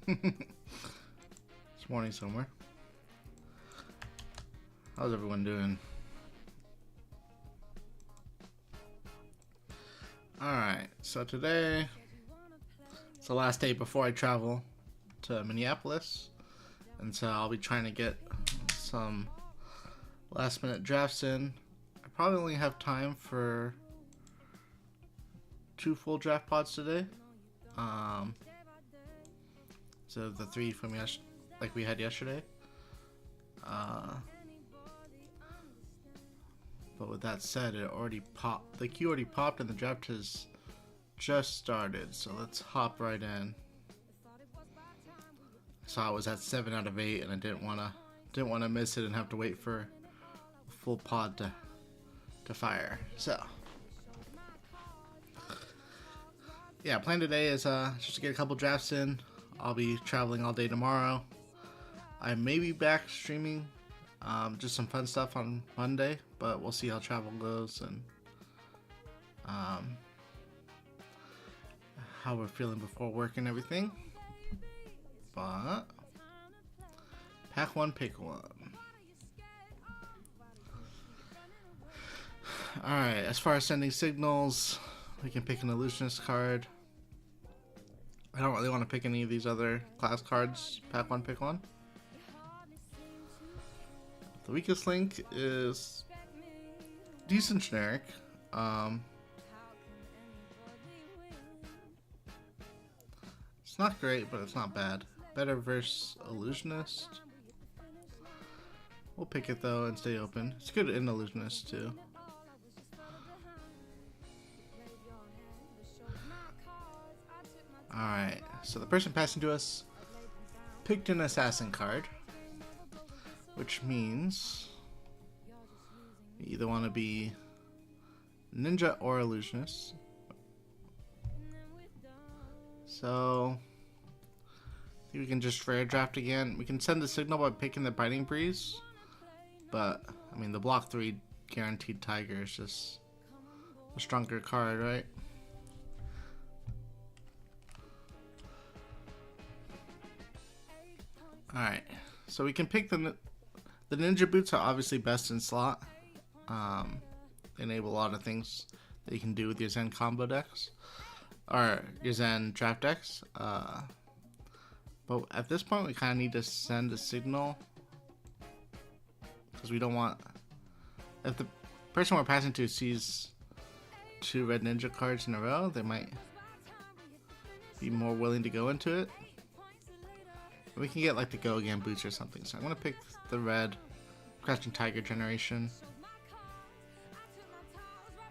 It's morning somewhere. How's everyone doing? Alright, so today it's the last day before I travel to Minneapolis, and so I'll be trying to get some last minute drafts in. I probably only have time for 2 full draft pods today. So the 3 from like we had yesterday. But with that said, it already popped. The queue already popped, and the draft has just started. So let's hop right in. So I was at 7 out of 8, and I didn't wanna miss it and have to wait for a full pod to fire. So yeah, plan today is just to get a couple drafts in. I'll be traveling all day tomorrow. I may be back streaming just some fun stuff on Monday, but we'll see how travel goes and how we're feeling before work and everything. But pack one, pick one. Alright, as far as sending signals, we can pick an illusionist card. I don't really want to pick any of these other class cards. Pack one, pick one. The weakest link is decent generic. It's not great, but it's not bad. Better versus illusionist. We'll pick it though and stay open. It's good in illusionist too. Alright, so the person passing to us picked an assassin card, which means you either want to be ninja or illusionist. So I think we can just rare draft again. We can send the signal by picking the Biting Breeze, but I mean the block 3 guaranteed tiger is just a stronger card, right? Alright, so we can pick the ninja boots are obviously best in slot. They enable a lot of things that you can do with your Zen combo decks, or your Zen draft decks. But at this point we kind of need to send a signal, because we don't want, if the person we're passing to sees 2 red ninja cards in a row, they might be more willing to go into it. We can get like the Go Again boots or something. So I'm going to pick the red Crouching Tiger generation.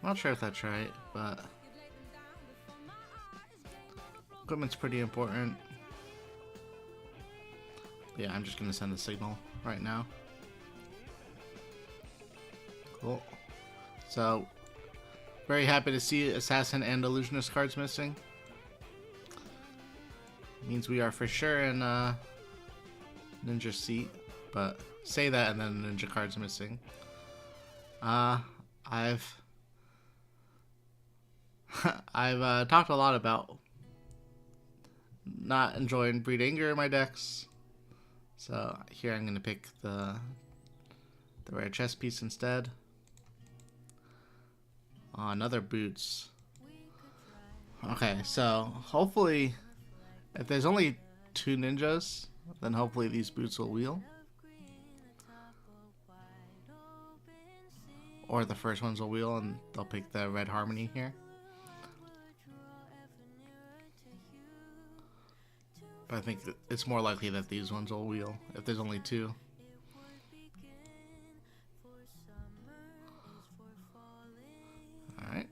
I'm not sure if that's right, but equipment's pretty important. Yeah, I'm just going to send a signal right now. Cool. So, very happy to see Assassin and Illusionist cards missing. Means we are for sure in ninja seat, but say that and then the ninja card's missing. I've talked a lot about not enjoying Breed Anger in my decks, so here I'm gonna pick the rare chess piece instead. Another boots. Okay, so hopefully, if there's only 2 ninjas, then hopefully these boots will wheel. Or the first ones will wheel and they'll pick the red harmony here. But I think it's more likely that these ones will wheel if there's only 2. Alright.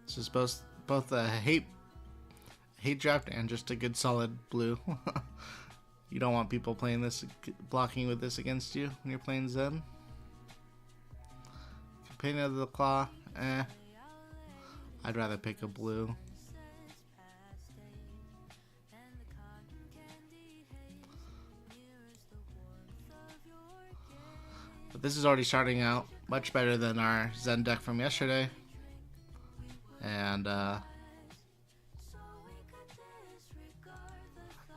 This is both a hate draft and just a good solid blue. You don't want people playing this, blocking with this against you when you're playing Zen. Companion of the Claw, I'd rather pick a blue. But this is already starting out much better than our Zen deck from yesterday. And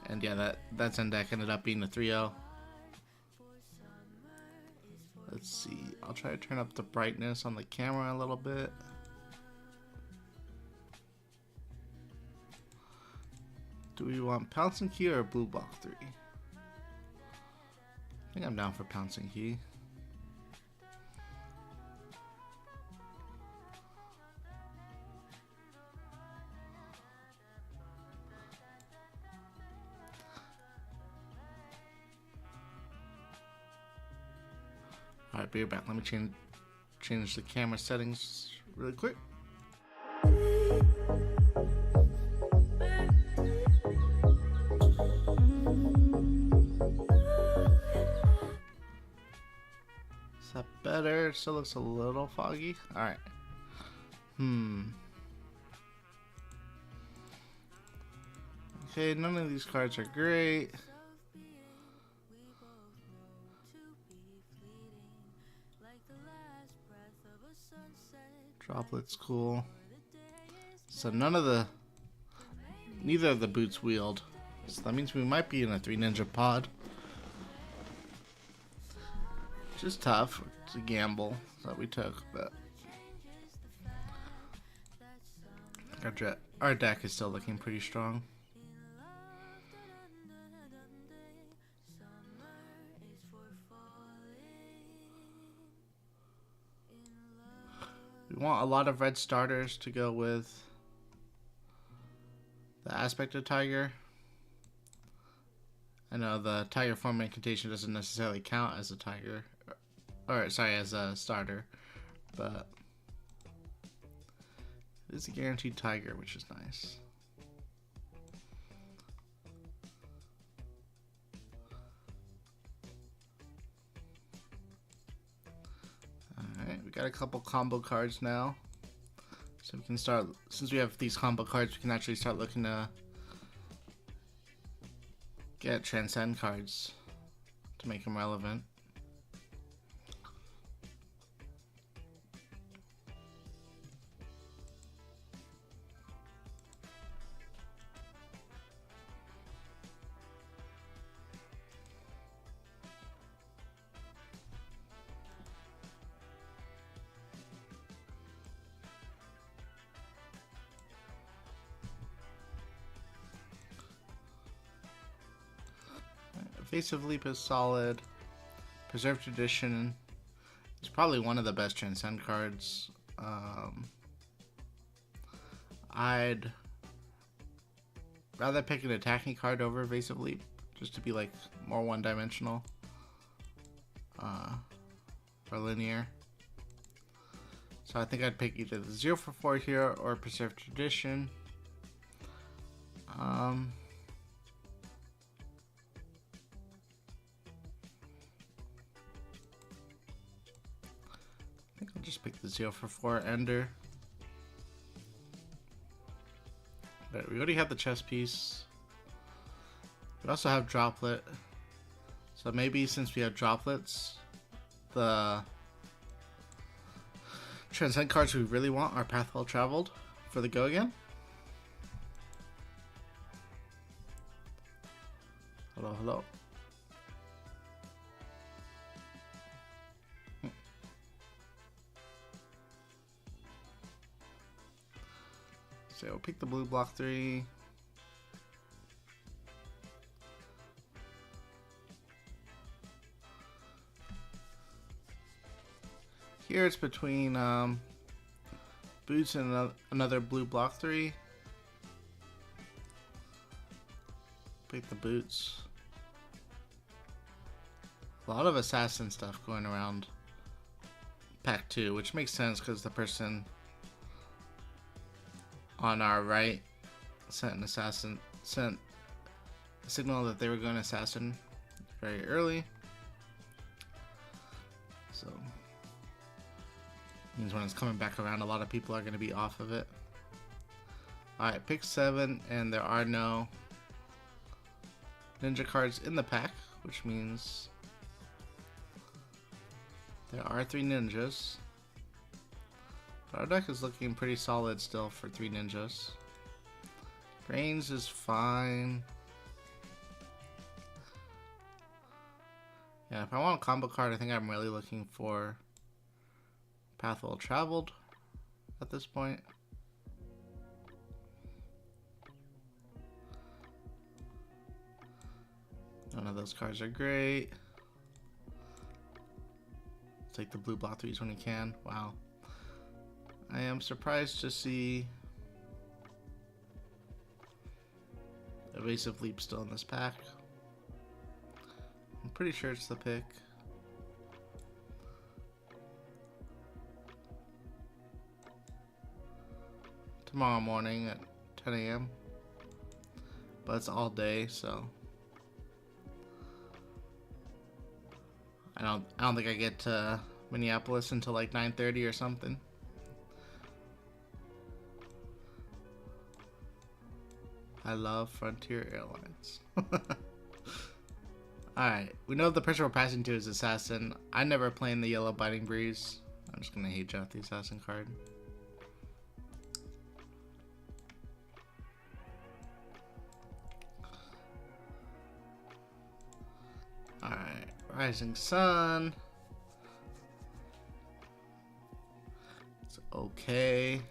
And yeah, that end deck ended up being a 3-0. Let's see. I'll try to turn up the brightness on the camera a little bit. Do we want pouncing key or blue block 3? I think I'm down for pouncing key. Alright, be right back. Let me change the camera settings really quick. Is that better? It still looks a little foggy. Alright. Okay, none of these cards are great. Droplet's cool. So neither of the boots wield. So that means we might be in a 3 ninja pod. Which is tough. It's a gamble that we took, but our deck is still looking pretty strong. We want a lot of red starters to go with the aspect of tiger. I know the tiger form incantation doesn't necessarily count as a tiger, or sorry, as a starter, but it is a guaranteed tiger, which is nice. Alright, we got a couple combo cards now. So we can start, since we have these combo cards, we can actually start looking to get transcend cards to make them relevant. Evasive Leap is solid. Preserved Tradition is probably one of the best Transcend cards. I'd rather pick an attacking card over Evasive Leap, just to be like more one-dimensional or linear. So I think I'd pick either the 0 for 4 here or Preserved Tradition. I think I'll just pick the 0 for 4 Ender. But we already have the chess piece. We also have Droplet. So maybe since we have droplets, the Transcend cards we really want are Path Well Traveled for the go again. Hello, hello. So we'll pick the blue block 3. Here it's between boots and another blue block 3. Pick the boots. A lot of assassin stuff going around pack 2, which makes sense because the person on our right sent a signal that they were going to assassin very early. So means when it's coming back around, a lot of people are going to be off of it. Alright, pick 7, and there are no ninja cards in the pack, which means there are 3 ninjas. But our deck is looking pretty solid still for 3 ninjas. Grains is fine. Yeah, if I want a combo card, I think I'm really looking for Path Well Traveled at this point. None of those cards are great. Take the blue block 3s when you can. Wow. I am surprised to see Evasive Leap still in this pack. I'm pretty sure it's the pick. Tomorrow morning at 10 a.m. But it's all day, so I don't think I get to Minneapolis until like 9:30 or something. I love Frontier Airlines. Alright, we know the person we're passing to is Assassin. I never play in the yellow Biting Breeze. I'm just gonna age out the Assassin card. Alright, Rising Sun. It's okay.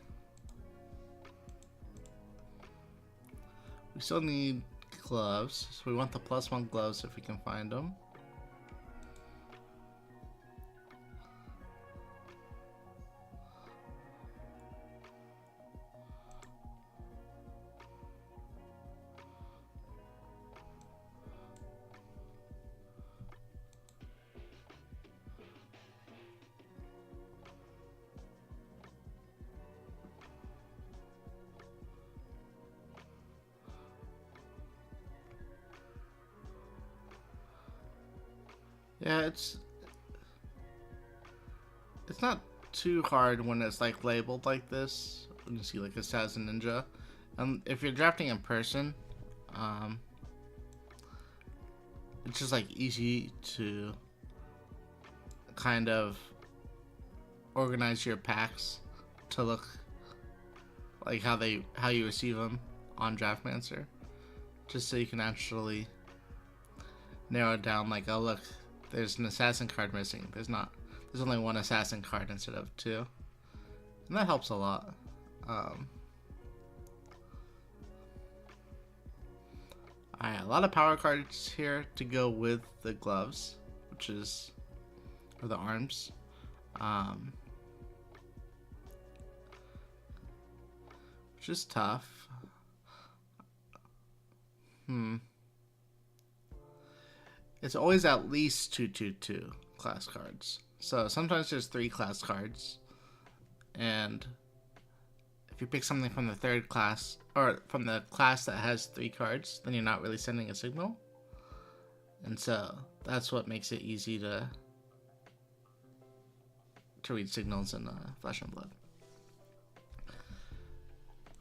We still need gloves, so we want the +1 gloves if we can find them. Yeah, it's not too hard when it's like labeled like this. When you see like Assassin Ninja, if you're drafting in person, it's just like easy to kind of organize your packs to look like how you receive them on Draftmancer, just so you can actually narrow it down. Like, oh look, there's an Assassin card missing. There's only one Assassin card instead of 2. And that helps a lot. Alright, a lot of power cards here to go with the gloves, or the arms. Which is tough. It's always at least 2/2/2 class cards. So sometimes there's 3 class cards. And if you pick something from the 3rd class, or from the class that has 3 cards, then you're not really sending a signal. And so that's what makes it easy to read signals in Flesh and Blood.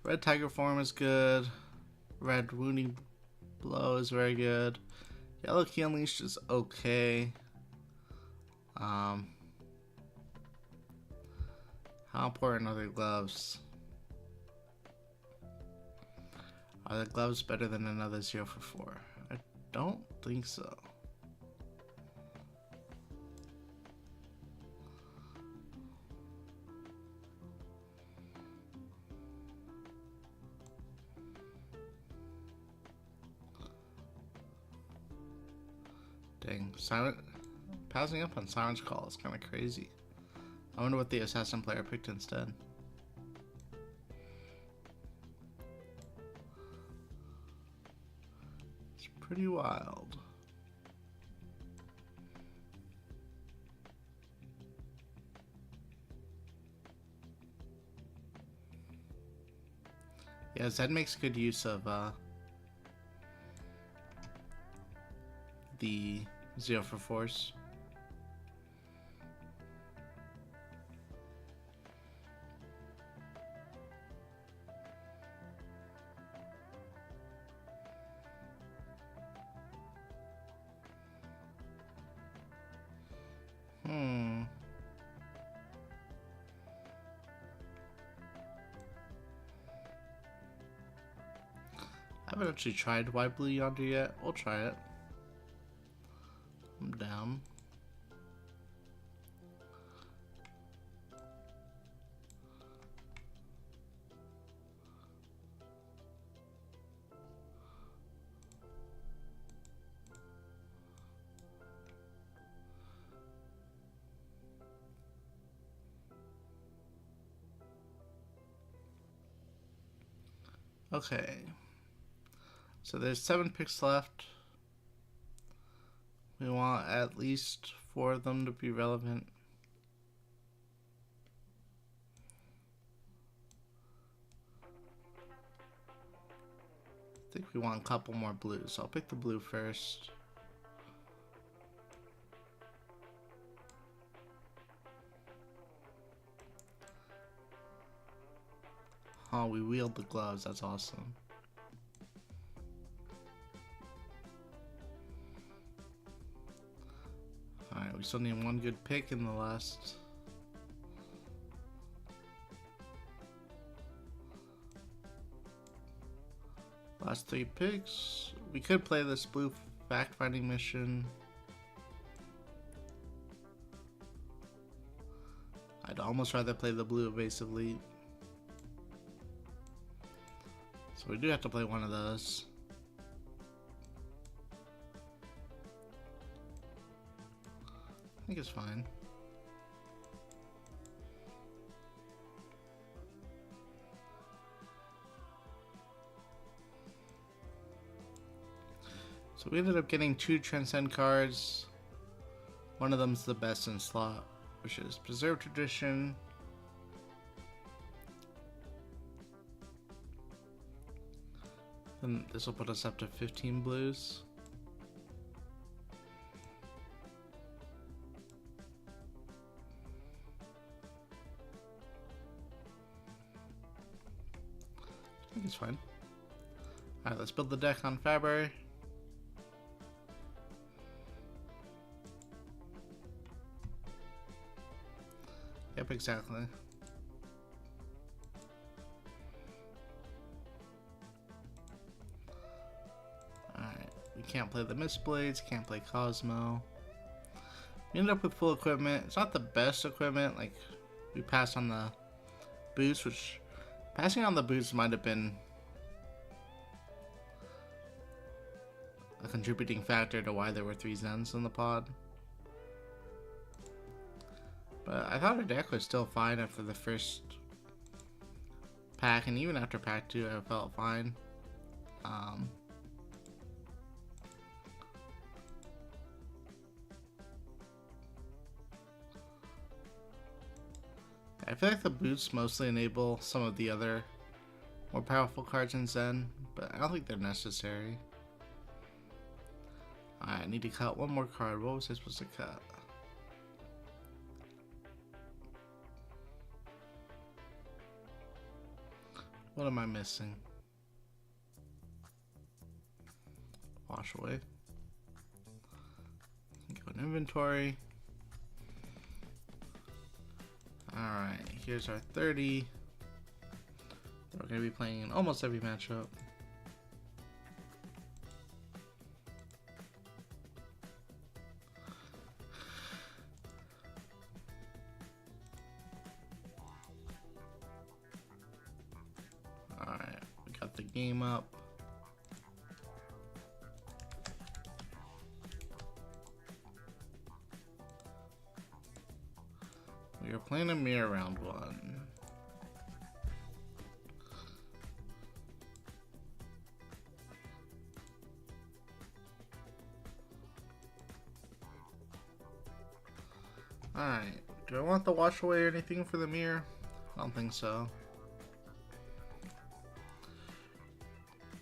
Red Tiger Form is good. Red Wounding Blow is very good. Yellow Key Unleashed is okay. How important are the gloves? Are the gloves better than another 0 for 4? I don't think so. Dang, passing up on Siren's Call is kind of crazy. I wonder what the Assassin player picked instead. It's pretty wild. Yeah, Zed makes good use of the 0 for 4s. I haven't actually tried White Blue Yonder yet. We'll try it. I'm down. Okay. So there's 7 picks left. We want at least 4 of them to be relevant. I think we want a couple more blues, so I'll pick the blue first. Oh, we wield the gloves, that's awesome. Alright, we still need 1 good pick in the last. Last 3 picks. We could play this blue fact-finding mission. I'd almost rather play the blue evasive leap. So we do have to play one of those. I think it's fine. So we ended up getting 2 Transcend cards. One of them's the best in slot, which is Preserve Tradition. And this will put us up to 15 blues. I think it's fine. Alright, let's build the deck on Fabtcg. Yep, exactly. Alright, we can't play the Mistblades, can't play Cosmo. We ended up with full equipment. It's not the best equipment, like we passed on the boots, which passing on the boots might have been a contributing factor to why there were 3 Zens in the pod. But I thought our deck was still fine after the first pack, and even after pack 2 I felt fine. I feel like the boots mostly enable some of the other more powerful cards in Zen, but I don't think they're necessary. Alright, I need to cut 1 more card. What was I supposed to cut? What am I missing? Wash away. Go in inventory. Alright, here's our 30. We're going to be playing in almost every matchup. Alright, we got the game up. We are playing a mirror round 1. Alright, do I want the wash away or anything for the mirror? I don't think so.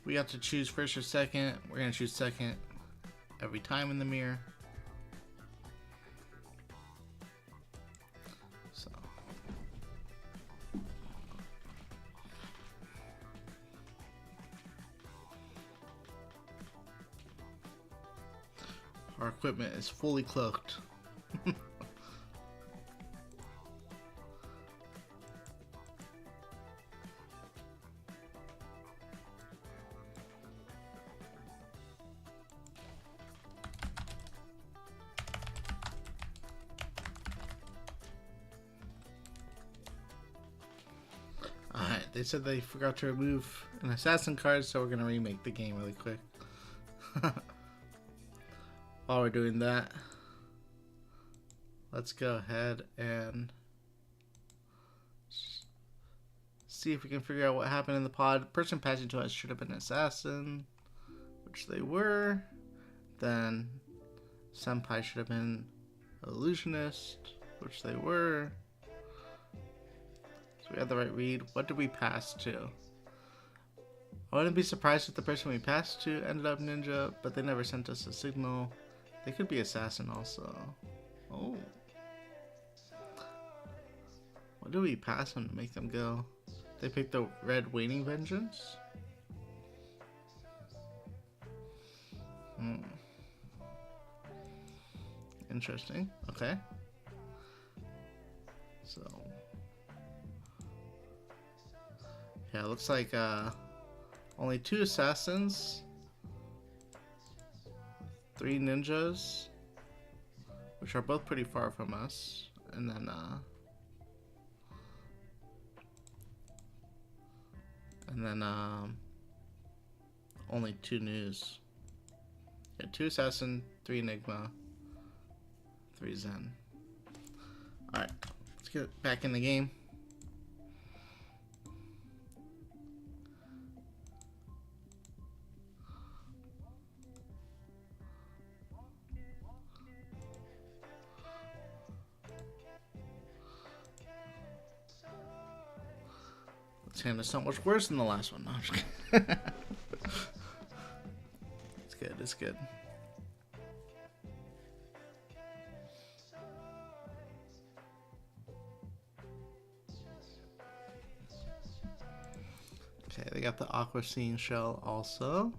We have to choose first or second. We're going to choose second every time in the mirror. So. Our equipment is fully cloaked. Alright, they said they forgot to remove an assassin card, so we're going to remake the game really quick. While we're doing that, let's go ahead and see if we can figure out what happened in the pod. The person passing to us should have been an assassin, which they were. Then Senpai should have been illusionist, which they were. So we had the right read. What did we pass to? I wouldn't be surprised if the person we passed to ended up ninja, but they never sent us a signal. They could be assassin also. Oh. What do we pass them to make them go? They picked the red waning vengeance? Interesting. Okay. So yeah, it looks like only 2 assassins, 3 ninjas, which are both pretty far from us, and then only 2 news. Yeah, 2 assassin, 3 enigma, 3 zen. Alright, let's get back in the game. This hand is so much worse than the last one. No, I'm just kidding. It's good, it's good. Okay, they got the aqua scene shell also.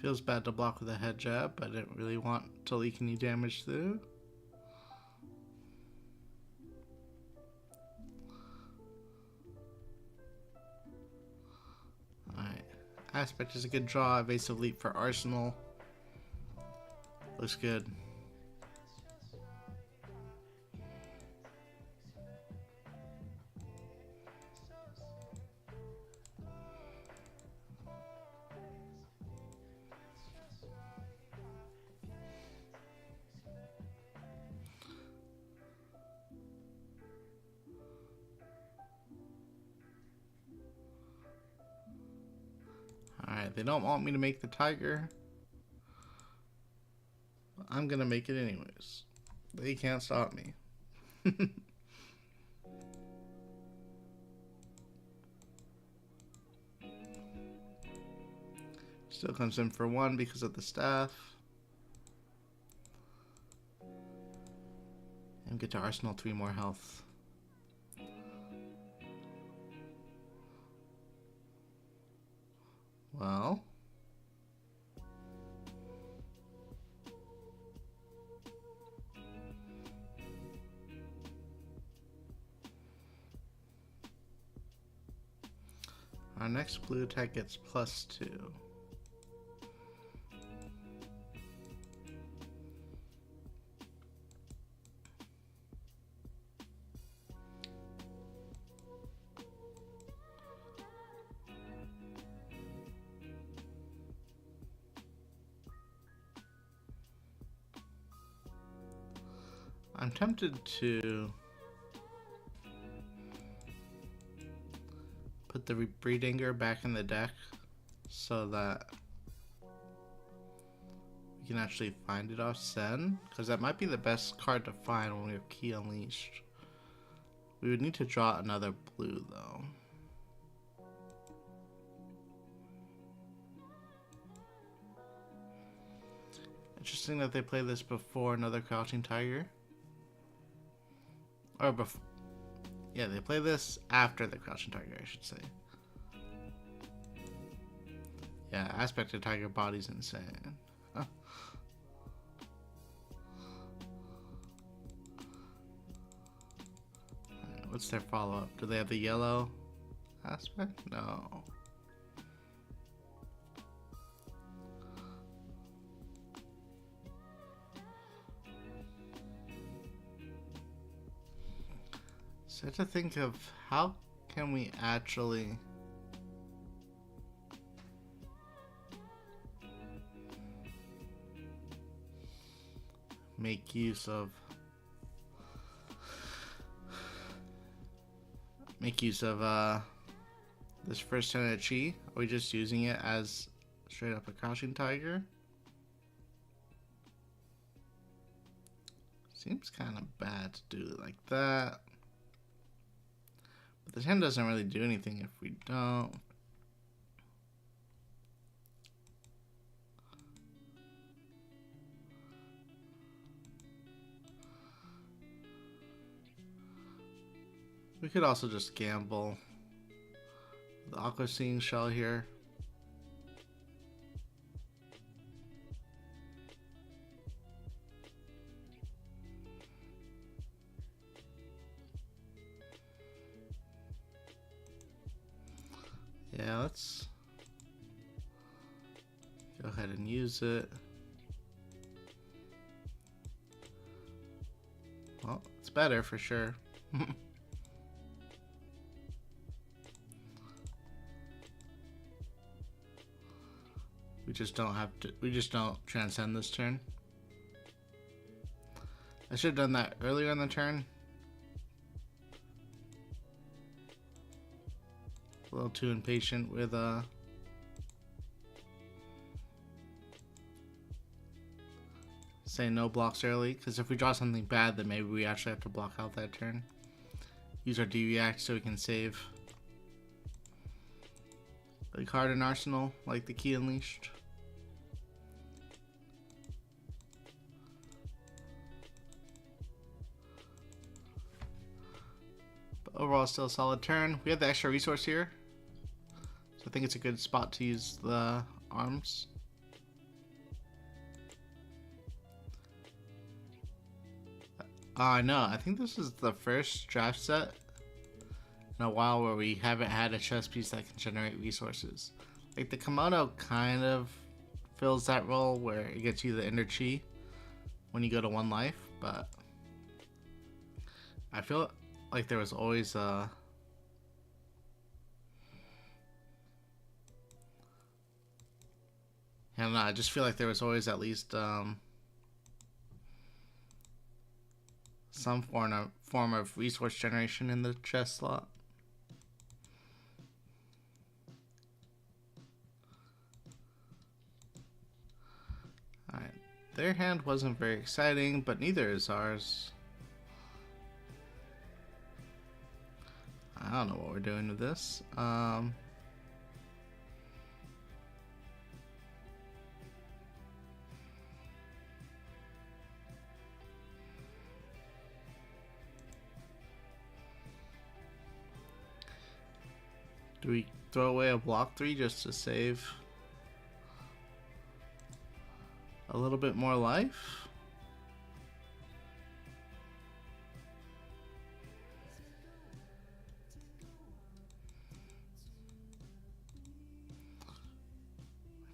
Feels bad to block with a head jab, but I didn't really want to leak any damage through. Alright. Aspect is a good draw. Evasive leap for Arsenal. Looks good. Alright, they don't want me to make the tiger. But I'm gonna make it anyways. They can't stop me. Still comes in for 1 because of the staff. And get to Arsenal 3 more health. Well, our next blue attack gets +2. I'm tempted to put the Breedinger back in the deck so that we can actually find it off Sen, because that might be the best card to find when we have Key Unleashed. We would need to draw another blue though. Interesting that they play this before another Crouching Tiger. Or before, yeah, they play this after the Crouching Tiger, I should say. Yeah, Aspect of Tiger body's insane. Huh. Right, what's their follow-up? Do they have the yellow? aspect? No. So I have to think of how can we actually make use of this first turn of chi. Are we just using it as straight up a crouching tiger? Seems kind of bad to do it like that. But the hand doesn't really do anything if we don't. We could also just gamble the Aqua Scene Shell here. Yeah, let's go ahead and use it. Well, it's better for sure. We just don't transcend this turn. I should have done that earlier in the turn. A little too impatient with saying no blocks early, because if we draw something bad, then maybe we actually have to block out that turn. Use our D-React so we can save a card in Arsenal, like the Key Unleashed. But overall, still a solid turn. We have the extra resource here, so I think it's a good spot to use the arms. No, I think this is the first draft set in a while where we haven't had a chess piece that can generate resources. Like the Komodo kind of fills that role where it gets you the Ender Chi when you go to 1 life, but I feel like there was always I don't know, I just feel like there was always at least some form of resource generation in the chess slot. Alright, their hand wasn't very exciting, but neither is ours. I don't know what we're doing with this. Do we throw away a block 3 just to save a little bit more life?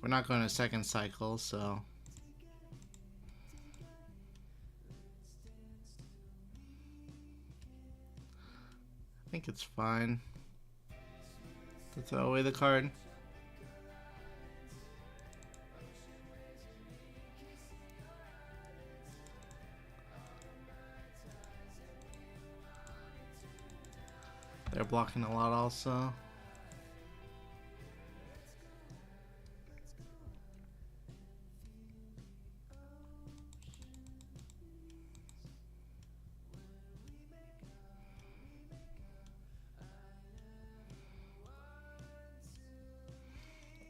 We're not going to second cycle, so I think it's fine to throw away the card. They're blocking a lot also.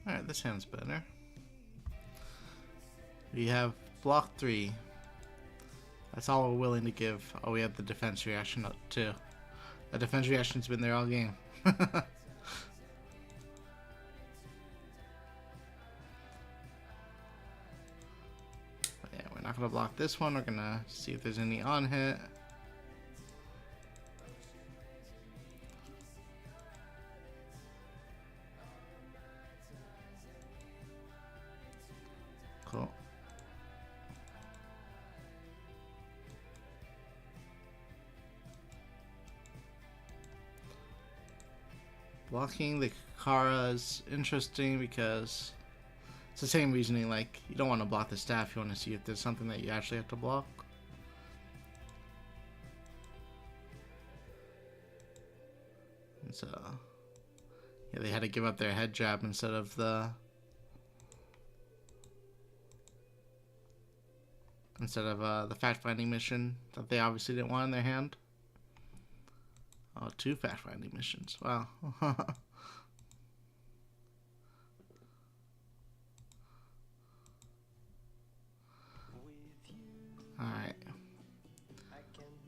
Alright, this hand's better. We have block 3. That's all we're willing to give. Oh, we have the defense reaction up too. The defense reaction's been there all game. Yeah, we're not gonna block this one. We're gonna see if there's any on hit. Blocking the Kakara is interesting because it's the same reasoning, like you don't want to block the staff, you want to see if there's something that you actually have to block. And so yeah, they had to give up their head jab instead of the fact finding mission that they obviously didn't want in their hand. Oh, 2 fact finding missions. Wow. Alright.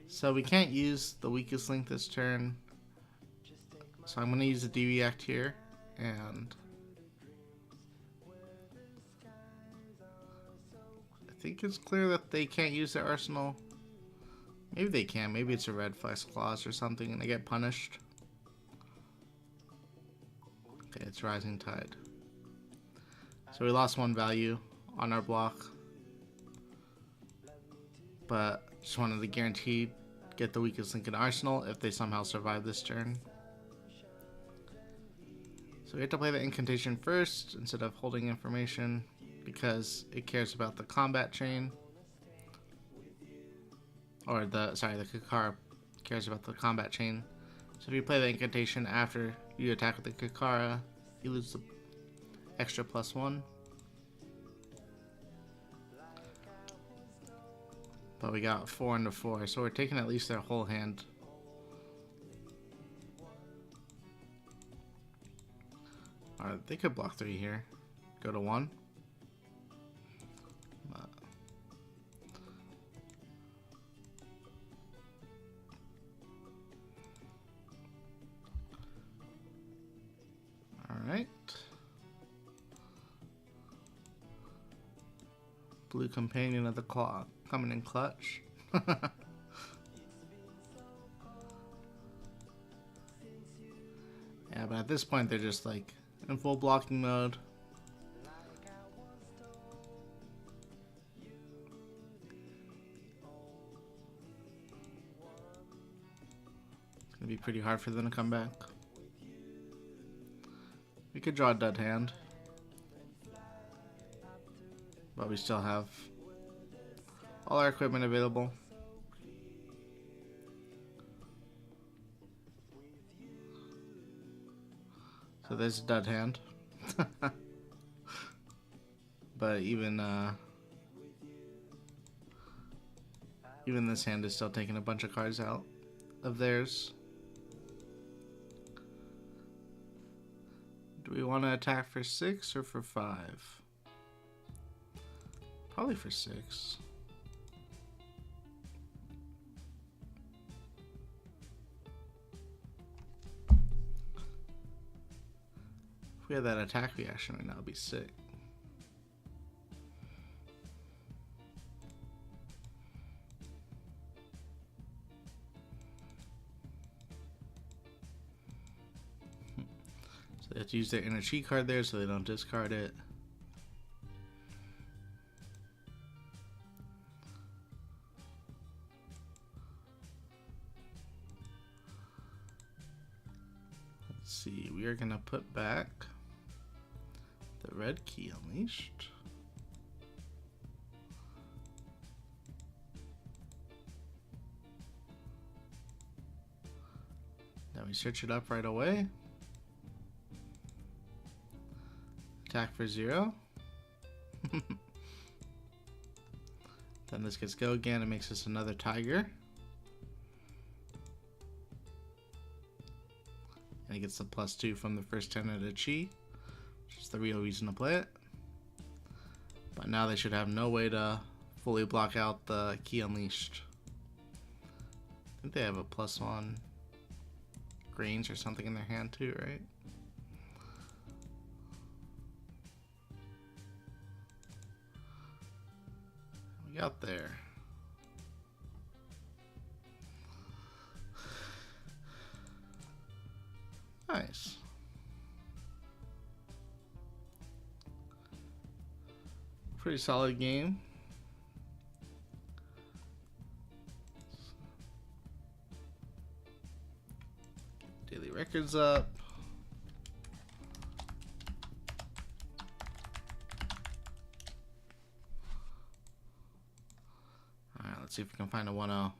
So we can't use the weakest link this turn. So I'm going to use the D-React here. And I think it's clear that they can't use their arsenal. Maybe they can. Maybe it's a red flex clause or something and they get punished. Okay, it's Rising Tide. So we lost 1 value on our block. But just wanted to guarantee get the weakest link in arsenal if they somehow survive this turn. So we have to play the incantation first instead of holding information because it cares about the combat chain. Or the Kakara cares about the combat chain. So if you play the incantation after you attack with the Kakara, you lose the extra +1. But we got 4 into 4, so we're taking at least their whole hand. Alright, they could block 3 here. Go to 1. Alright. Blue Companion of the Claw coming in clutch. Yeah, but at this point they're just like in full blocking mode. It's gonna be pretty hard for them to come back. We could draw a dud hand, but we still have all our equipment available. So there's a dud hand. But even this hand is still taking a bunch of cards out of theirs. Do we want to attack for 6 or for 5? Probably for 6. If we had that attack reaction right now, it'd be sick. So they have to use their inner cheat card there so they don't discard it. Let's see, we are gonna put back the red key unleashed. Then we search it up right away. Attack for 0. Then this gets go again. It makes us another tiger. And he gets the +2 from the first 10 of the chi, which is the real reason to play it. But now they should have no way to fully block out the key unleashed. I think they have a +1 greens or something in their hand too, right? We got there. Nice. Pretty solid game. Daily records up. Let's see if we can find a 1-0. Our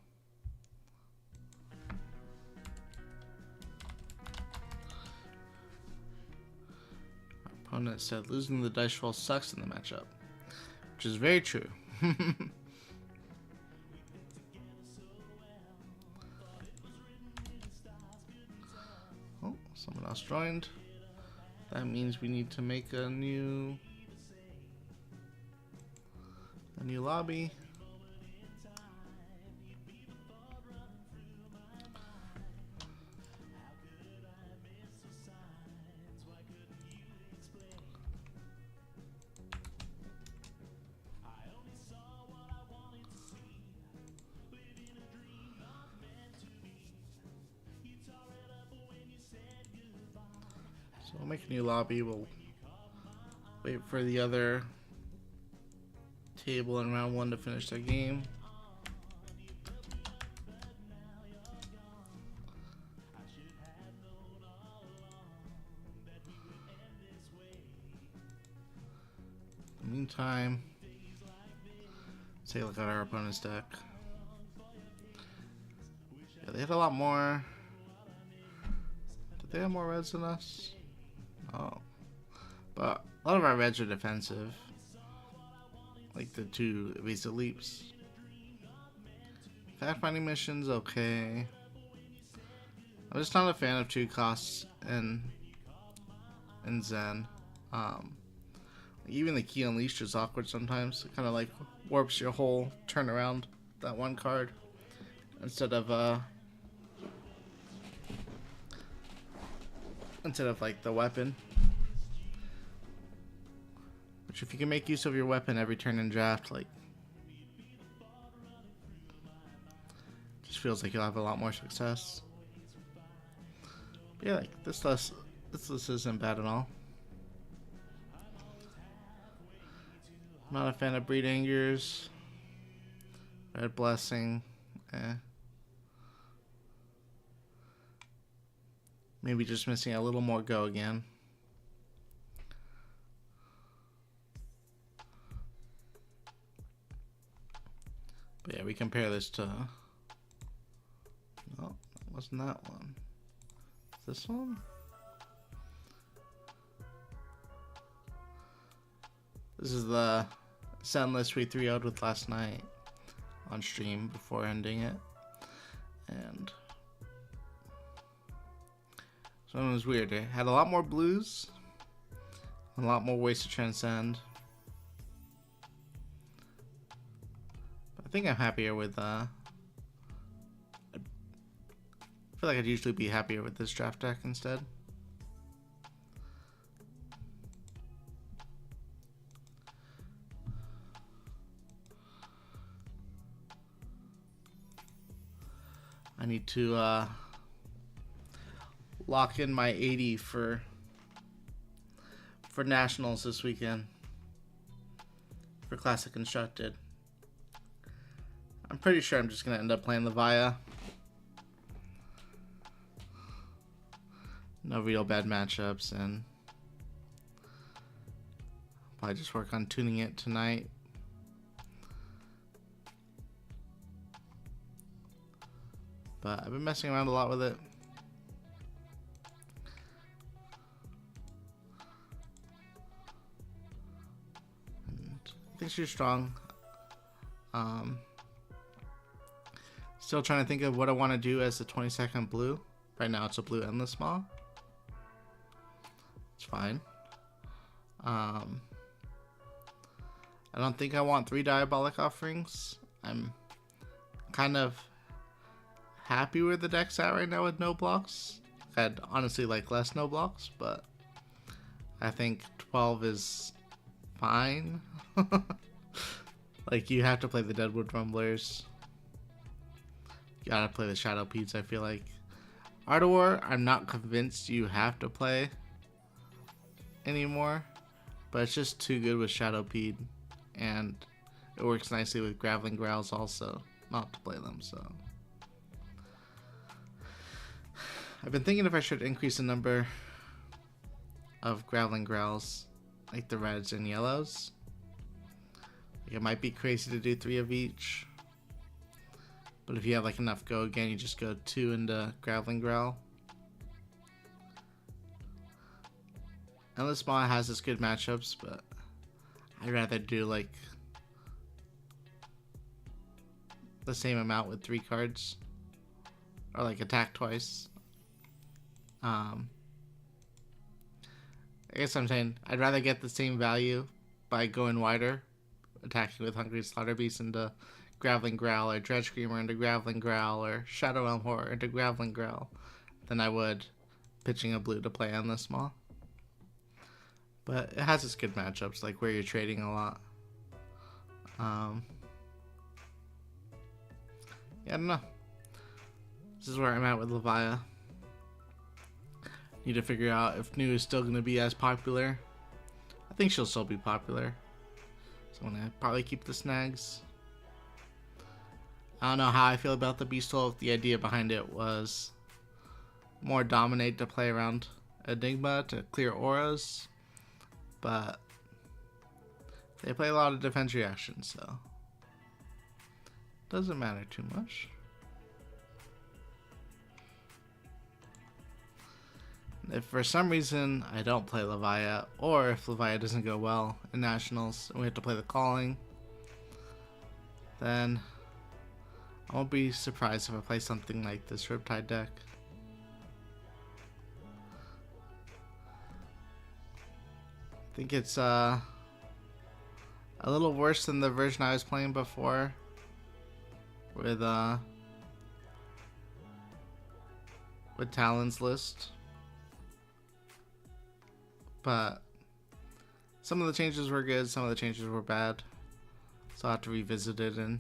opponent said losing the dice roll sucks in the matchup, which is very true. Oh, someone else joined. That means we need to make a new lobby. So we'll make a new lobby. We'll wait for the other table in round 1 to finish their game. In the meantime, let's take a look at our opponent's deck. Yeah, they had a lot more. Did they have more reds than us? No. But a lot of our reds are defensive. Like the 2 evasive leaps. Fact finding missions, okay. I'm just not a fan of 2 costs in Zen. Even the key unleashed is awkward sometimes. It kind of like warps your whole turnaround, that 1 card, instead of like the weapon. Which, if you can make use of your weapon every turn in draft, like, just feels like you'll have a lot more success. But yeah, like this list isn't bad at all. I'm not a fan of Breed Angers. Red Blessing, Maybe just missing a little more go again. But yeah, we compare this to... No, it wasn't that one. This one? This is the sound list we 3-0'd with last night on stream before ending it. And so it was weird. It had a lot more blues, a lot more ways to transcend. But I think I'm happier with I feel like I'd usually be happier with this draft deck instead. I need to lock in my 80 for nationals this weekend for Classic Constructed. I'm pretty sure I'm just gonna end up playing the Via. No real bad matchups, and probably just work on tuning it tonight. But I've been messing around a lot with it. And I think she's strong. Still trying to think of what I want to do as the 22nd blue. Right now it's a blue endless maw. It's fine. I don't think I want 3 diabolic offerings. I'm kind of happy where the deck's at right now with no blocks. I'd honestly like less no blocks, but I think 12 is fine. Like, you have to play the Deadwood Rumblers. You gotta play the Shadow Pedes, I feel like. Art of War, I'm not convinced you have to play anymore, but it's just too good with Shadow Pede, and it works nicely with Graveling Growls also, not to play them, so. I've been thinking if I should increase the number of Graveling Growls, like the reds and yellows. Like, it might be crazy to do 3 of each, But if you have like enough go again, you just go 2 into Graveling Growl. Endless Maw has its good matchups, but I'd rather do like the same amount with 3 cards. Or like attack twice. I guess I'm saying I'd rather get the same value by going wider, attacking with Hungry Slaughter Beast into Graveling Growl, or Dredge Screamer into Graveling Growl, or Shadow Elm Horror into Graveling Growl, than I would pitching a blue to play Endless Maw. But it has its good matchups, like where you're trading a lot. Yeah, I don't know. This is where I'm at with Levia. Need to figure out if New is still going to be as popular. I think she'll still be popular. So I'm going to probably keep the snags. I don't know how I feel about the Beast Hole. The idea behind it was more dominate to play around Enigma to clear auras. But they play a lot of defense reactions, so doesn't matter too much. If for some reason I don't play Levia, or if Levia doesn't go well in Nationals and we have to play the Calling, then I won't be surprised if I play something like this Riptide deck. I think it's a little worse than the version I was playing before with Talon's list. But some of the changes were good, some of the changes were bad. So I'll have to revisit it and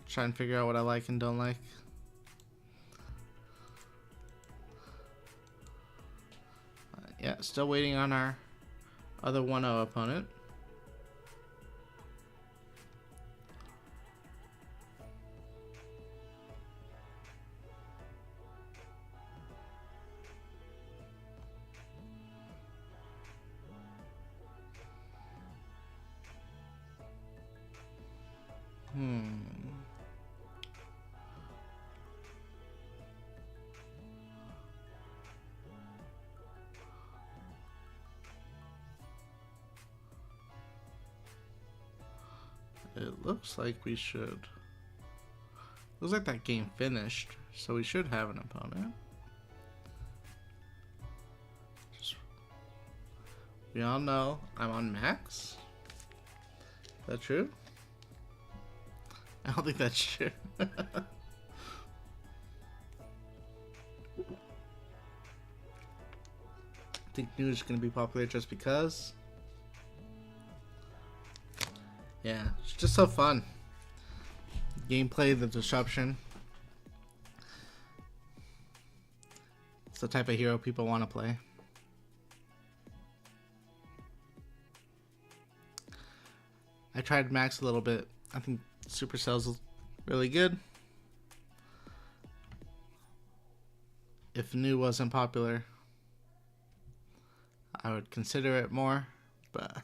try and figure out what I like and don't like. Yeah, still waiting on our other 1-0 opponent. It looks like we should. Looks like that game finished, so we should have an opponent. We all know I'm on max. Is that true? I don't think that's true. I think New is going to be popular just because. Yeah, it's just so fun. Gameplay, the disruption. It's the type of hero people want to play. I tried Max a little bit. I think Supercell's really good. If New wasn't popular, I would consider it more, but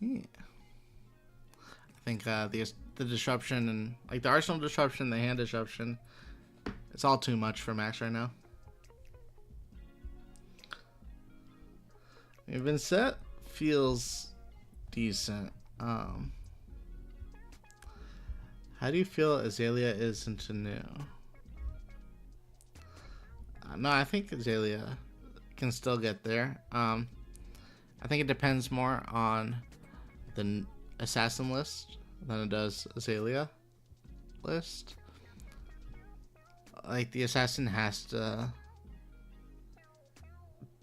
yeah. I think the disruption and like the arsenal disruption, the hand disruption, it's all too much for Max right now. Vincent feels decent. How do you feel Azalea is into New? No, I think Azalea can still get there. I think it depends more on the Assassin list than it does Azalea list. Like, the Assassin has to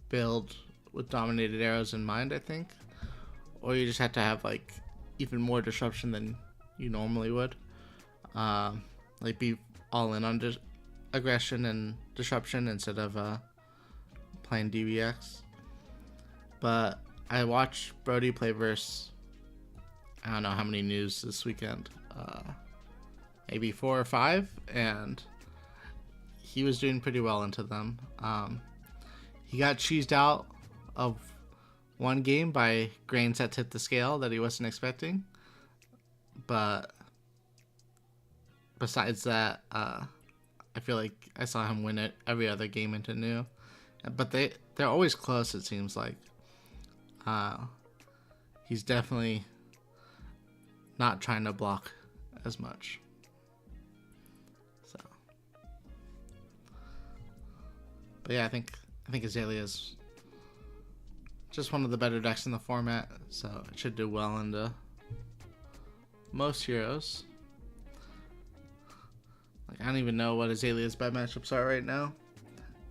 build with dominated arrows in mind, I think. Or you just have to have, like, even more disruption than you normally would. Like, be all in on aggression and disruption instead of playing DBX. But I watched Brody play versus, I don't know how many news this weekend. Maybe 4 or 5, and he was doing pretty well into them. he got cheesed out of one game by grains that tipped the scale that he wasn't expecting. But besides that, I feel like I saw him win it every other game into new. But they're always close, it seems like. He's definitely not trying to block as much. So, but yeah, I think Iaali is just one of the better decks in the format, so it should do well into most heroes. Like, I don't even know what Azalea's bad matchups are right now.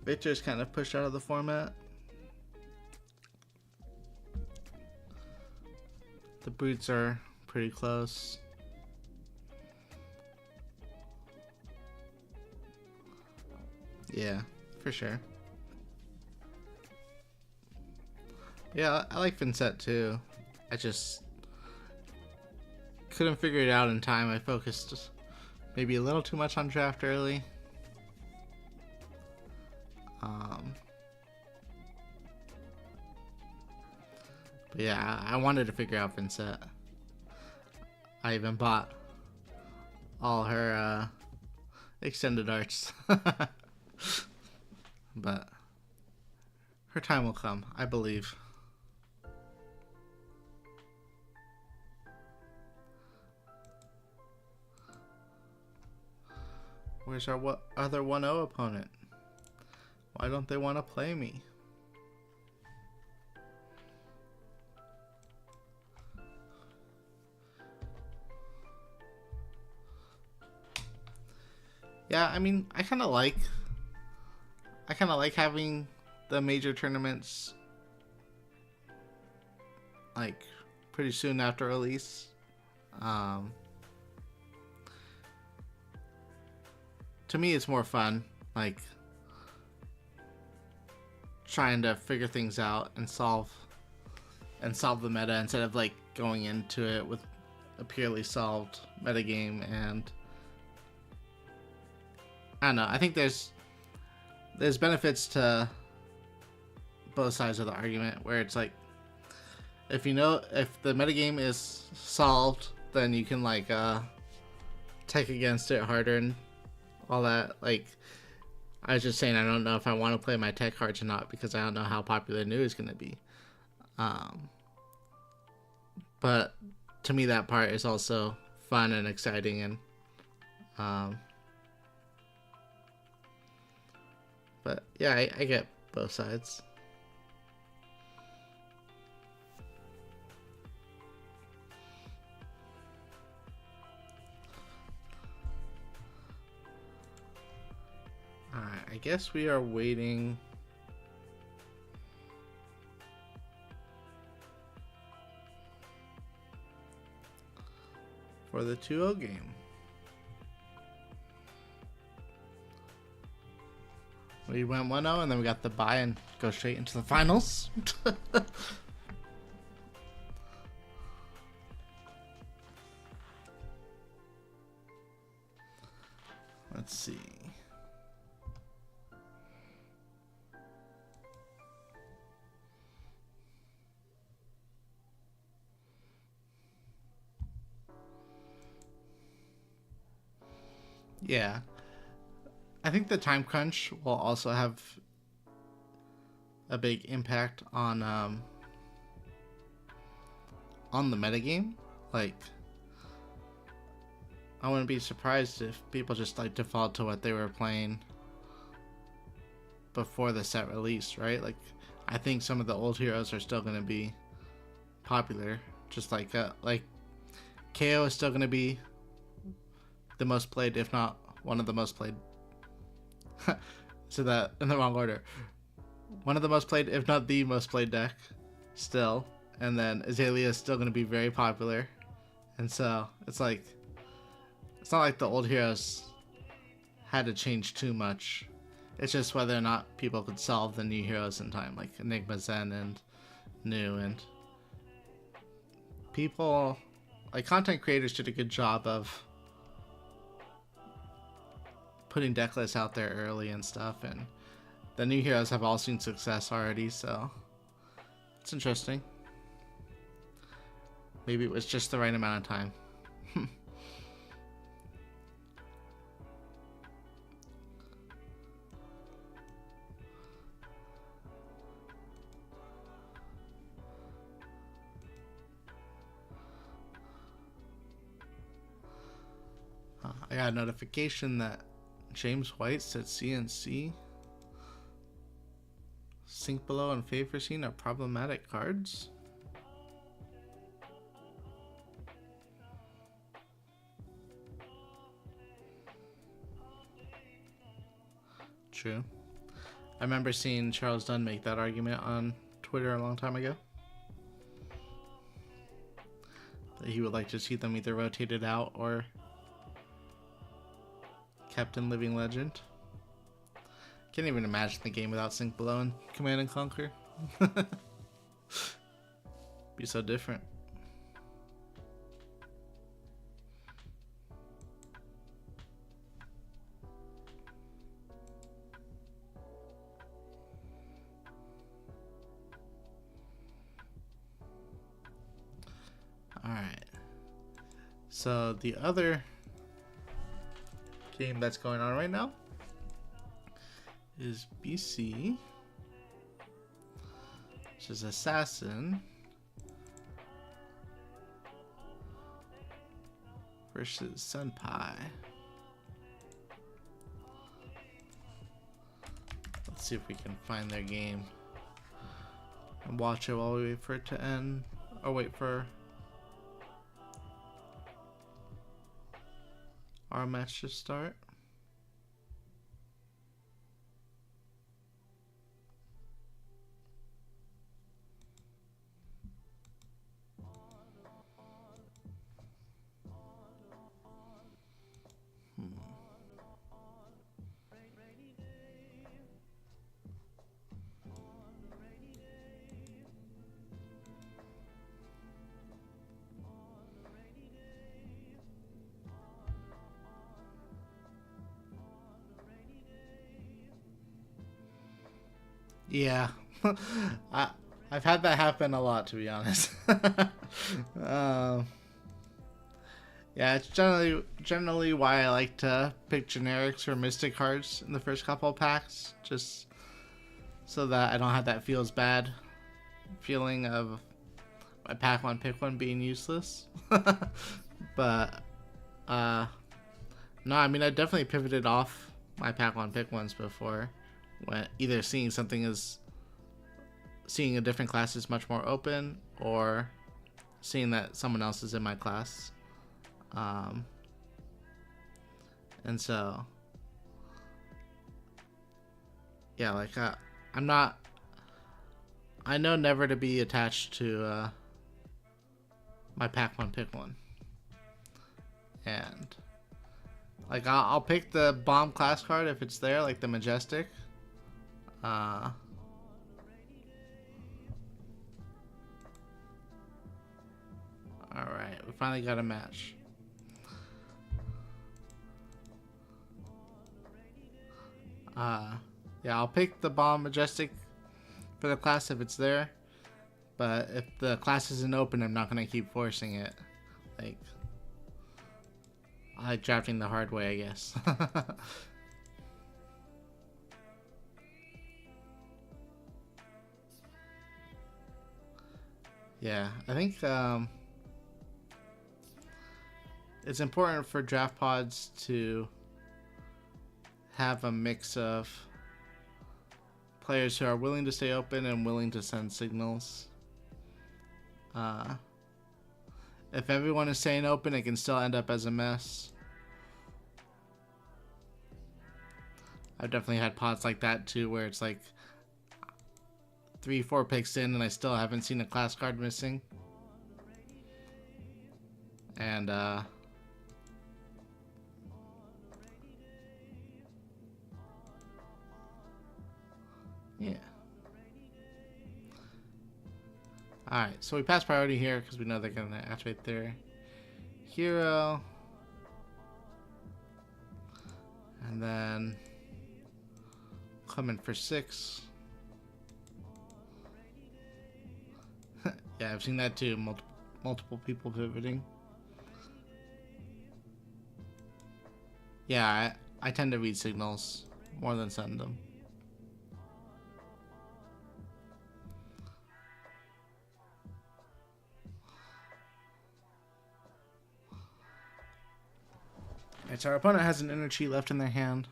Victor's kind of pushed out of the format. The brutes are pretty close. Yeah, for sure. Yeah, I like Vincent too. I just couldn't figure it out in time. I focused maybe a little too much on draft early. But yeah, I wanted to figure out Vincent. I even bought all her extended arts. But her time will come, I believe. Where's our other 1-0 opponent? Why don't they want to play me? Yeah, I mean, I kind of like having the major tournaments like pretty soon after release. To me, it's more fun, like trying to figure things out and solve the meta instead of like going into it with a purely solved metagame. And I don't know, I think there's benefits to both sides of the argument, where it's like, if the metagame is solved, then you can like tech against it harder and all that. Like, I was just saying, I don't know if I want to play my tech cards or not because I don't know how popular new is going to be. But to me, that part is also fun and exciting, and but yeah, I get both sides. Alright, I guess we are waiting for the 2-0 game. We went 1-0 and then we got the bye and go straight into the finals. Let's see. Yeah. I think the time crunch will also have a big impact on the metagame. Like, I wouldn't be surprised if people just like default to what they were playing before the set released, right? Like, I think some of the old heroes are still going to be popular, just like KO is still going to be the most played, if not one of the most played. So that in the wrong order. One of the most played, if not the most played deck, still. And then Azalea is still going to be very popular. And so it's like, it's not like the old heroes had to change too much. It's just whether or not people could solve the new heroes in time, like Enigma, Zen, and New. And people, like content creators, did a good job of putting deck lists out there early and stuff, and the new heroes have all seen success already, so it's interesting. Maybe it was just the right amount of time. I got a notification that James White said CNC, Sink Below, and Favor Scene are problematic cards. True. I remember seeing Charles Dunn make that argument on Twitter a long time ago. That he would like to see them either rotated out or kept in Living Legend. Can't even imagine the game without Sink Below and Command and Conquer. Be so different. Alright. So the other game that's going on right now is BC, which is Assassin versus Senpai. Let's see if we can find their game and watch it while we wait for it to end, or wait for our match to start. Yeah, I've had that happen a lot, to be honest. Yeah, it's generally why I like to pick generics or mystic cards in the first couple of packs, just so that I don't have that feels bad feeling of my pack one pick one being useless. But no, I mean, I definitely pivoted off my pack one pick ones before, when either seeing a different class is much more open, or seeing that someone else is in my class. And so, yeah, like, I know never to be attached to, my pack one pick one. And, like, I'll pick the bomb class card if it's there, like the Majestic. Alright, we finally got a match. Yeah, I'll pick the bomb Majestic for the class if it's there, but if the class isn't open, I'm not gonna keep forcing it. Like, I like drafting the hard way, I guess. Yeah, I think it's important for draft pods to have a mix of players who are willing to stay open and willing to send signals. If everyone is staying open, it can still end up as a mess. I've definitely had pods like that too, where it's like 3-4 picks in and I still haven't seen a class card missing. And yeah. Alright, so we pass priority here because we know they're going to activate their hero. And then come in for 6. Yeah, I've seen that too. Multiple people pivoting. Yeah, I tend to read signals more than send them. Alright, so our opponent has an energy left in their hand.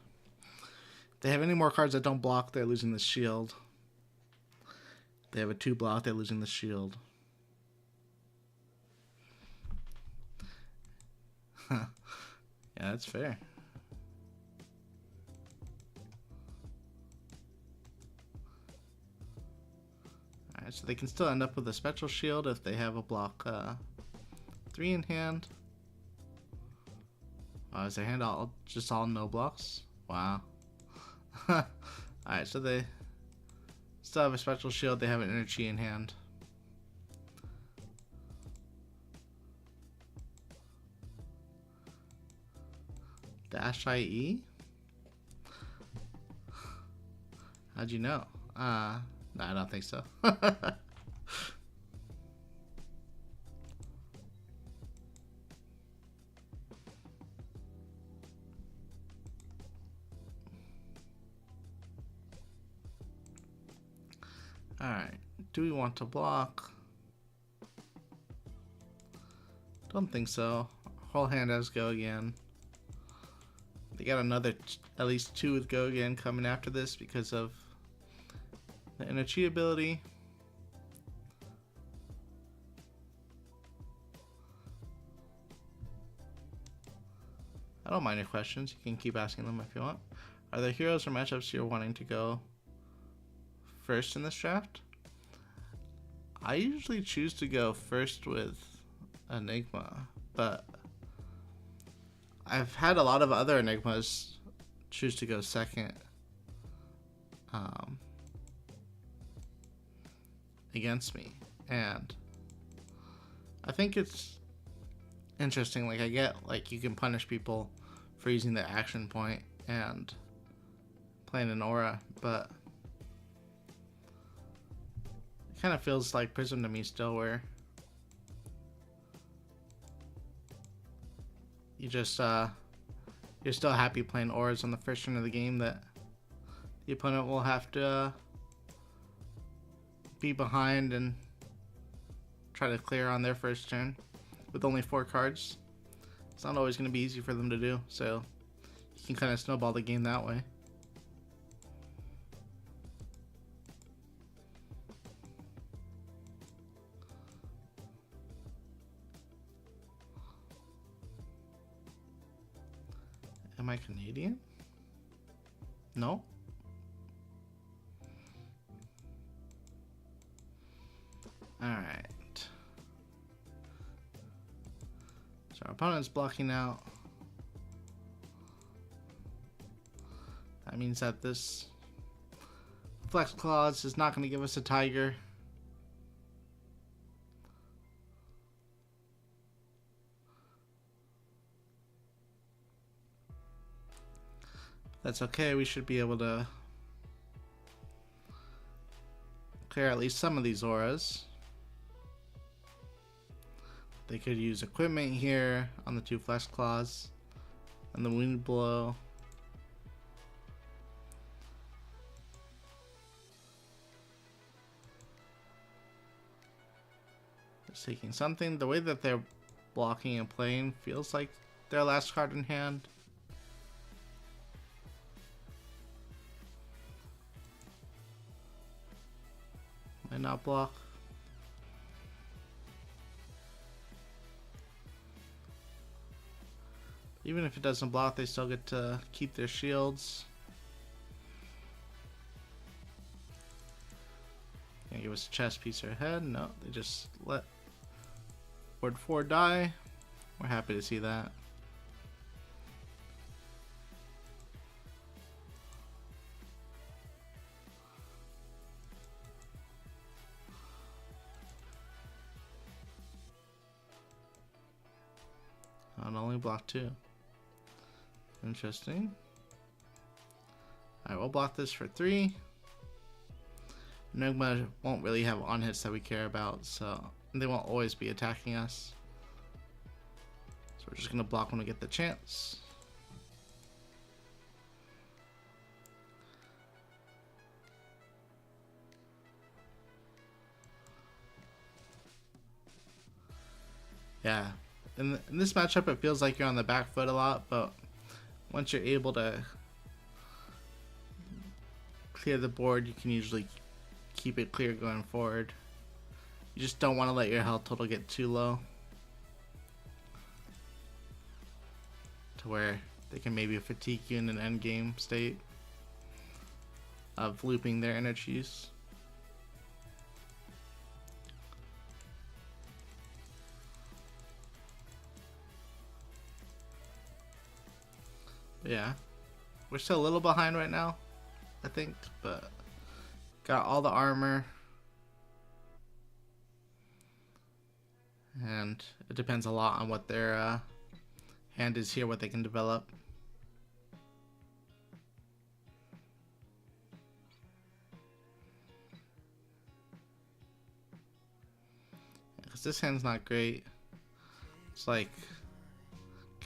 If they have any more cards that don't block, they're losing the shield. If they have a 2 block, they're losing the shield. Yeah, that's fair. Alright, so they can still end up with a special shield if they have a block 3 in hand. Oh, is their hand just all no blocks? Wow. Alright, so they still have a special shield, they have an energy in hand. Dash IE? How'd you know? No, I don't think so. Alright, do we want to block? Don't think so. Whole hand has go again. They got another at least 2 with go again coming after this because of the energy ability. I don't mind your questions. You can keep asking them if you want. Are there heroes or matchups you're wanting to go first in this draft? I usually choose to go first with Enigma, but I've had a lot of other Enigmas choose to go second against me, and I think it's interesting. Like, I get, like, you can punish people for using the action point and playing an aura, but it kind of feels like Prism to me still, where you just you're still happy playing auras on the first turn of the game that the opponent will have to be behind and try to clear on their first turn with only 4 cards. It's not always going to be easy for them to do, so you can kind of snowball the game that way. Am I Canadian? No? Alright. So our opponent's blocking out. That means that this Flex Clause is not going to give us a tiger. That's okay, we should be able to clear at least some of these auras. They could use equipment here on the 2 Flex Claws and the Wind Blow. Just taking something. The way that they're blocking and playing feels like their last card in hand. Might not block. Even if it doesn't block, they still get to keep their shields. Gonna give us a chess piece or a head? No, they just let Ward 4 die. We're happy to see that. Not only block 2. Interesting. Alright, we'll block this for 3. Nugma won't really have on hits that we care about, so they won't always be attacking us. So we're just gonna block when we get the chance. Yeah, in this matchup it feels like you're on the back foot a lot, but once you're able to clear the board, you can usually keep it clear going forward. You just don't want to let your health total get too low to where they can maybe fatigue you in an endgame state of looping their energies. Yeah, we're still a little behind right now, I think, but got all the armor, and it depends a lot on what their hand is here, what they can develop. Because this hand's not great. It's like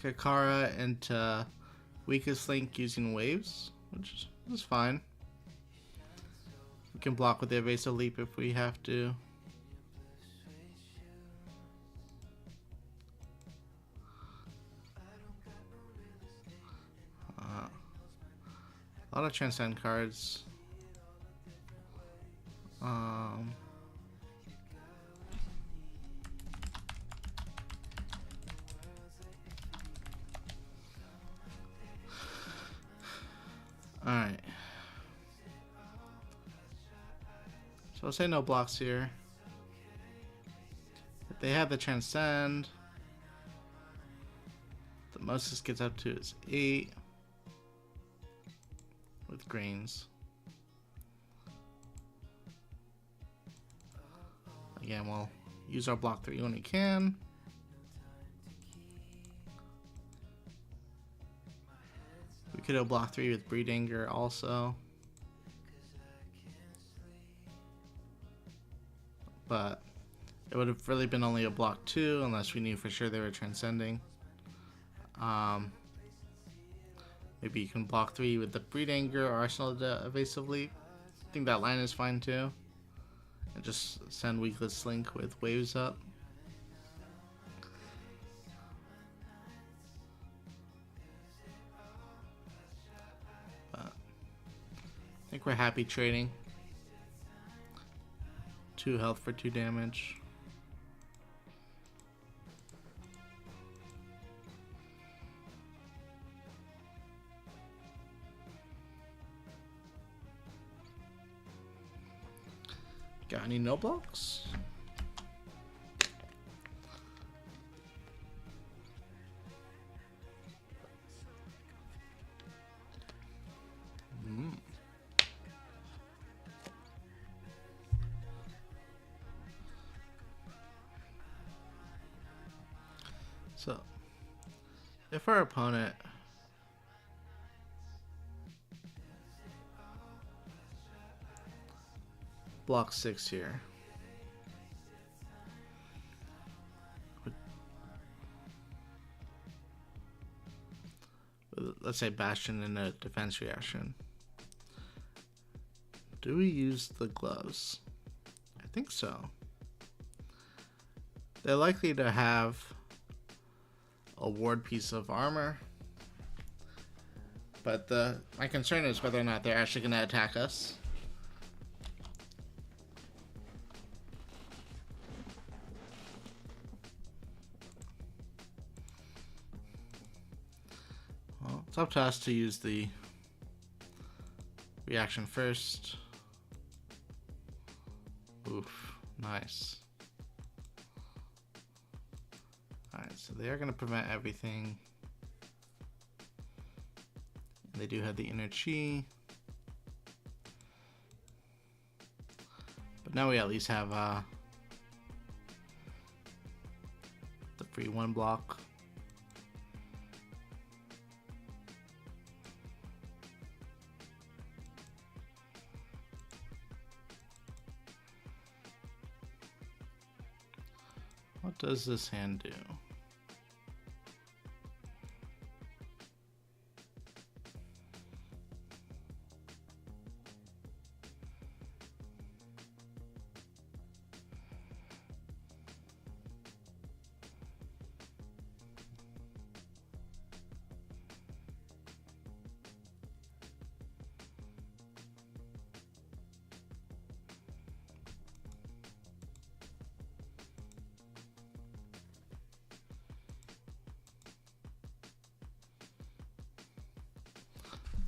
Kakara into weakest link using waves, which is fine. We can block with the evasive leap if we have to. A lot of transcend cards. Alright. So I'll say no blocks here. If they have the transcend, the most this gets up to is 8 with greens. Again, we'll use our block 3 when we can. We could have block 3 with Breed Anger also. But it would have really been only a block 2 unless we knew for sure they were transcending. Maybe you can block 3 with the Breed Anger or Arsenal the Evasive Leap. I think that line is fine too. And just send Weakless Link with waves up. But I think we're happy trading. 2 health for 2 damage. Got any no blocks? So, if our opponent blocks 6 here, let's say Bastion in a defense reaction, do we use the gloves? I think so. They're likely to have a ward piece of armor, but my concern is whether or not they're actually going to attack us. Well, it's up to us to use the reaction first. Oof, nice. Alright, so they are going to prevent everything. They do have the inner chi. But now we at least have the free 1 block. . What does this hand do?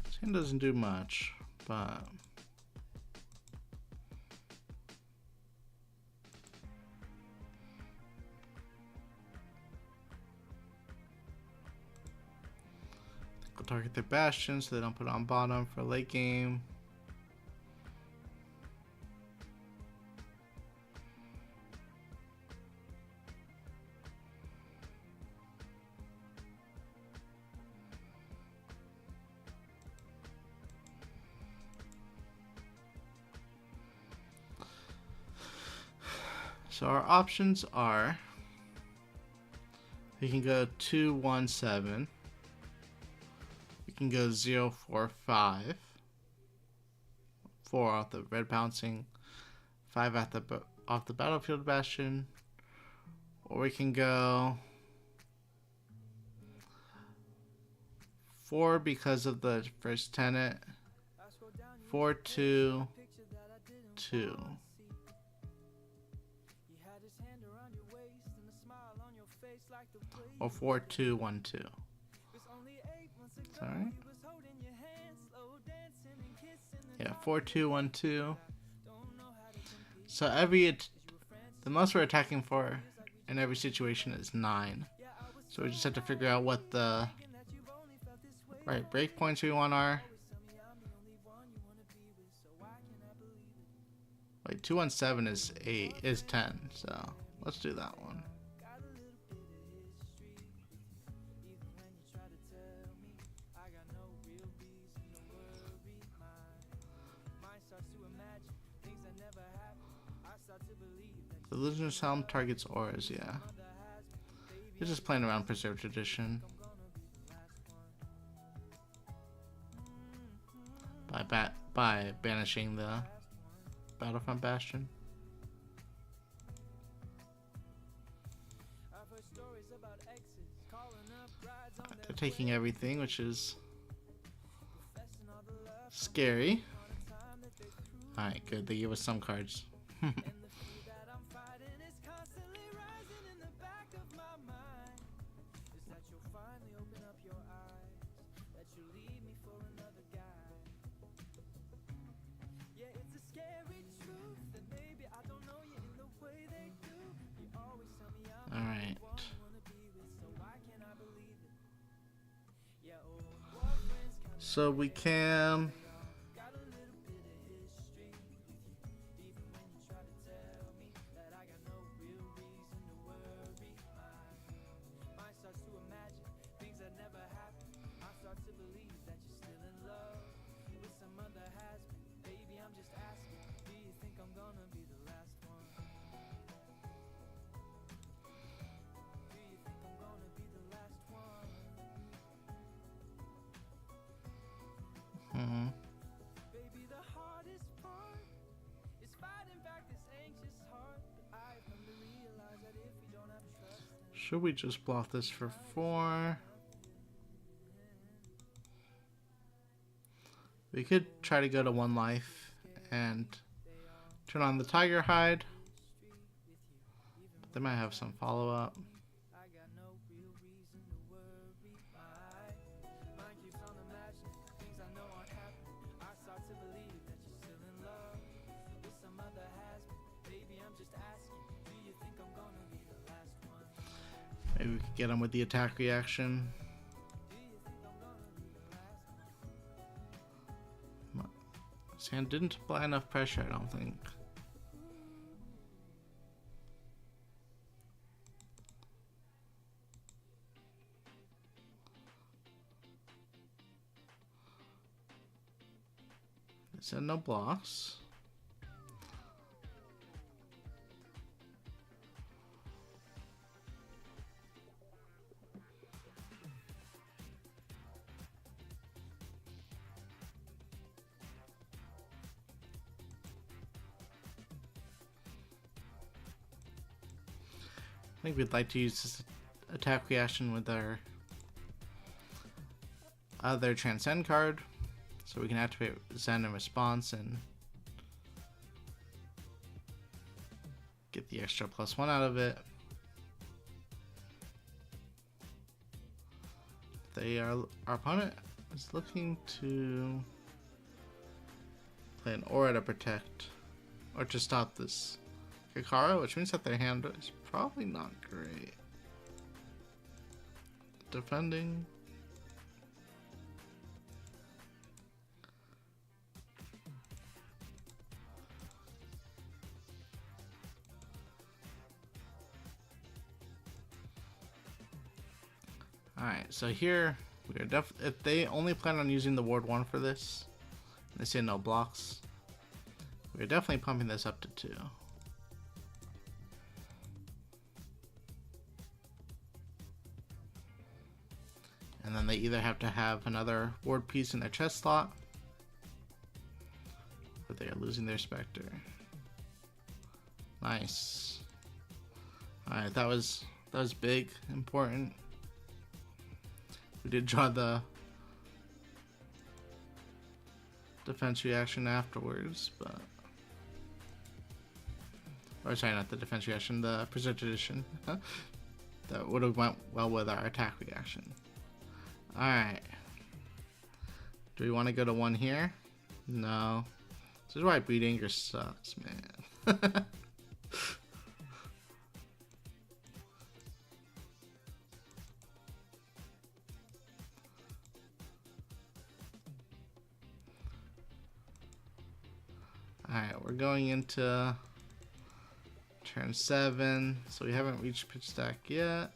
This hand doesn't do much, but we'll target their bastion so they don't put it on bottom for late game. So our options are, we can go 2-1-7, we can go 0-4-5, 4 off the red pouncing, 5 off the battlefield bastion, or we can go 4 because of the first tenant, 4-2-2. Or 4-2-1-2. Sorry. Yeah, 4-2-1-2. So the most we're attacking for in every situation is 9. So we just have to figure out what the right breakpoints we want are. Wait, 2-1-7 is 10. So let's do that one. The Illusionist Helm targets auras, yeah. It's just playing around Preserved Tradition. By banishing the Battlefront Bastion. They're taking everything, which is scary. Alright, good. They gave us some cards. Alright. So we can should we just block this for 4? We could try to go to 1 life and turn on the Tiger Hide. But they might have some follow-up. Maybe we could get him with the attack reaction. His hand didn't apply enough pressure, I don't think. They said no blocks. think we'd like to use this attack reaction with our other Transcend card, so we can activate Zen in response and get the extra +1 out of it. Our opponent is looking to play an aura to protect or to stop this Kakara, which means that their hand is probably not great. Defending. Alright, so here we are if they only plan on using the Ward 1 for this, and they say no blocks, we're definitely pumping this up to 2. And then they either have to have another ward piece in their chest slot, or they are losing their Spectre. Nice. Alright, that was big, important. We did draw the defense reaction afterwards, but... Or sorry, not the defense reaction, the Preserved Edition. That would have went well with our attack reaction. Alright. Do we want to go to 1 here? No. This is why Bleed Anger sucks, man. Alright, we're going into turn 7, so we haven't reached pitch stack yet.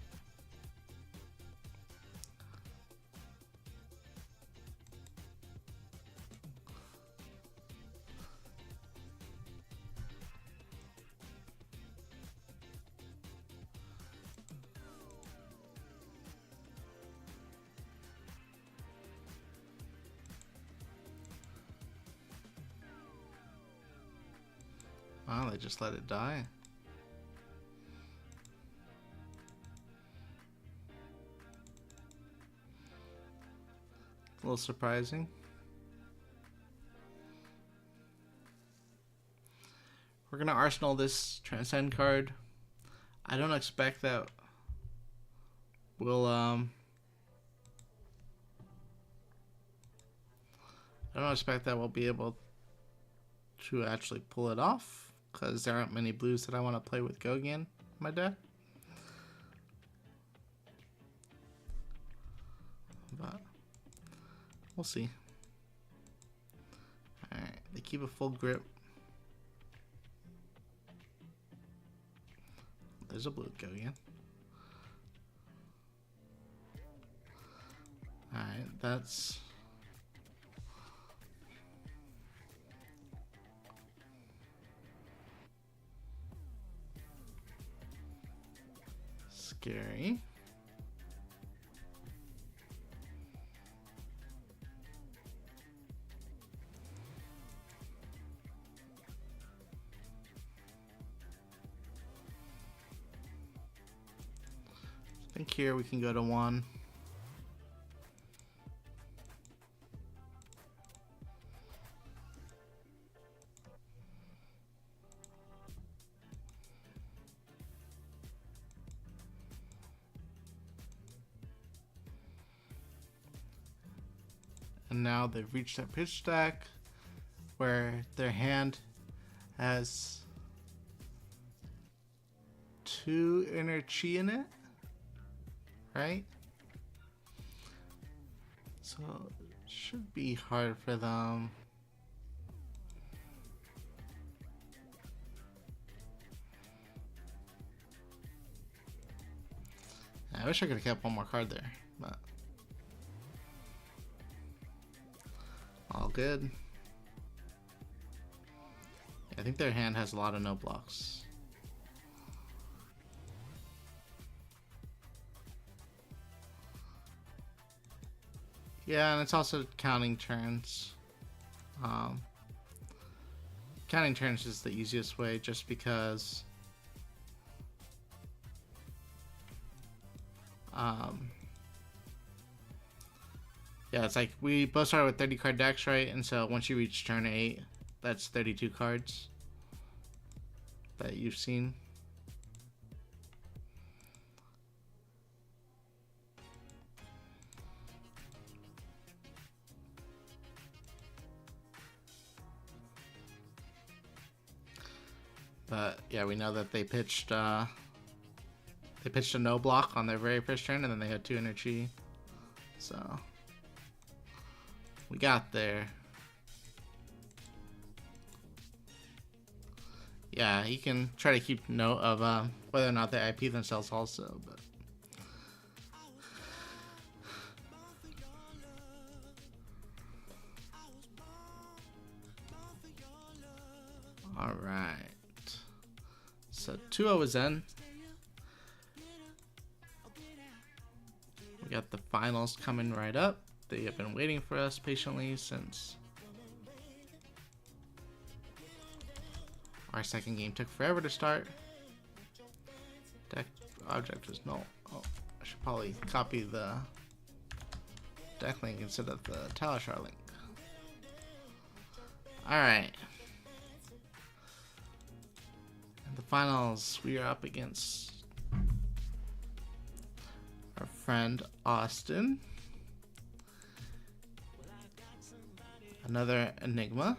Wow, they just let it die. A little surprising. We're gonna Arsenal this Transcend card. I don't expect that we'll I don't expect that we'll be able to actually pull it off, because there aren't many blues that I want to play with Gogan in my deck. But we'll see. Alright, they keep a full grip. There's a blue Gogan. Alright, that's... scary. I think here we can go to 1. And now they've reached that pitch stack where their hand has 2 inner chi in it, right? So it should be hard for them. I wish I could have kept one more card there, but all good. I think their hand has a lot of no blocks. Yeah, and it's also counting turns. Counting turns is the easiest way, just because Yeah, it's like we both started with 30 card decks, right? And so once you reach turn 8, that's 32 cards that you've seen. But yeah, we know that they pitched a no block on their very first turn, and then they had 2 energy. So we got there. Yeah, you can try to keep note of whether or not they IP themselves also, but all right. So 2-0 is in. We got the finals coming right up. They have been waiting for us patiently since our second game took forever to start. Deck object is null. Oh, I should probably copy the deck link instead of the Talishar link. Alright. In the finals, we are up against our friend Austin. Another Enigma.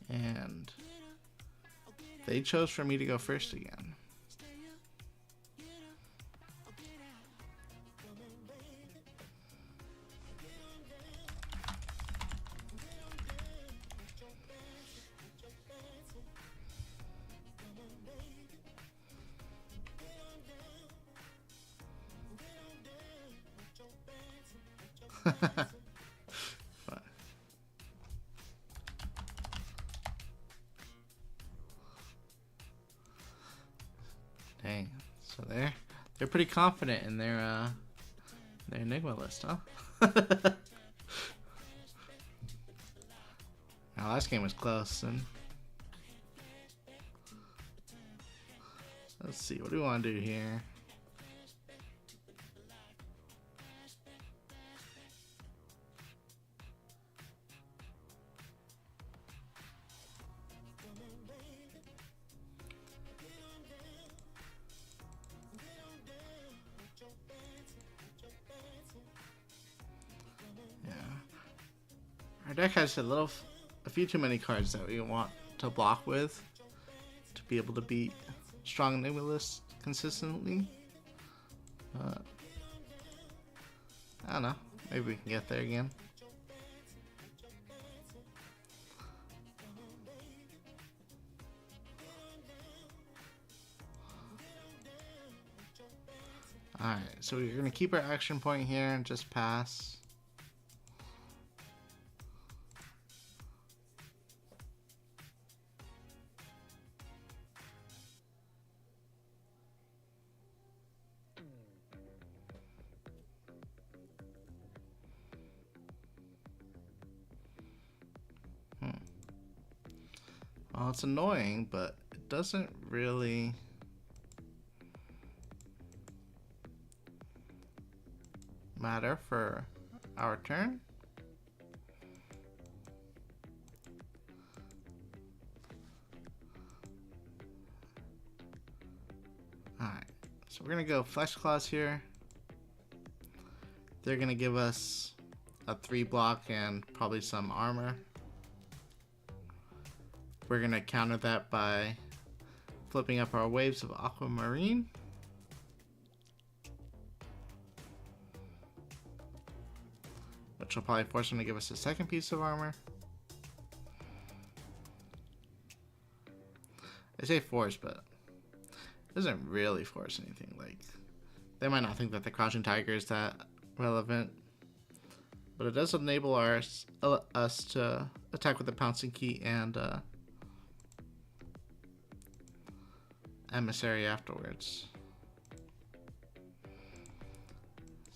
And they chose for me to go first again. Dang. So they're pretty confident in their Enigma list, huh? Our last game was close, and let's see, what do we want to do here? Our deck has a few too many cards that we want to block with to be able to beat strong Enigma lists consistently. I don't know. Maybe we can get there again. Alright, so we're going to keep our action point here and just pass. Well, it's annoying, but it doesn't really matter for our turn. Alright, so we're gonna go Flesh Claws here. They're gonna give us a 3 block and probably some armor. We're gonna counter that by flipping up our Waves of Aquamarine. Which will probably force them to give us a second piece of armor. I say force, but it doesn't really force anything. Like, they might not think that the Crouching Tiger is that relevant, but it does enable us to attack with the Pouncing Key and Emissary afterwards.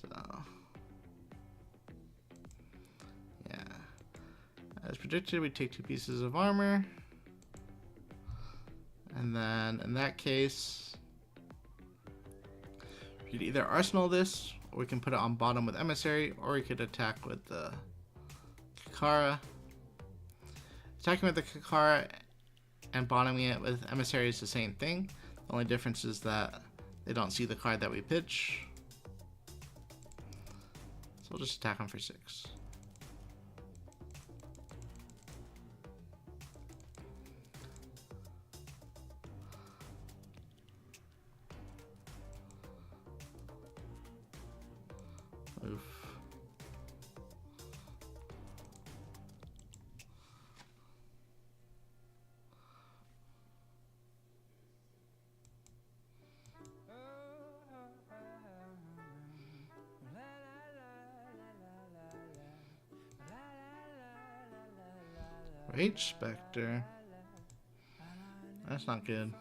So yeah, that's predicted, we take 2 pieces of armor. And then in that case, we could either arsenal this, or we can put it on bottom with emissary, or we could attack with the Kakara. Attacking with the Kakara and bottoming it with emissary is the same thing. The only difference is that they don't see the card that we pitch. So we'll just attack them for 6. Oof. Rage Spectre. That's not good.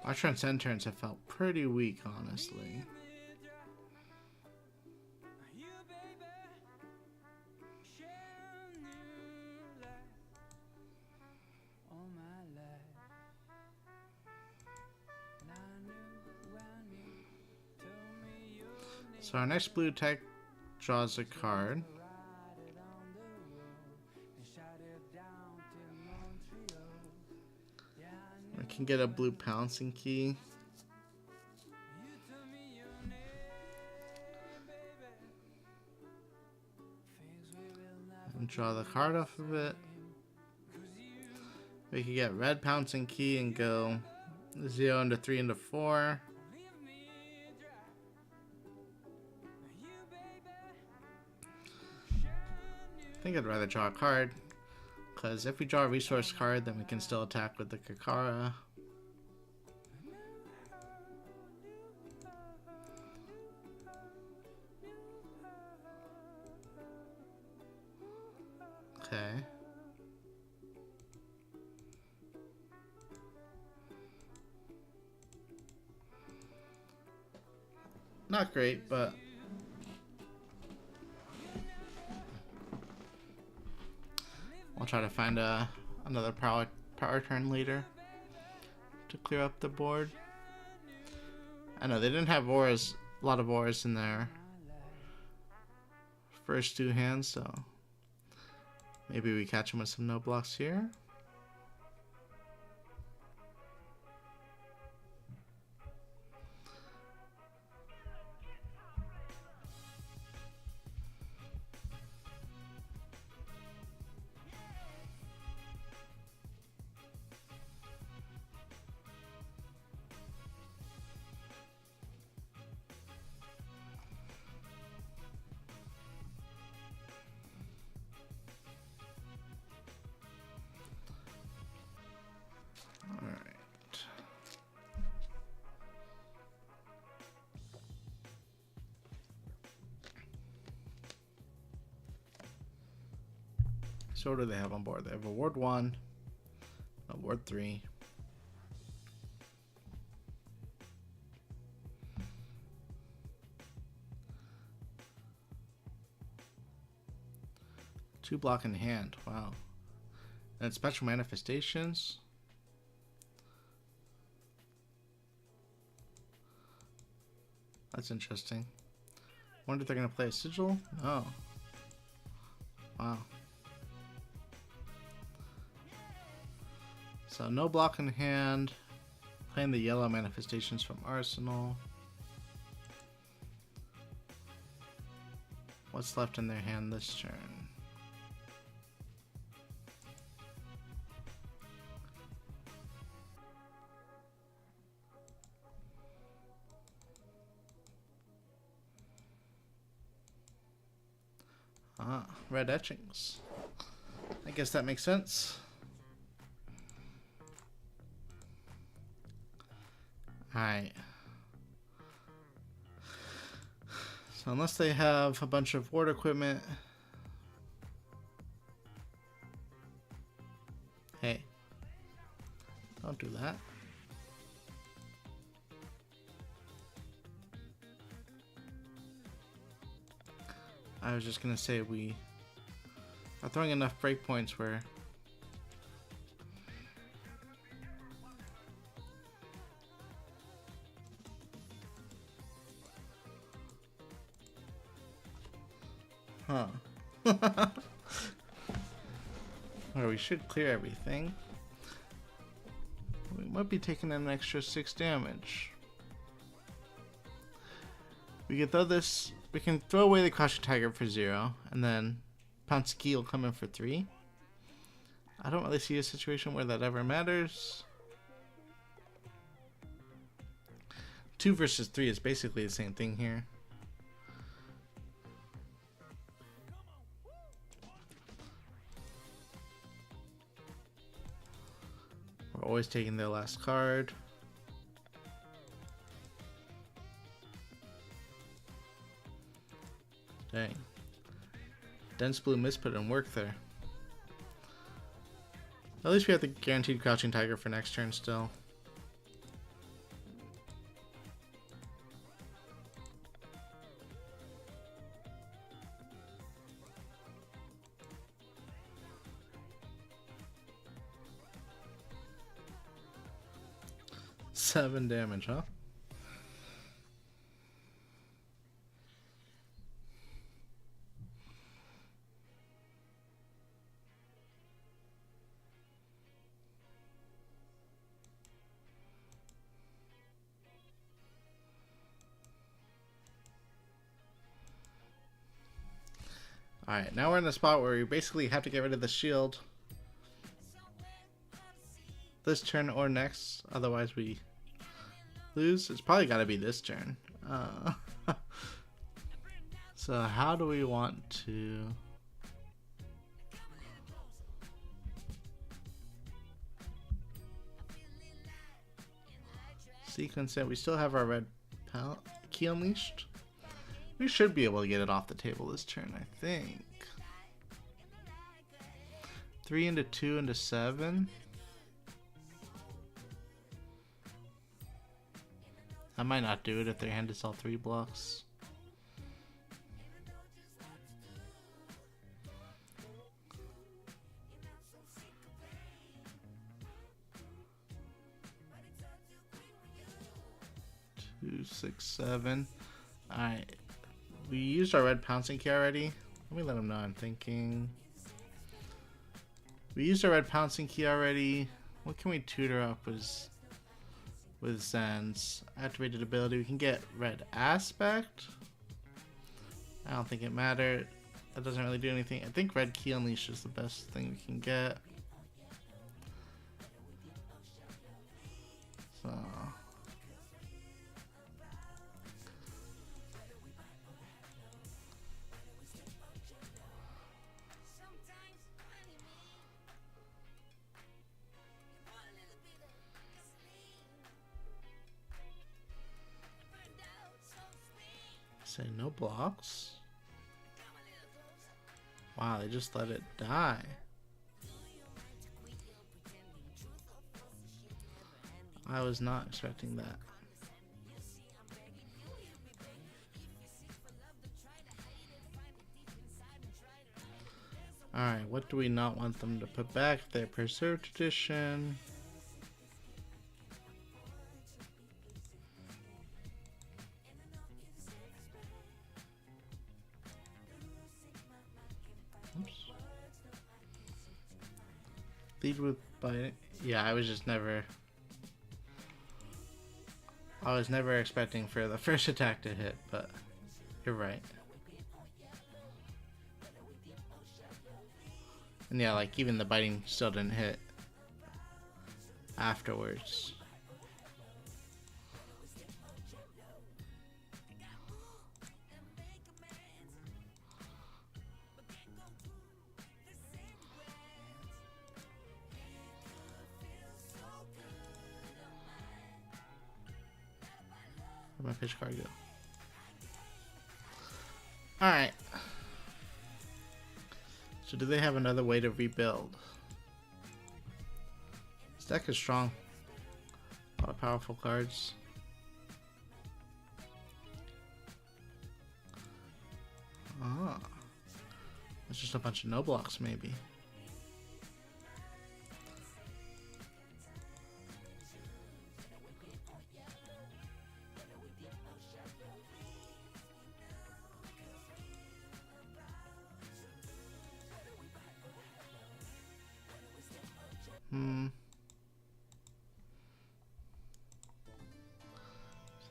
Our Transcend turns have felt pretty weak, honestly. So our next blue tech draws a card. We can get a blue pouncing key. And draw the card off of it. We could get red pouncing key and go 0 into 3 into 4. I think I'd rather draw a card, because if we draw a resource card, then we can still attack with the Kakara. Okay. Not great, but I'll try to find another power turn later to clear up the board. I know they didn't have auras, a lot of auras in their first 2 hands, so maybe we catch them with some no blocks here. So what do they have on board? They have a Ward 1, a Ward 3. Two block in hand, wow. And special manifestations. That's interesting. Wonder if they're gonna play a sigil? No. Wow. So no block in hand. Playing the yellow manifestations from Arsenal. What's left in their hand this turn? Ah, red etchings. I guess that makes sense. Alright. So unless they have a bunch of ward equipment. Hey. Don't do that. I was just gonna say we are throwing enough breakpoints where or we should clear everything. We might be taking an extra 6 damage. We can throw this. We can throw away the Crouching Tiger for 0, and then Fabtcg will come in for 3. I don't really see a situation where that ever matters. 2 versus 3 is basically the same thing here. We're always taking their last card. Dang. Dense Blue Mist put in work there. At least we have the guaranteed Crouching Tiger for next turn still. Seven damage, huh? Alright, now we're in the spot where we basically have to get rid of the shield this turn or next, otherwise we lose. It's probably got to be this turn. So how do we want to... sequence it? We still have our red key unleashed. We should be able to get it off the table this turn, I think. 3 into 2 into 7. I might not do it if their hand is all 3 blocks. Two, 6, 7. Alright. We used our red pouncing key already. Let me let them know I'm thinking. We used our red pouncing key already. What can we tutor up with Zen's activated ability? We can get red aspect. I don't think it mattered. That doesn't really do anything. I think red key unleash is the best thing we can get. So say no blocks. Wow, they just let it die. I was not expecting that. Alright, what do we not want them to put back? Their preserved edition. Oops. Lead with bite. Yeah, I was never expecting for the first attack to hit, but you're right. And yeah, like even the biting still didn't hit afterwards. Where'd my fish card go? Alright. So do they have another way to rebuild? This deck is strong. A lot of powerful cards. Ah. It's just a bunch of no blocks, maybe.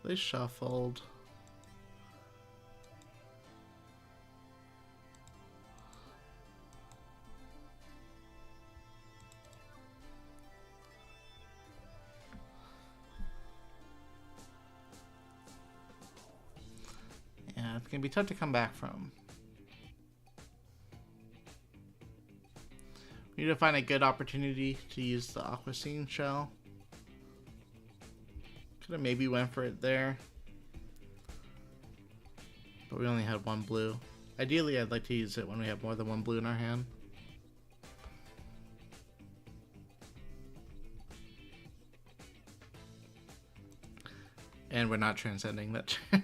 So they shuffled. Yeah, it's gonna be tough to come back from. We need to find a good opportunity to use the Aqua Scene shell. Could have maybe went for it there. But we only had one blue. Ideally, I'd like to use it when we have more than one blue in our hand. And we're not transcending that. But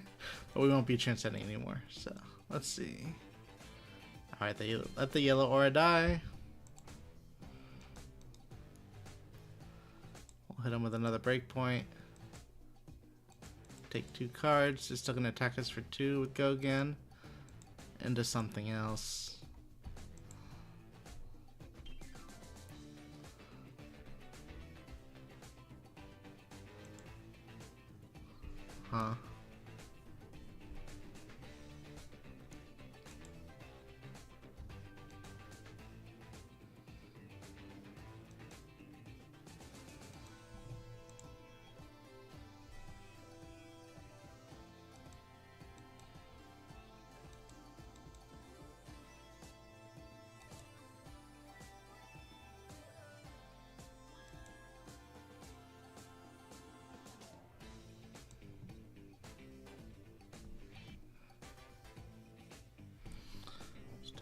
we won't be transcending anymore. So, let's see. Alright, let the yellow aura die. We'll hit him with another breakpoint. Take 2 cards. They're still going to attack us for 2 with go again. Into something else. Huh.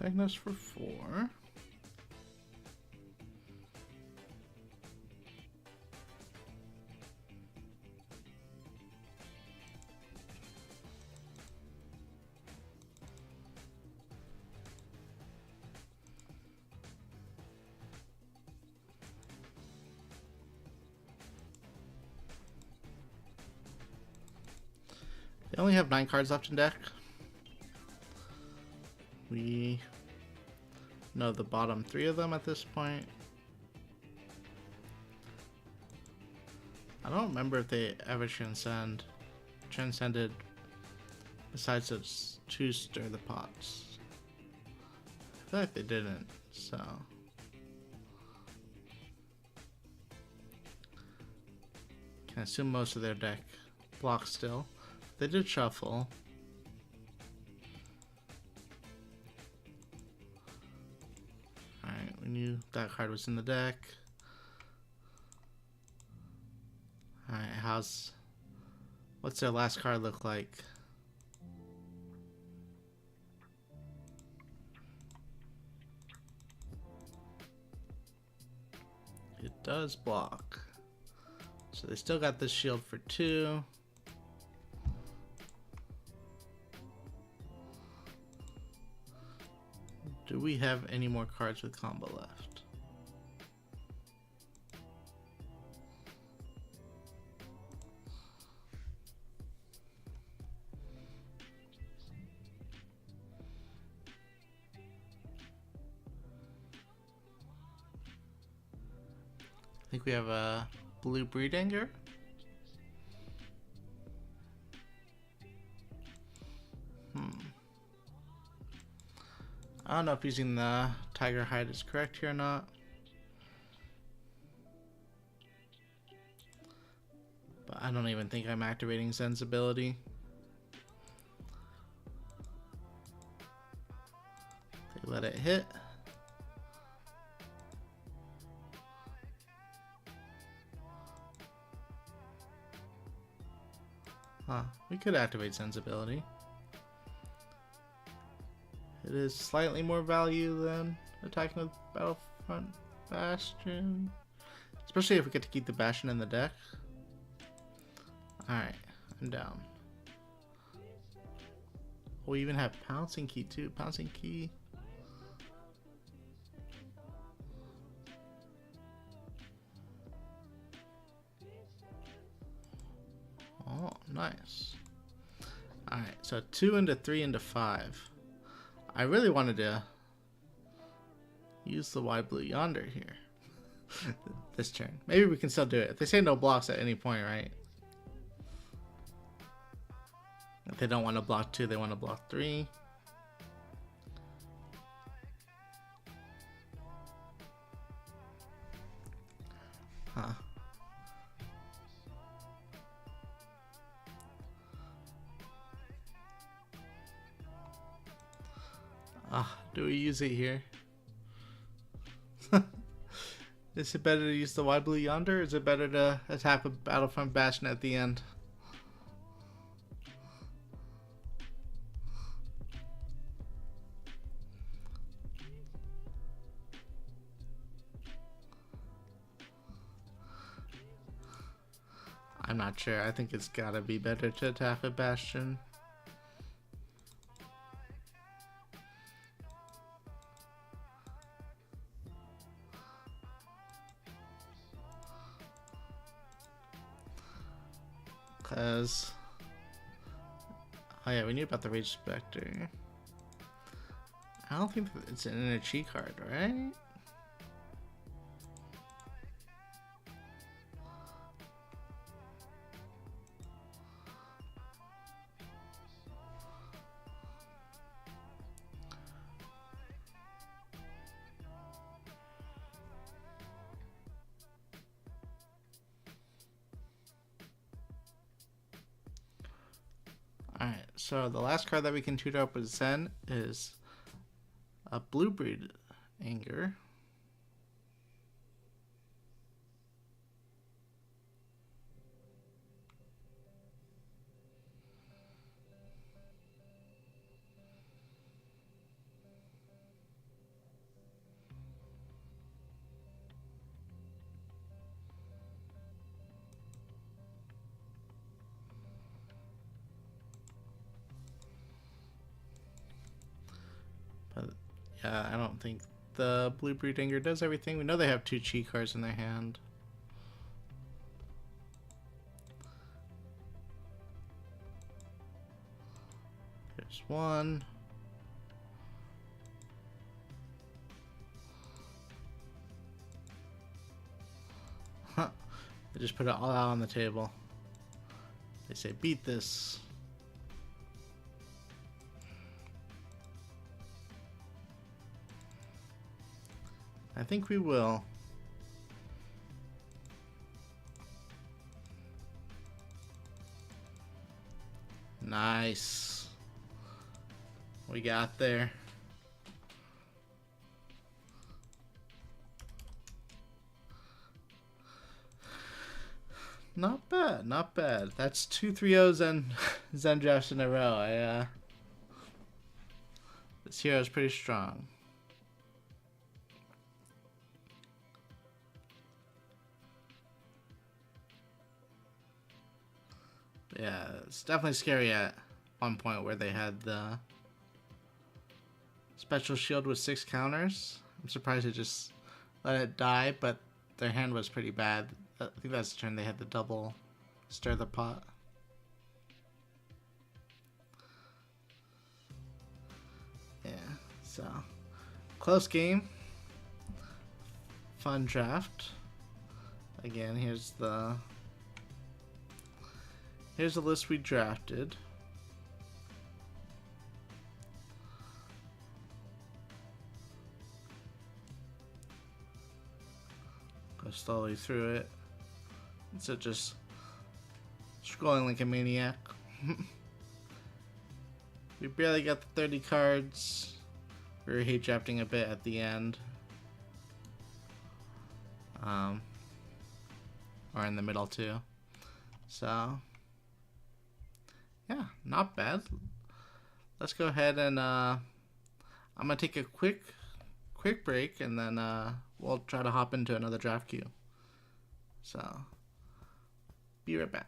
Taking us for 4. They only have 9 cards left in deck. We know the bottom 3 of them at this point. I don't remember if they ever transcended besides those 2 stir the pots. I feel like they didn't, so can assume most of their deck blocks still. They did shuffle. Alright, we knew that card was in the deck. Alright, what's their last card look like? It does block. So they still got this shield for 2. Do we have any more cards with combo left? I think we have a blue breed anger. I don't know if using the tiger hide is correct here or not. But I don't even think I'm activating Zen's ability. They let it hit. Huh, we could activate Sensibility. It is slightly more value than attacking with Battlefront Bastion. Especially if we get to keep the Bastion in the deck. Alright, I'm down. We even have Pouncing Key too. Pouncing Key. Oh, nice. Alright, so 2 into 3 into 5. I really wanted to use the wide blue yonder here. This turn. Maybe we can still do it. If they say no blocks at any point, right? If they don't want to block 2, they want to block 3. Huh. Do we use it here? Is it better to use the wide blue yonder, or is it better to attack a Battlefront Bastion at the end? I'm not sure. I think it's gotta be better to attack a Bastion. Because... oh yeah, we knew about the Rage Spectre. I don't think it's an inner chi card, right? Alright, so the last card that we can tutor up with Zen is a Blue Breed Anger. But yeah, I don't think the Blue Breed Anger does everything. We know they have 2 chi cards in their hand. Here's one. Huh. They just put it all out on the table. They say, beat this. I think we will. Nice. We got there. Not bad, not bad. That's 2 3-0s and Zen drafts in a row. This hero is pretty strong. Yeah, it's definitely scary at one point where they had the special shield with 6 counters. I'm surprised they just let it die, but their hand was pretty bad. I think that's the turn they had the double stir the pot. Yeah, so close game. Fun draft. Again, here's the list we drafted. Go slowly through it. Instead of just scrolling like a maniac. We barely got the 30 cards. We were hate drafting a bit at the end. Or in the middle too. So not bad. Let's go ahead and I'm gonna take a quick break, and then we'll try to hop into another draft queue. So, be right back.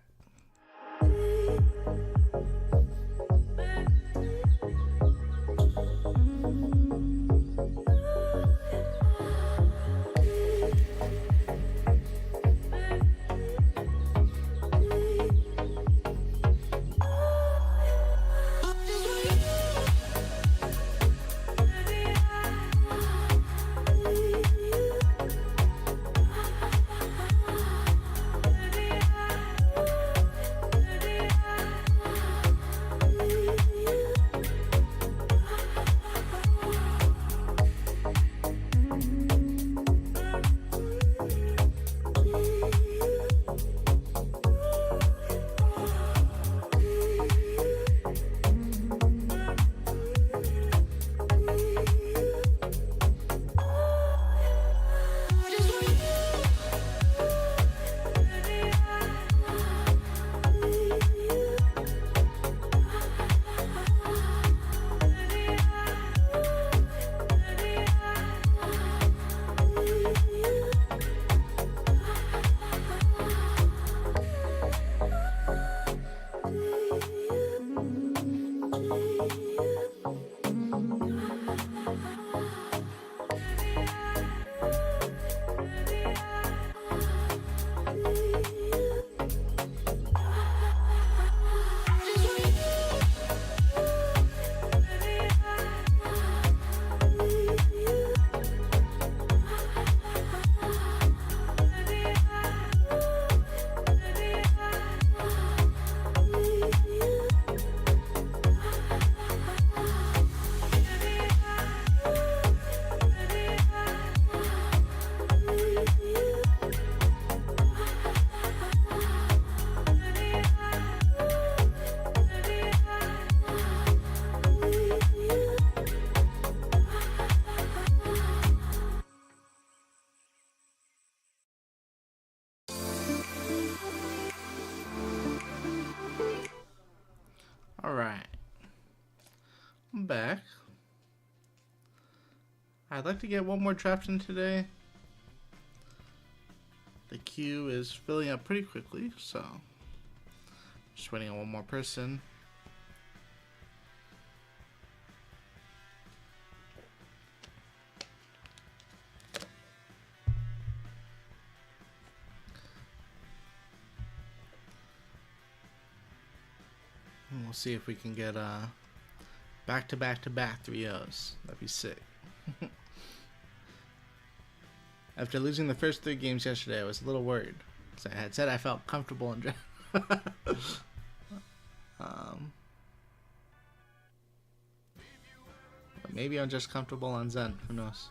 Alright, I'm back. I'd like to get one more draft in today. The queue is filling up pretty quickly, so just waiting on one more person. And we'll see if we can get back-to-back 3-0s. That'd be sick. After losing the first 3 games yesterday, I was a little worried, because I had said I felt comfortable in draft. But maybe I'm just comfortable on Zen. Who knows?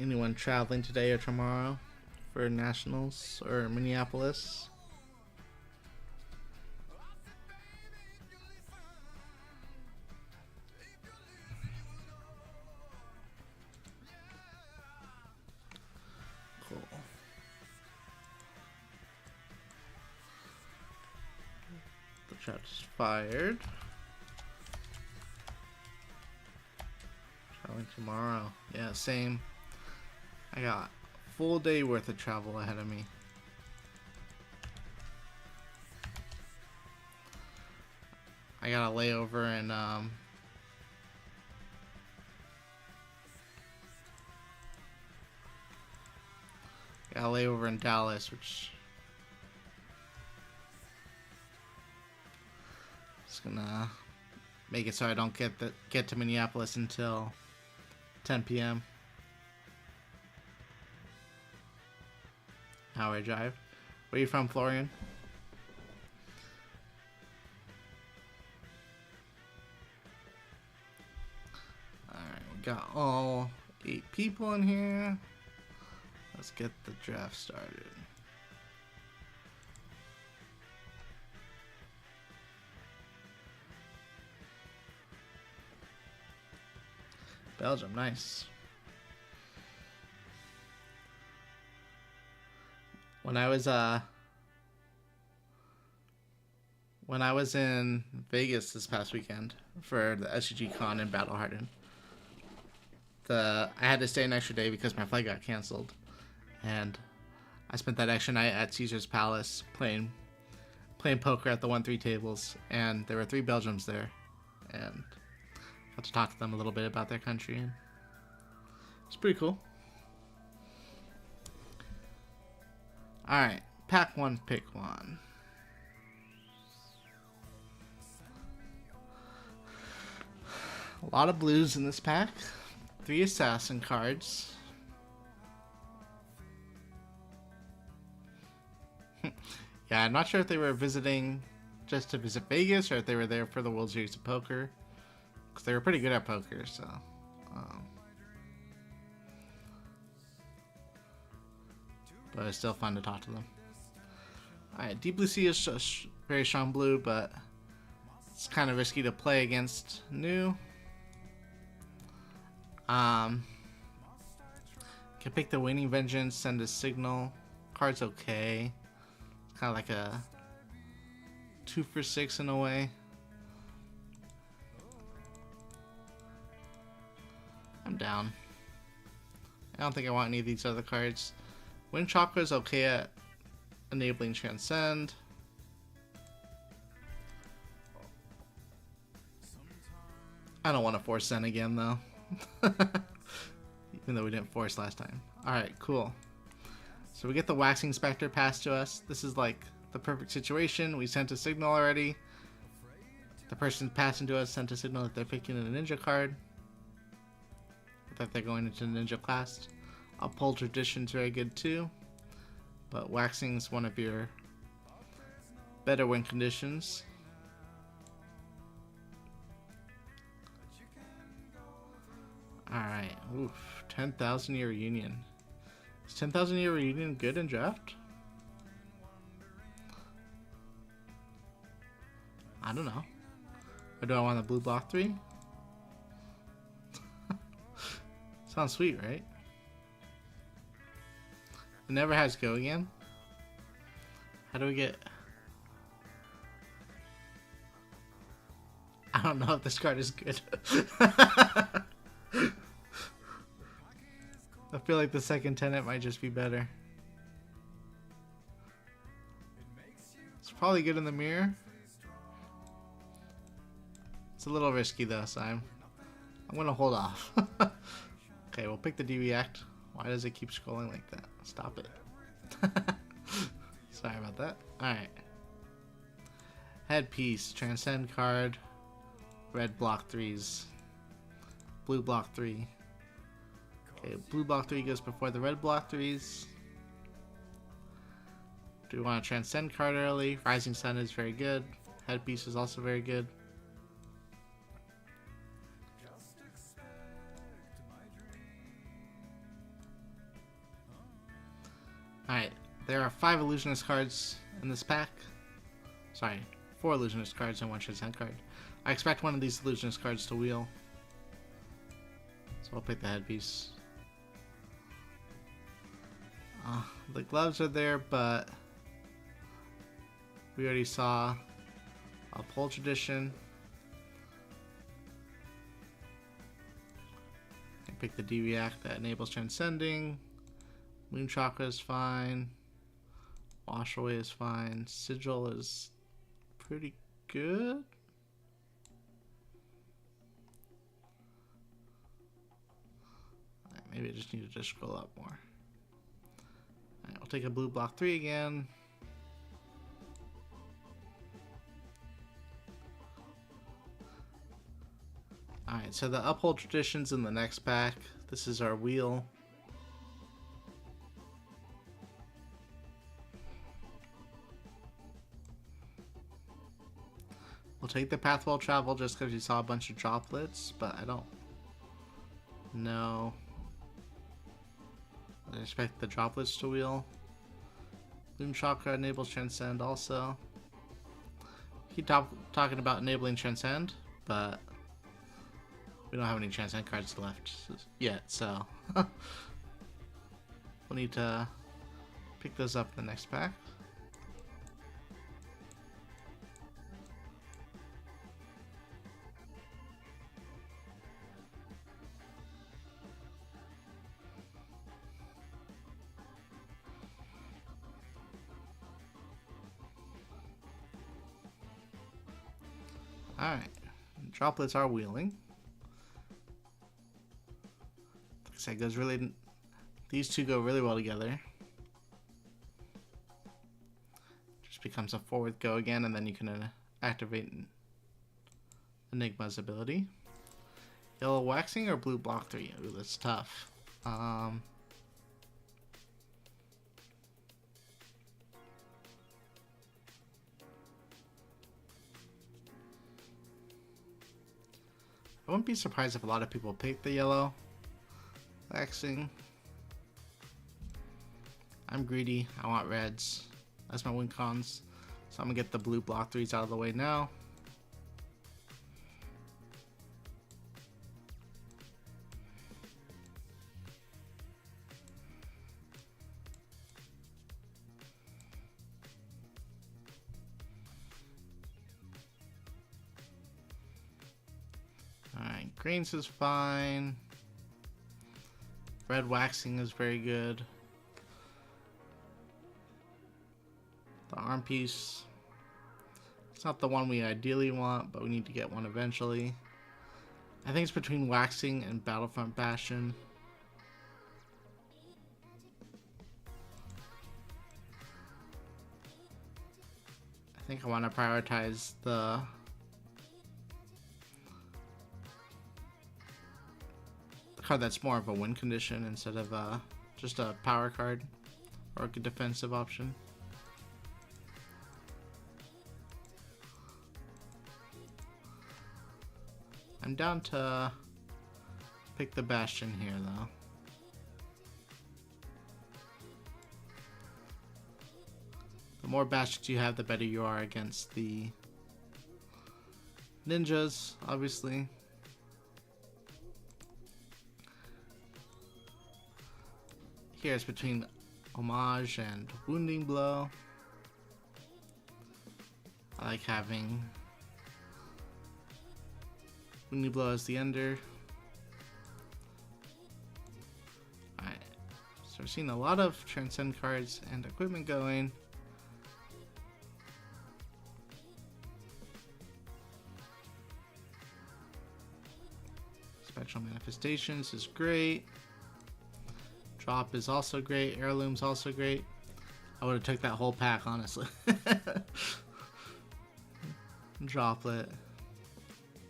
Anyone traveling today or tomorrow for Nationals or Minneapolis? Cool. The shot's fired. Traveling tomorrow. Yeah, same. I got a full day worth of travel ahead of me. I got a layover in Dallas, which is gonna make it so I don't get to Minneapolis until 10 p.m. Hour drive. Where are you from, Florian? Alright, we got all 8 people in here. Let's get the draft started. Belgium, nice. When I was in Vegas this past weekend for the SCG Con in Battle Hardened, I had to stay an extra day because my flight got canceled, and I spent that extra night at Caesar's Palace playing poker at the 1-3 tables, and there were 3 Belgians there, and I got to talk to them a little bit about their country, and it's pretty cool. Alright, pack 1, pick 1. A lot of blues in this pack. 3 assassin cards. Yeah, I'm not sure if they were visiting just to visit Vegas or if they were there for the World Series of Poker, because they were pretty good at poker, so but it's still fun to talk to them. Alright, Deep Blue Sea is very strong blue, but it's kind of risky to play against new. Can pick the Waning Vengeance, send a signal. Card's okay. It's kind of like a 2 for 6 in a way. I'm down. I don't think I want any of these other cards. Wind Chakra is okay at enabling Transcend. I don't want to force Zen again though. Even though we didn't force last time. Alright, cool. So we get the Waxing Spectre passed to us. This is like the perfect situation. We sent a signal already. The person passing to us sent a signal that they're picking a ninja card, that they're going into the ninja class. Uphold Tradition's very good too, but Waxing's one of your better win conditions. Alright, oof, 10,000 Year Reunion. Is 10,000 Year Reunion good in draft? I don't know. Or do I want the blue block 3? Sounds sweet, right? It never has go again. How do we get... I don't know if this card is good. I feel like the second tenant might just be better. It's probably good in the mirror. It's a little risky though, so I'm gonna hold off. Okay, we'll pick the D-React. Why does it keep scrolling like that? Stop it. Sorry about that. Alright. Headpiece, Transcend card, red block 3s, blue block 3. Okay, blue block 3 goes before the red block 3s. Do we want a Transcend card early? Rising Sun is very good. Headpiece is also very good. Alright, there are 5 Illusionist cards in this pack. Sorry, 4 Illusionist cards and 1 Transcend card. I expect one of these Illusionist cards to wheel, so I'll pick the headpiece. The gloves are there, but we already saw Uphold Tradition. I pick the D-React that enables Transcending. Moon Chakra is fine. Wash Away is fine. Sigil is pretty good. Right, maybe I just need to just scroll up more. Alright, I'll take a blue block 3 again. Alright, so the Uphold Tradition's in the next pack. This is our wheel. We'll take the Pathwell Travel just because you saw a bunch of droplets, but I don't know. I expect the droplets to wheel. Moon Chakra enables Transcend also. Keep talking about enabling Transcend, but we don't have any Transcend cards left yet, so we'll need to Pick those up in the next pack. Alright, droplets are wheeling. Looks like goes really, these two go really well together. Just becomes a forward go again, and then you can activate Enigma's ability. Yellow waxing or blue block 3? Ooh, that's tough. I wouldn't be surprised if a lot of people pick the yellow waxing. I'm greedy. I want reds as my win cons. So I'm going to get the blue block 3s out of the way now. Alright, greens is fine. Red waxing is very good. The arm piece, it's not the one we ideally want, but we need to get one eventually. I think it's between waxing and Battlefront Bastion. I think I want to prioritize the card that's more of a win condition instead of just a power card or a good defensive option. I'm down to pick the Bastion here though. The more Bastions you have, the better you are against the ninjas, obviously. Here it's between Homage and Wounding Blow. I like having Wounding Blow as the ender. Alright, so we're seeing a lot of Transcend cards and equipment going. Spectral Manifestations is great. Drop is also great. Heirloom's also great. I would have took that whole pack, honestly. Droplet.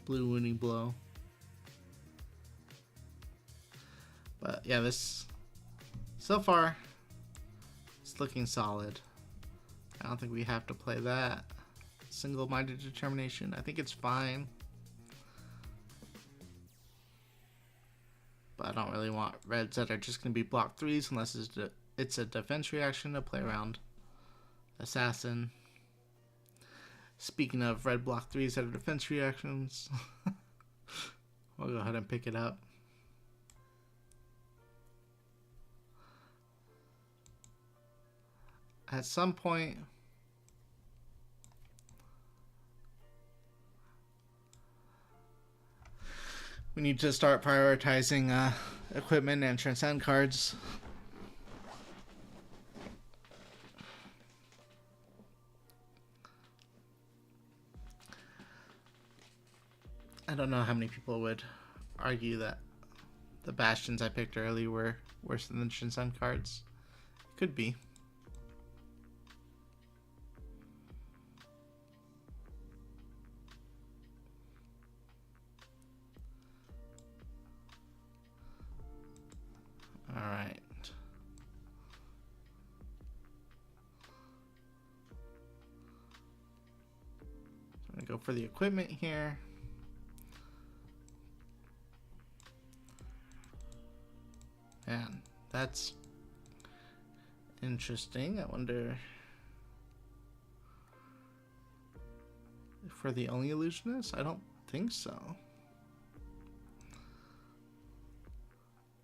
Blue Wounding Blow. But yeah, this so far it's looking solid. I don't think we have to play that single-minded determination. I think it's fine. But I don't really want reds that are just going to be block 3s unless it's a defense reaction to play around Assassin. Speaking of red block 3s that are defense reactions, we'll go ahead and pick it up. At some point, we need to start prioritizing equipment and Transcend cards. I don't know how many people would argue that the Bastions I picked early were worse than the Transcend cards. Could be. Alright. I'm gonna go for the equipment here. Man, that's interesting. I wonder if we're the only illusionists? I don't think so.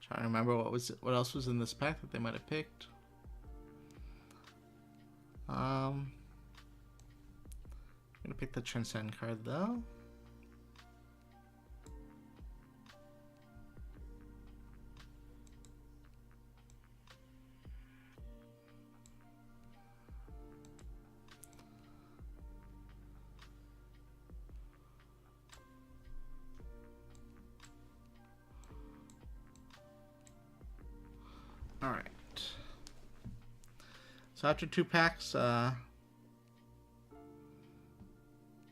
Trying to remember what else was in this pack that they might have picked. I'm gonna pick the Transcend card though. All right. So after 2 packs,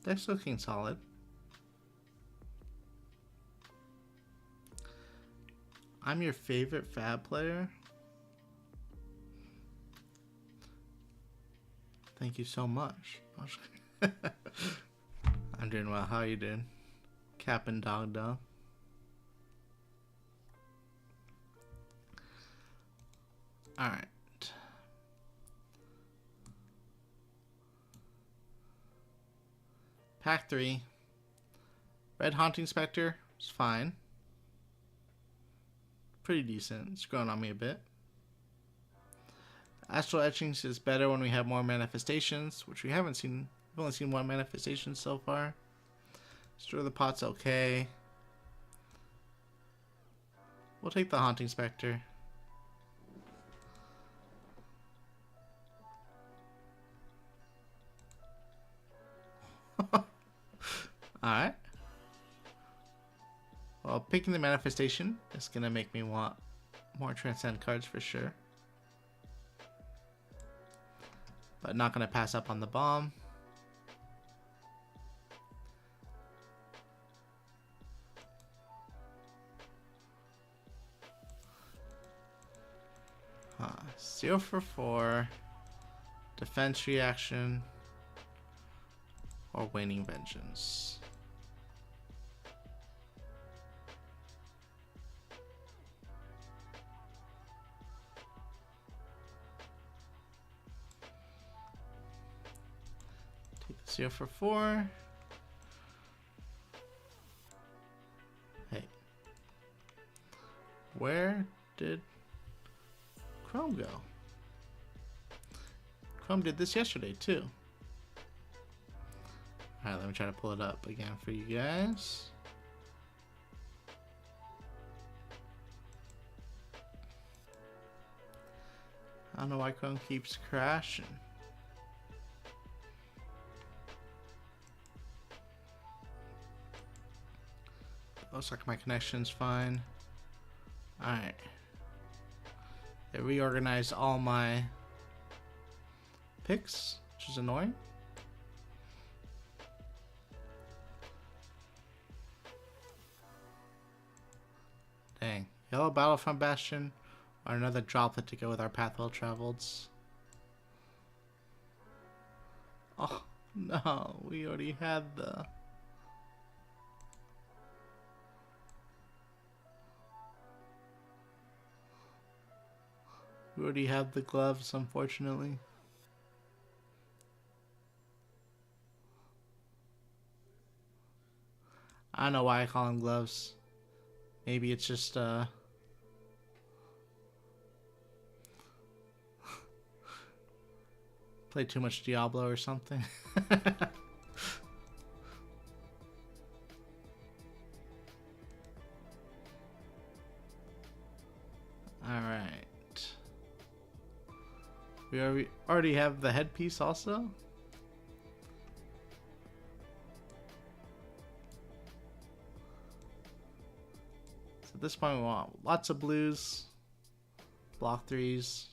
deck's looking solid. I'm your favorite Fab player. Thank you so much. I'm doing well. How are you doing? Cap and Dog Dog. All right. Pack 3. Red Haunting Spectre is fine. Pretty decent. It's growing on me a bit. Astral Etchings is better when we have more manifestations, which we haven't seen. We've only seen 1 manifestation so far. Stir the Pot's okay. We'll take the Haunting Spectre. Alright. Well, picking the manifestation is going to make me want more Transcend cards for sure. But not going to pass up on the bomb. Huh. 0 for 4. Defense reaction. Or Waning Vengeance. Take the 0 for 4. Hey. Where did Chrome go? Chrome did this yesterday too. Alright, let me try to pull it up again for you guys. I don't know why Chrome keeps crashing. Looks like my connection's fine. Alright. It reorganized all my picks, which is annoying. Dang. Yellow Battlefront Bastion, or another droplet to go with our Path Well Traveleds. Oh, no. We already had the... We already have the gloves, unfortunately. I don't know why I call them gloves. Maybe it's just, play too much Diablo or something. Alright. We already have the headpiece also. So at this point we want lots of blues. Block 3s.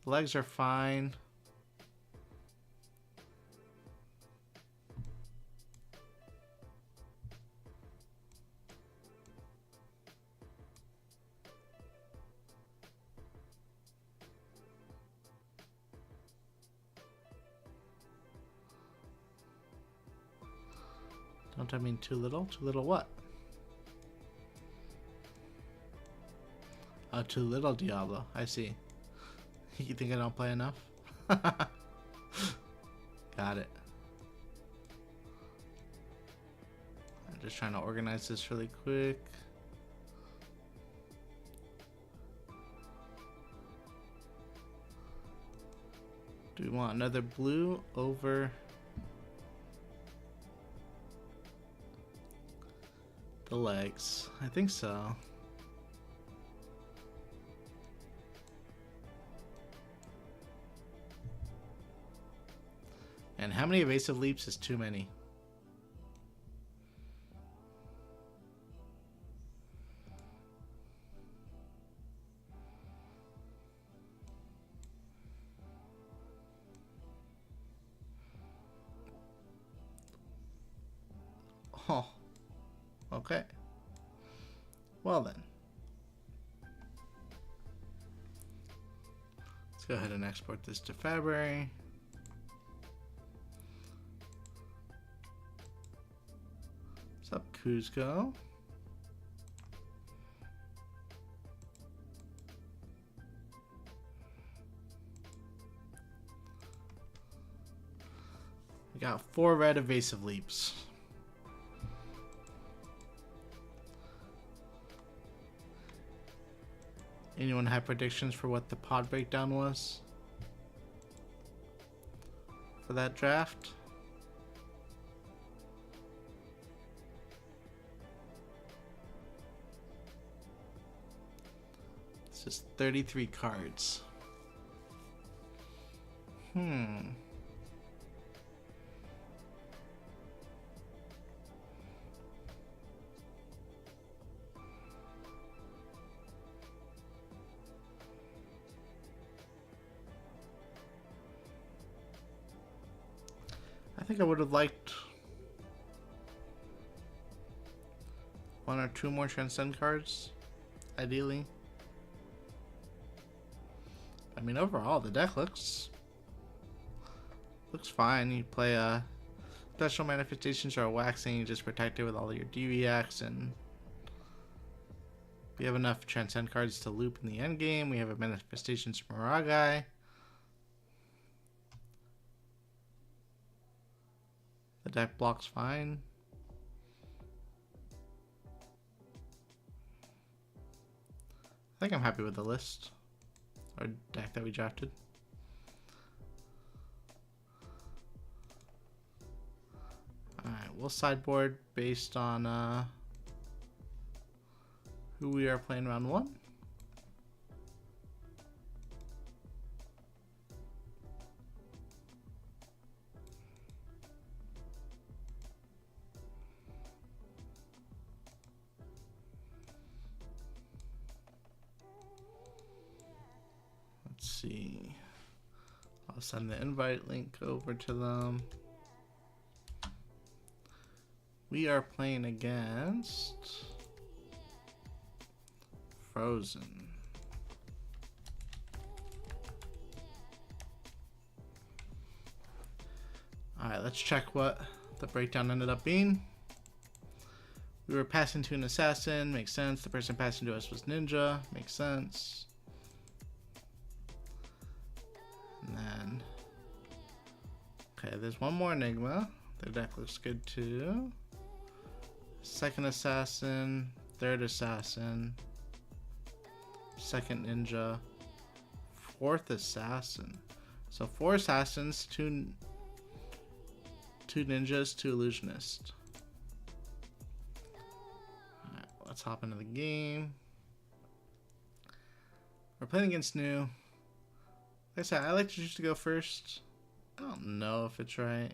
The legs are fine. Don't I mean too little? Too little what? Oh, too little Diablo. I see. You think I don't play enough? Got it. I'm just trying to organize this really quick. Do we want another blue over the legs? I think so. And how many evasive leaps is too many? Oh, okay. Well then. Let's go ahead and export this to Fabtcg. What's up, Kuzco? We got 4 red evasive leaps. Anyone have predictions for what the pod breakdown was for that draft? It's just 33 cards. I think I would have liked 1 or 2 more Transcend cards, ideally. I mean, overall, the deck looks fine. You play special manifestations or a waxing, you just protect it with all your DVX, and we have enough Transcend cards to loop in the end game. We have a manifestations from Miragai. The deck blocks fine. I think I'm happy with the list or deck that we drafted. Alright, we'll sideboard based on who we are playing round 1. See, I'll send the invite link over to them. We are playing against Frozen. Alright, let's check what the breakdown ended up being. We were passing to an assassin, makes sense. The person passing to us was ninja, makes sense. And then, okay, there's one more Enigma. Their deck looks good too. Second assassin, third assassin, second ninja, fourth assassin. So 4 assassins, 2 ninjas, 2 illusionists. Alright, let's hop into the game. We're playing against new. Like I said, I like to choose to go first. I don't know if it's right.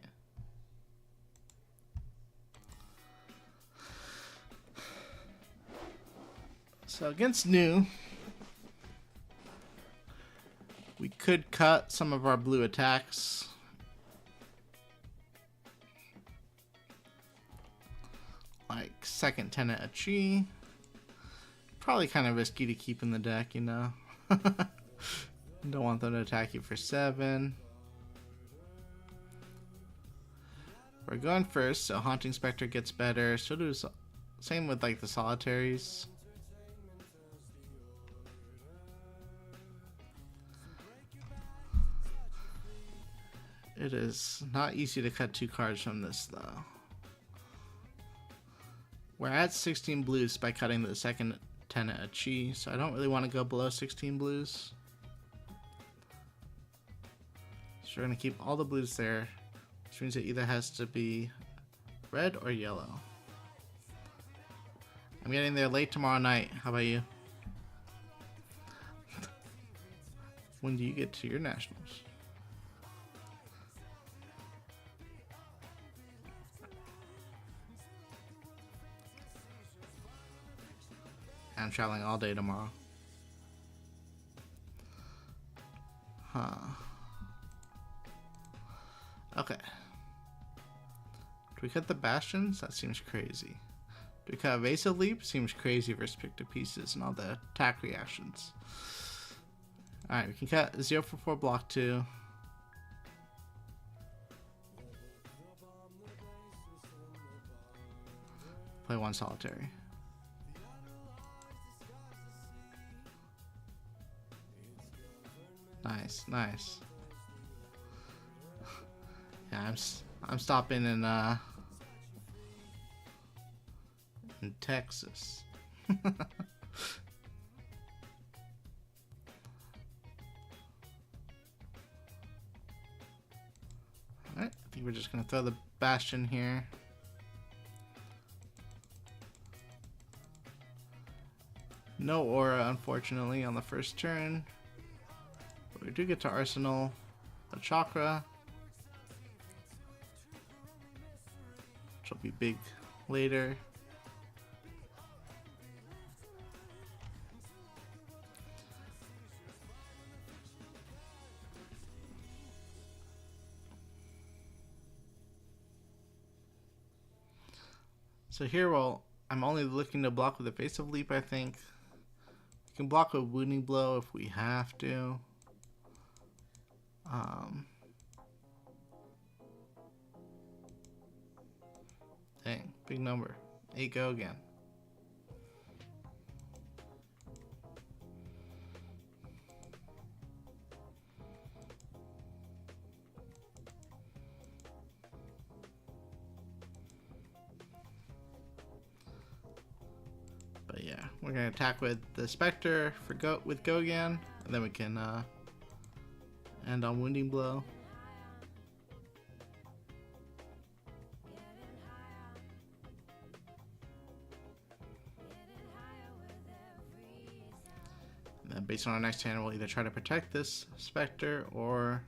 So against new, we could cut some of our blue attacks. Like second Tenet Achi. Probably kind of risky to keep in the deck, you know. Don't want them to attack you for 7. We're going first, so Haunting Spectre gets better. So do same with like the solitaries. It is not easy to cut 2 cards from this though. We're at 16 blues by cutting the second Tenet Achi, so I don't really want to go below 16 blues. So we're going to keep all the blues there, which means it either has to be red or yellow. I'm getting there late tomorrow night. How about you? When do you get to your nationals? I'm traveling all day tomorrow. Huh. Okay. Do we cut the bastions? That seems crazy. Do we cut evasive leap? Seems crazy versus pick to pieces and all the attack reactions. Alright, we can cut 0 for 4 block 2. Play 1 solitary. Nice, nice. Yeah, I'm stopping in Texas. Alright, I think we're just gonna throw the bastion here. No aura, unfortunately, on the first turn. But we do get to arsenal a chakra, which will be big later. So here, well, I'm only looking to block with evasive leap, I think. We can block with wounding blow if we have to. Dang, big number. 8 go again. But yeah, we're gonna attack with the Spectre for go again, and then we can end on wounding blow. And then based on our next hand, we'll either try to protect this Spectre or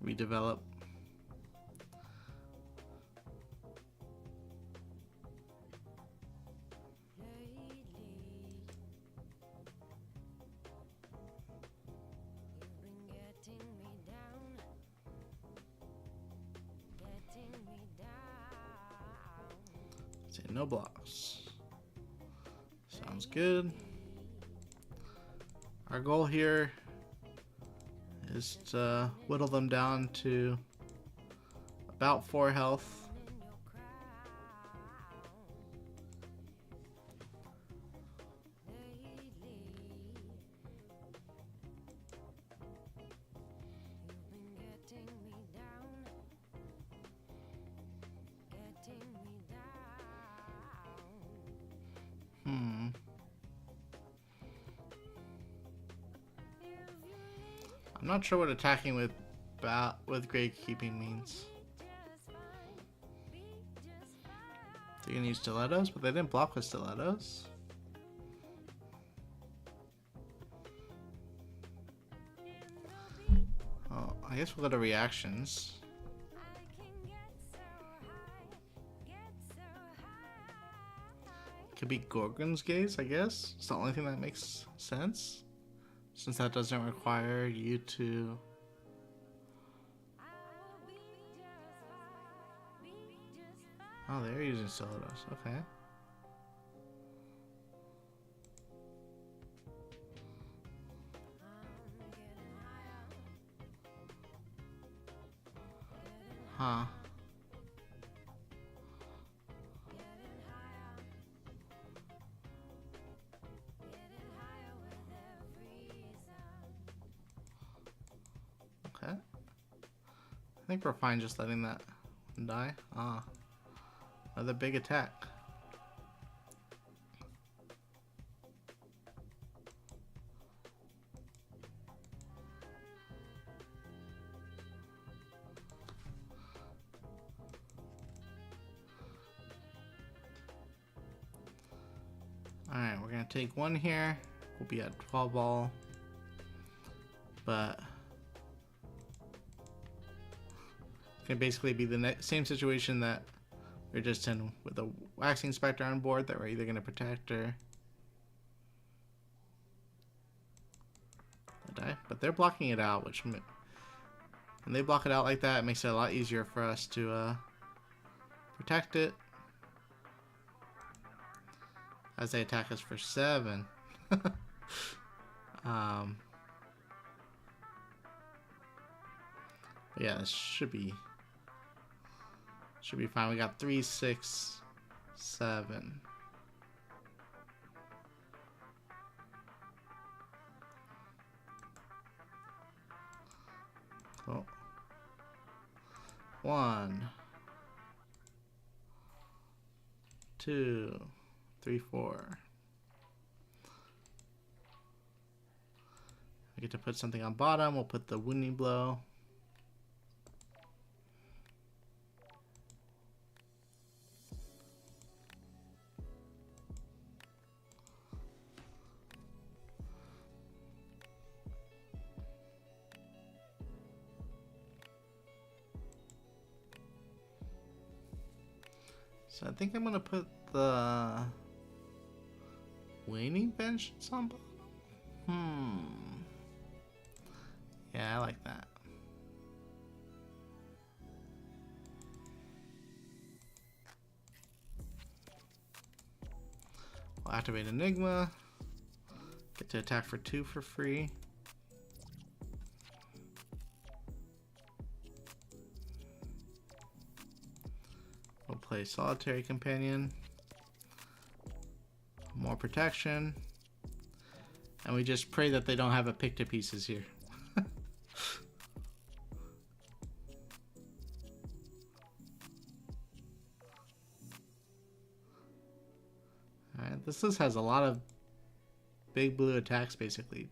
redevelop. Say no blocks. Sounds good. Our goal here is to whittle them down to about 4 health. I'm not sure what attacking with gravekeeping means. They're gonna use stilettos, but they didn't block with stilettos. Oh, I guess we'll go to reactions. Could be Gorgon's Gaze, I guess. It's the only thing that makes sense, since that doesn't require you to... Oh, they're using stilettos. Okay. Huh. Okay. I think we're fine just letting that die. Ah. Another big attack. Alright, we're gonna take one here. We'll be at 12 all. But it can basically be the same situation that we're just in with a Waxing Spectre on board that we're either gonna protect or die. But they're blocking it out, which when they block it out like that, it makes it a lot easier for us to protect it. As they attack us for 7. But yeah, this should be fine. We got 3, 6, 7. Cool. 1, 2, 3, 4. We get to put something on bottom. We'll put the wounding blow. So I think I'm gonna put the waning vengeance on bottom. Yeah, I like that. We'll activate Enigma. Get to attack for 2 for free. We'll play Solitary Companion. More protection. And we just pray that they don't have a pick to pieces here. Alright, this list has a lot of big blue attacks basically.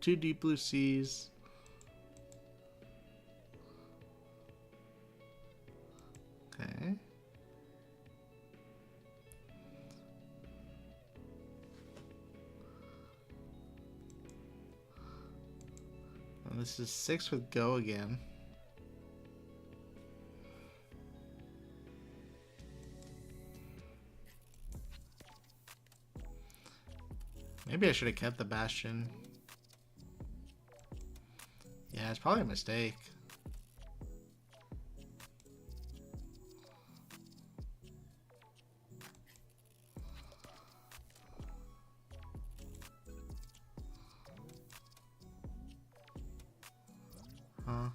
2 deep blue seas. Okay. And this is 6 with go again. Maybe I should have kept the Bastion. Yeah, it's probably a mistake. Huh?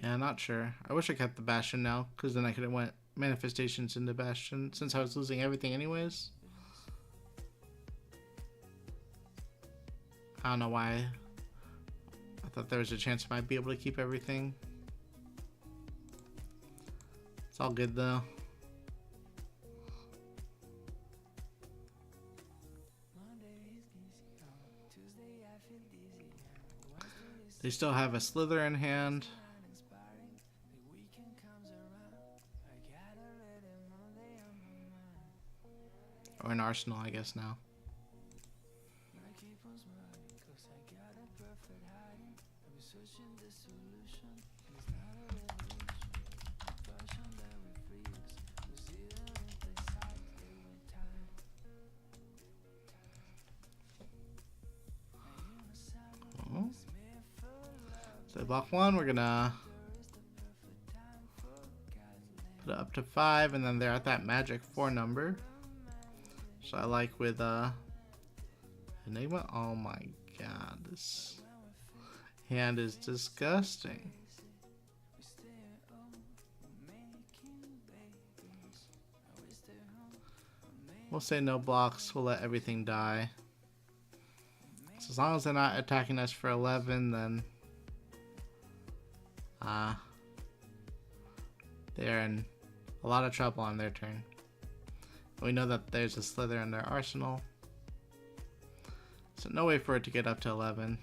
Yeah, not sure. I wish I kept the Bastion now, because then I could have went manifestations into Bastion, since I was losing everything anyways. I don't know why. I thought there was a chance I might be able to keep everything. It's all good though. They still have a Slither in hand. Or an Arsenal, I guess, now. Oh. So block 1, we're gonna put it up to 5, and then they're at that magic 4 number. So I like with Enigma. Oh my god, this hand is disgusting. We'll say no blocks, we'll let everything die. So as long as they're not attacking us for 11, then they're in a lot of trouble on their turn. We know that there's a Slither in their arsenal, so no way for it to get up to 11.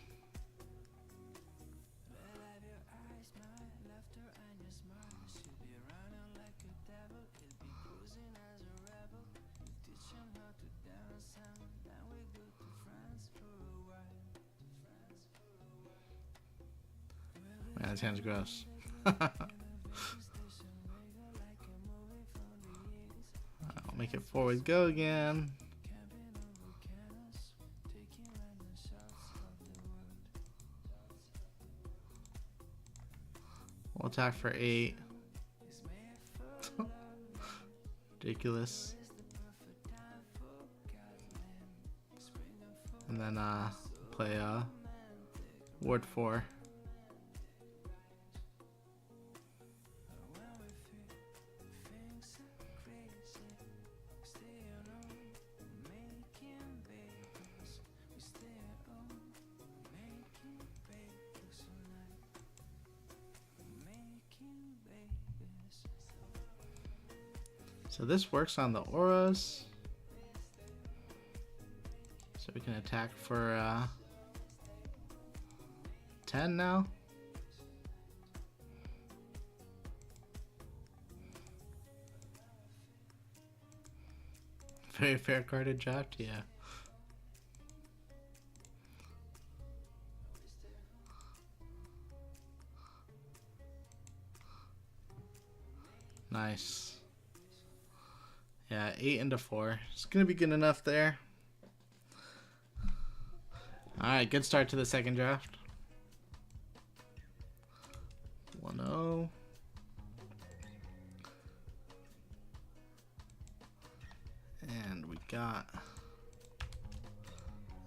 Man, this hand's gross. I'll make it forward go again. We'll attack for 8. Ridiculous. And then play Ward 4. So this works on the auras. So we can attack for 10 now. Very fair carded draft, yeah. Nice. Yeah, 8 into 4. It's gonna be good enough there. Alright, good start to the second draft. 1-0. And we got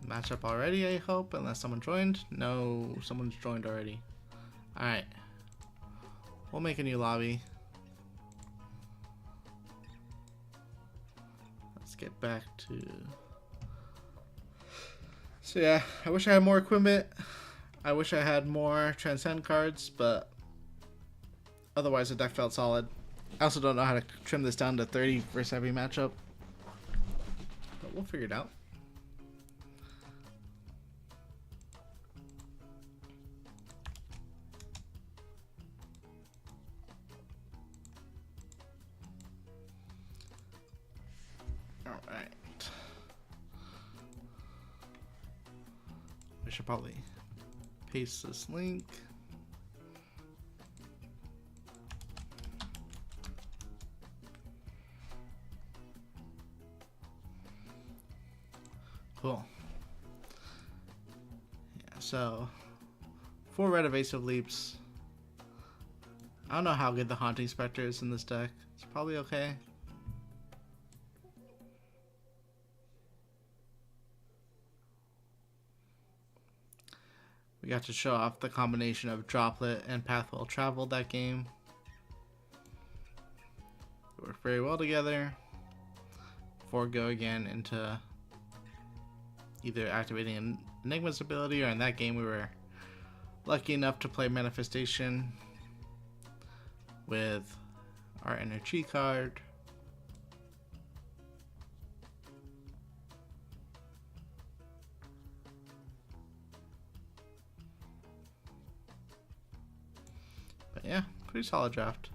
a matchup already, I hope, unless someone joined. No, someone's joined already. Alright. We'll make a new lobby. Let's get back to... So yeah, I wish I had more equipment. I wish I had more Transcend cards, but otherwise the deck felt solid. I also don't know how to trim this down to 30 versus every matchup, but we'll figure it out. Alright. I should probably paste this link. Cool. Yeah, so 4 red evasive leaps. I don't know how good the Haunting Spectre is in this deck. It's probably okay. We got to show off the combination of Droplet and Path Will Travel that game. They work very well together. Before go again into either activating Enigma's ability, or in that game we were lucky enough to play Manifestation with our Inner Chi card. But yeah, pretty solid draft.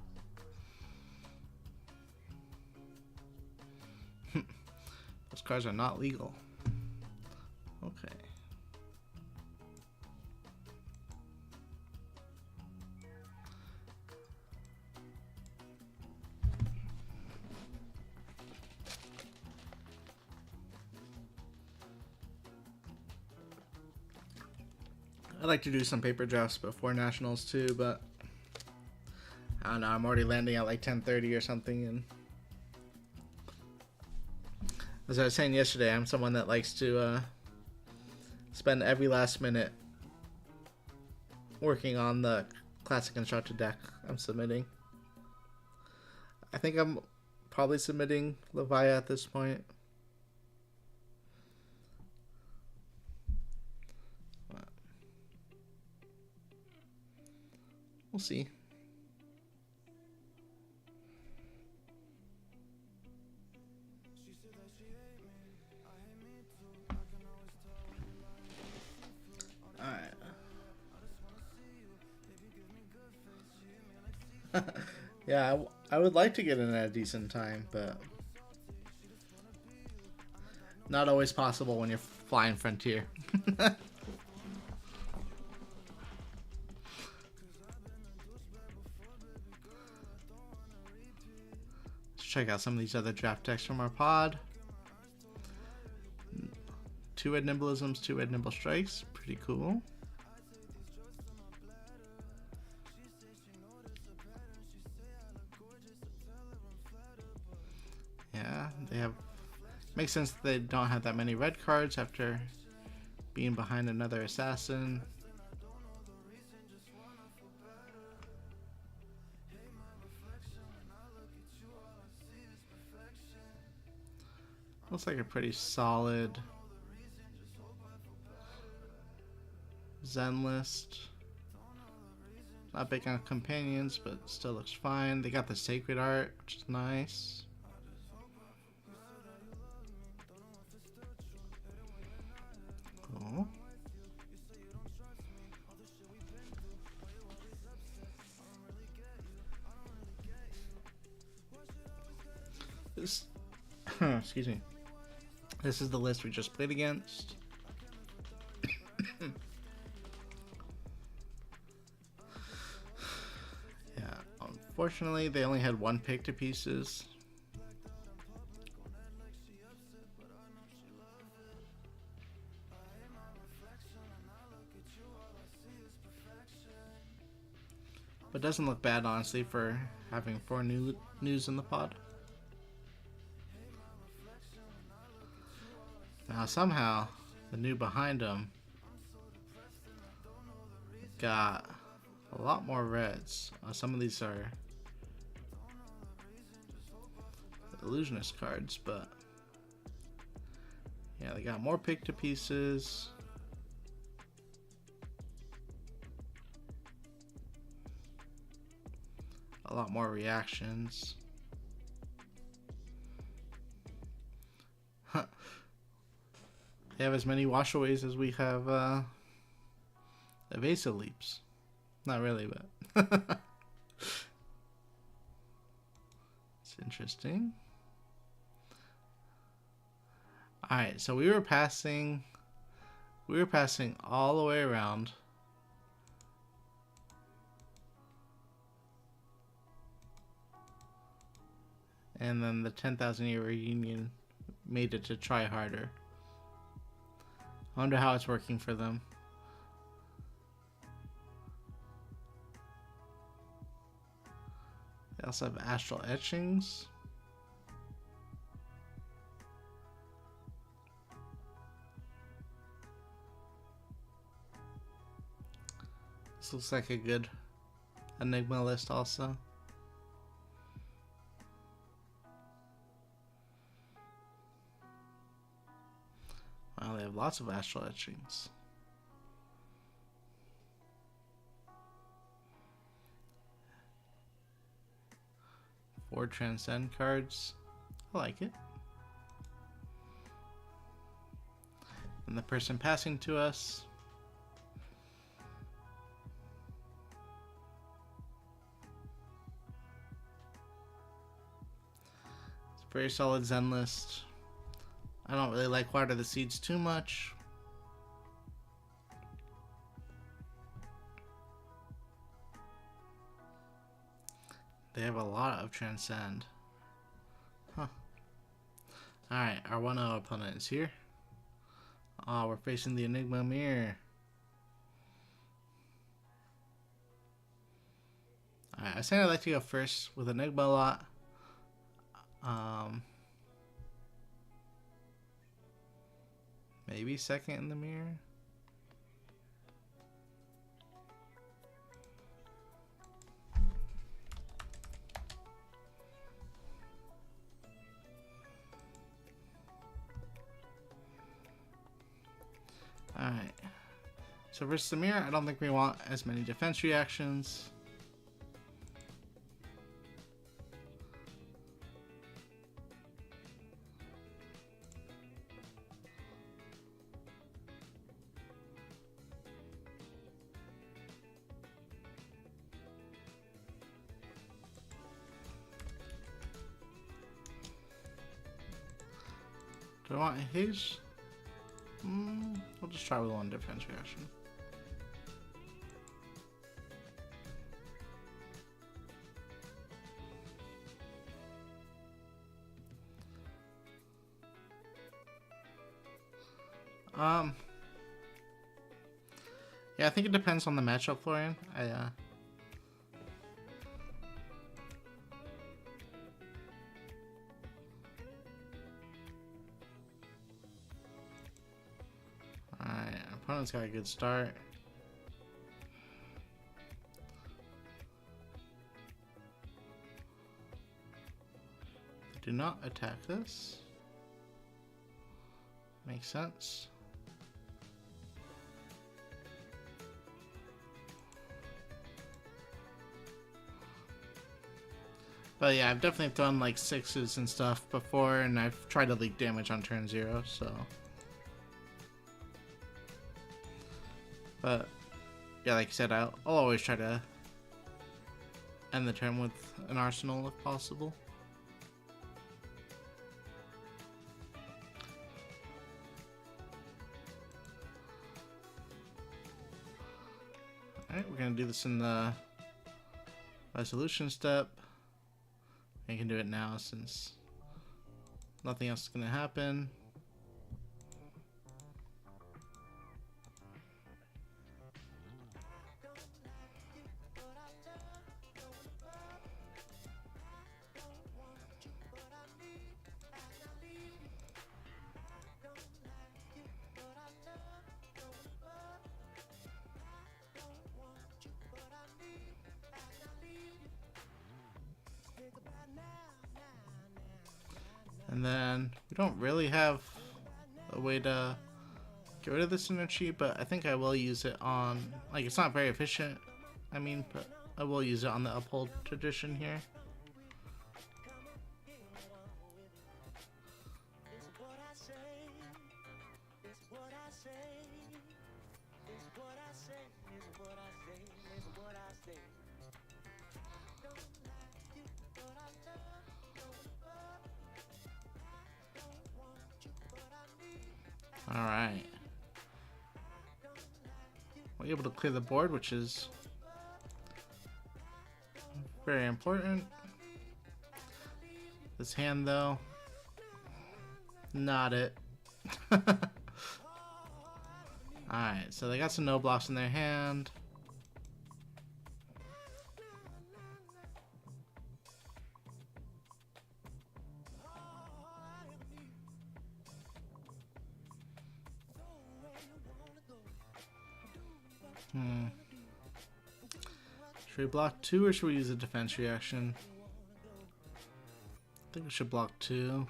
Those cards are not legal. Okay. I'd like to do some paper drafts before nationals too, but I don't know, I'm already landing at like 10:30 or something, and as I was saying yesterday, I'm someone that likes to spend every last minute working on the Classic Constructed deck I'm submitting. I think I'm probably submitting Levia at this point. We'll We'll see. Alright. Yeah, I would like to get in at a decent time, but not always possible when you're flying Frontier. Let's check out some of these other draft decks from our pod. 2 red Nimblisms, 2 red Nimble Strikes. Pretty cool. Yeah, they have... Makes sense that they don't have that many red cards after being behind another assassin. Looks like a pretty solid Zen list. Not big on companions, but still looks fine. They got the sacred art, which is nice. Cool. This, excuse me. This is the list we just played against. Yeah, unfortunately, they only had 1 pick to pieces. But doesn't look bad, honestly, for having 4 news in the pod. Now, somehow, the new behind them got a lot more reds. Some of these are illusionist cards, but yeah, they got more pick to pieces. A lot more reactions. Huh. They have as many washaways as we have evasive leaps. Not really, but it's interesting. Alright, so we were passing all the way around. And then the 10,000 year reunion made it to try harder. I wonder how it's working for them. They also have astral etchings. This looks like a good Enigma list also. Wow, they have lots of astral etchings. Four transcend cards. I like it. And the person passing to us. It's a very solid Zen list. I don't really like Water the Seeds too much. They have a lot of Transcend. Huh. Alright, our 1-0 opponent is here. Oh, we're facing the Enigma Mirror. Alright, I said I'd like to go first with Enigma a lot. Maybe second in the mirror. Alright. So versus the mirror, I don't think we want as many defense reactions. Do I want haste? We'll just try with one defense reaction. Yeah, I think it depends on the matchup, Florian. Alright, opponent's got a good start. Do not attack this. Makes sense. But yeah, I've definitely done like 6s and stuff before, and I've tried to leak damage on turn 0, so. But yeah, like I said, I'll always try to end the turn with an arsenal if possible. Alright, we're gonna do this in the resolution step. I can do it now since nothing else is gonna happen. And then we don't really have a way to get rid of this energy, but I think I will use it on, like, it's not very efficient, I mean, but I will use it on the uphold tradition here. Alright. We're able to clear the board, which is very important. This hand, though, not it. Alright, so they got some no blocks in their hand. Should we block 2 or should we use a defense reaction? I think we should block 2.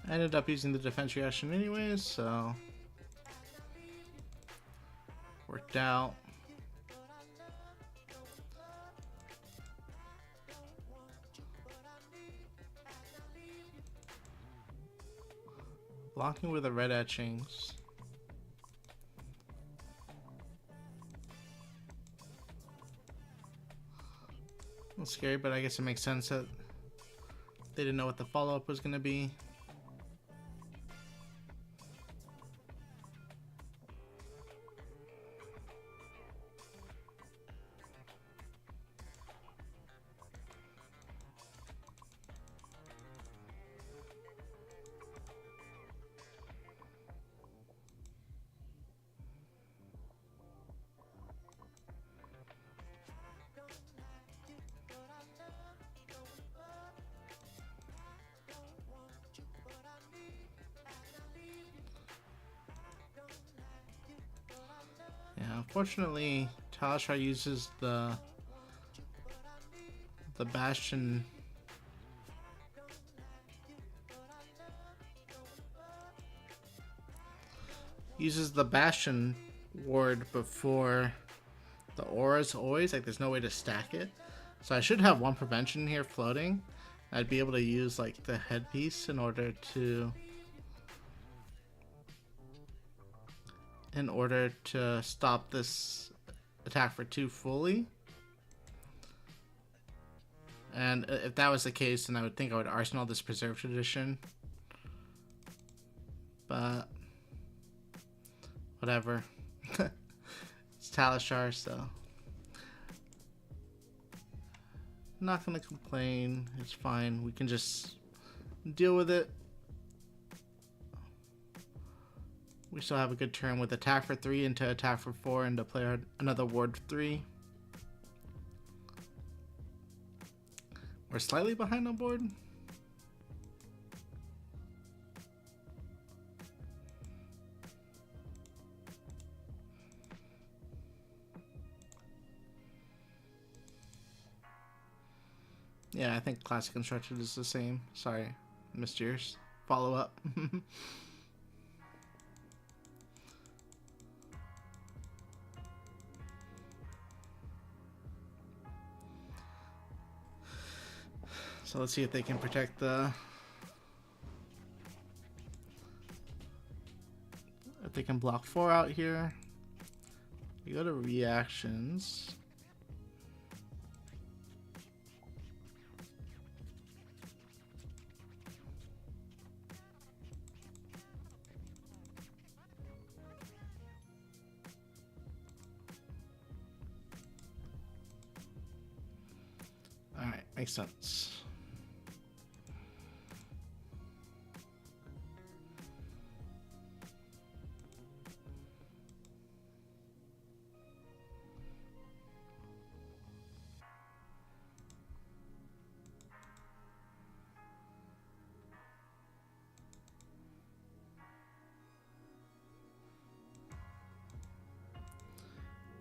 I ended up using the defense reaction anyways, so worked out. Blocking with the red etchings. A little scary, but I guess it makes sense that they didn't know what the follow-up was going to be. Yeah, unfortunately, Talishar uses the Bastion uses the Bastion ward before the auras always. Like, there's no way to stack it. So I should have one prevention here floating. I'd be able to use like the headpiece in order to stop this attack for 2 fully. And if that was the case, then I would think I would arsenal this Preserve Tradition. But whatever. It's Talishar, so not gonna complain. It's fine. We can just deal with it. We still have a good turn with attack for 3 into attack for 4 into play another ward 3. We're slightly behind on board. Yeah, I think Classic Constructed is the same. Sorry, missed yours. Follow up. So let's see if they can protect the... If they can block 4 out here. We go to reactions. Alright, makes sense.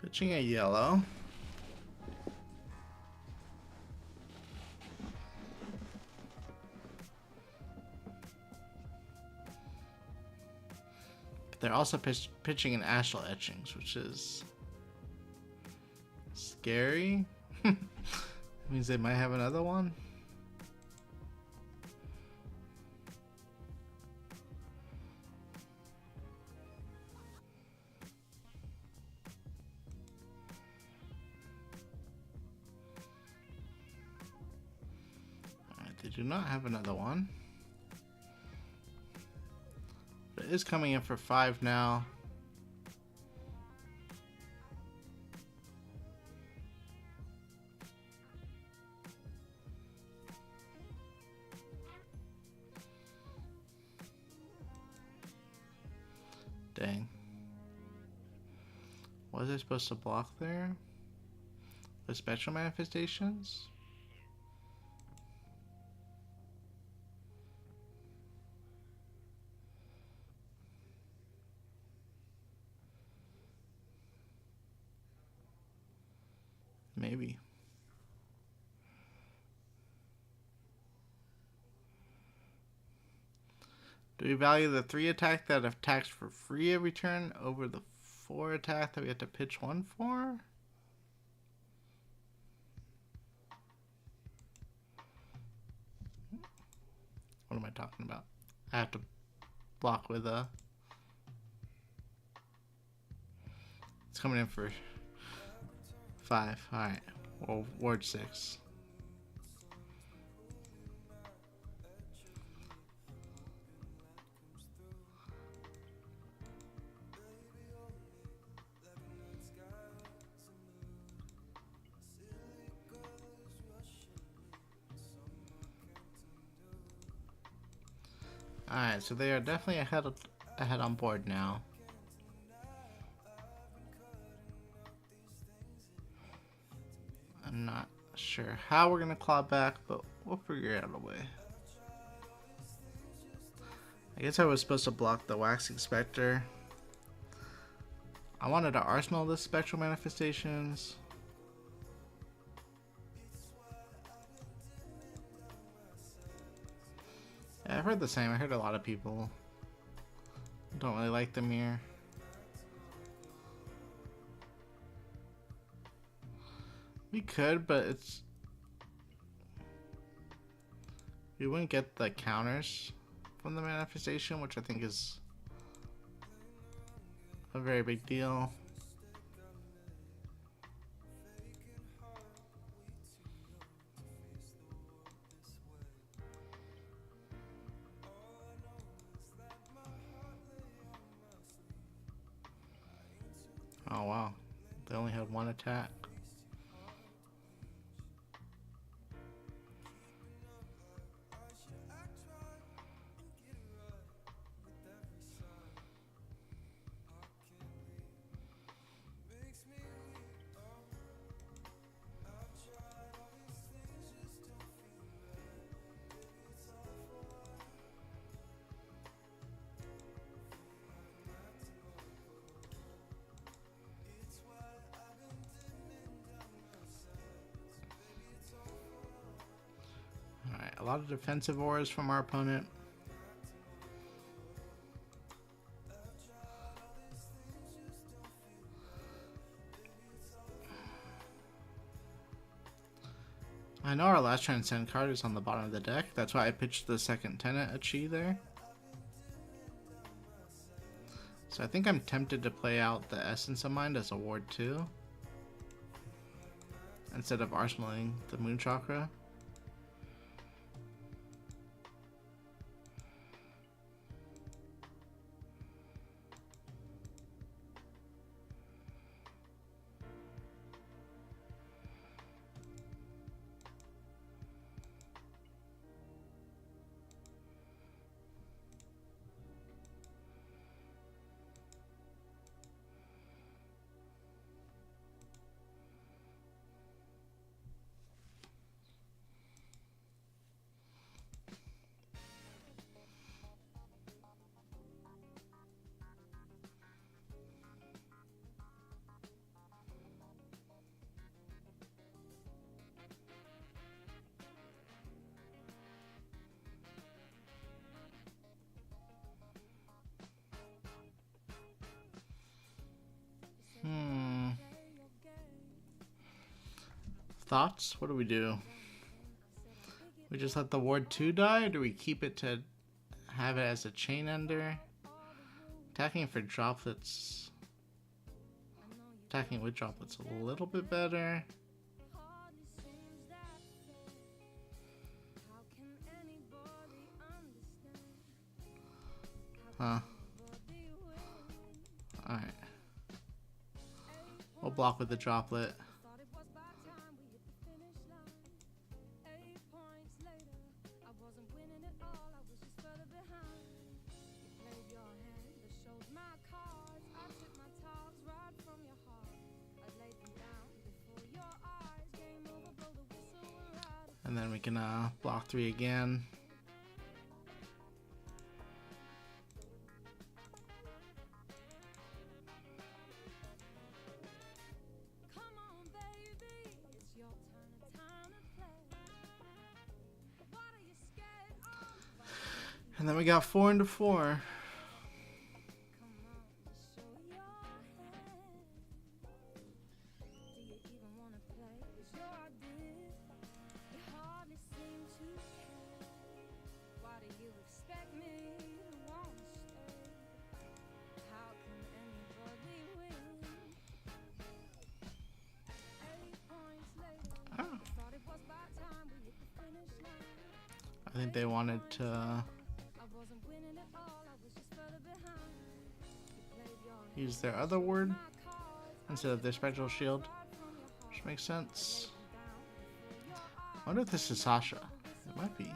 Pitching a yellow. But they're also pitching an Astral Etchings, which is scary. Means they might have another one. They do not have another one. But it is coming in for 5 now. Dang. Was I supposed to block there? The Spectral Manifestations? Maybe. Do we value the 3 attack that attacks for free every turn over the 4 attack that we have to pitch 1 for? What am I talking about? I have to block with a... It's coming in for 5. Alright. Well, ward 6. Alright, so they are definitely ahead on board now. I'm not sure how we're gonna claw back, but we'll figure out a way. I guess I was supposed to block the Waxing Spectre. I wanted to arsenal the Spectral Manifestations. Yeah, I've heard the same. I heard a lot of people don't really like them here. We could, but we wouldn't get the counters from the manifestation, which I think is a very big deal. Oh wow, they only had one attack. Alright, a lot of defensive auras from our opponent. I know our last Transcend card is on the bottom of the deck. That's why I pitched the second Tenet Chi there. So I think I'm tempted to play out the Essence of Mind as a ward 2. Instead of arsenaling the Moon Chakra. Thoughts? What do we do? We just let the ward 2 die, or do we keep it to have it as a chain ender? Attacking for droplets. Attacking with droplets a little bit better. Huh. Alright. We'll block with the droplet. And then we can block 3 again. And then we got 4 into 4. I think they wanted to use their other word instead of their spectral shield, which makes sense. I wonder if this is Sasha. It might be.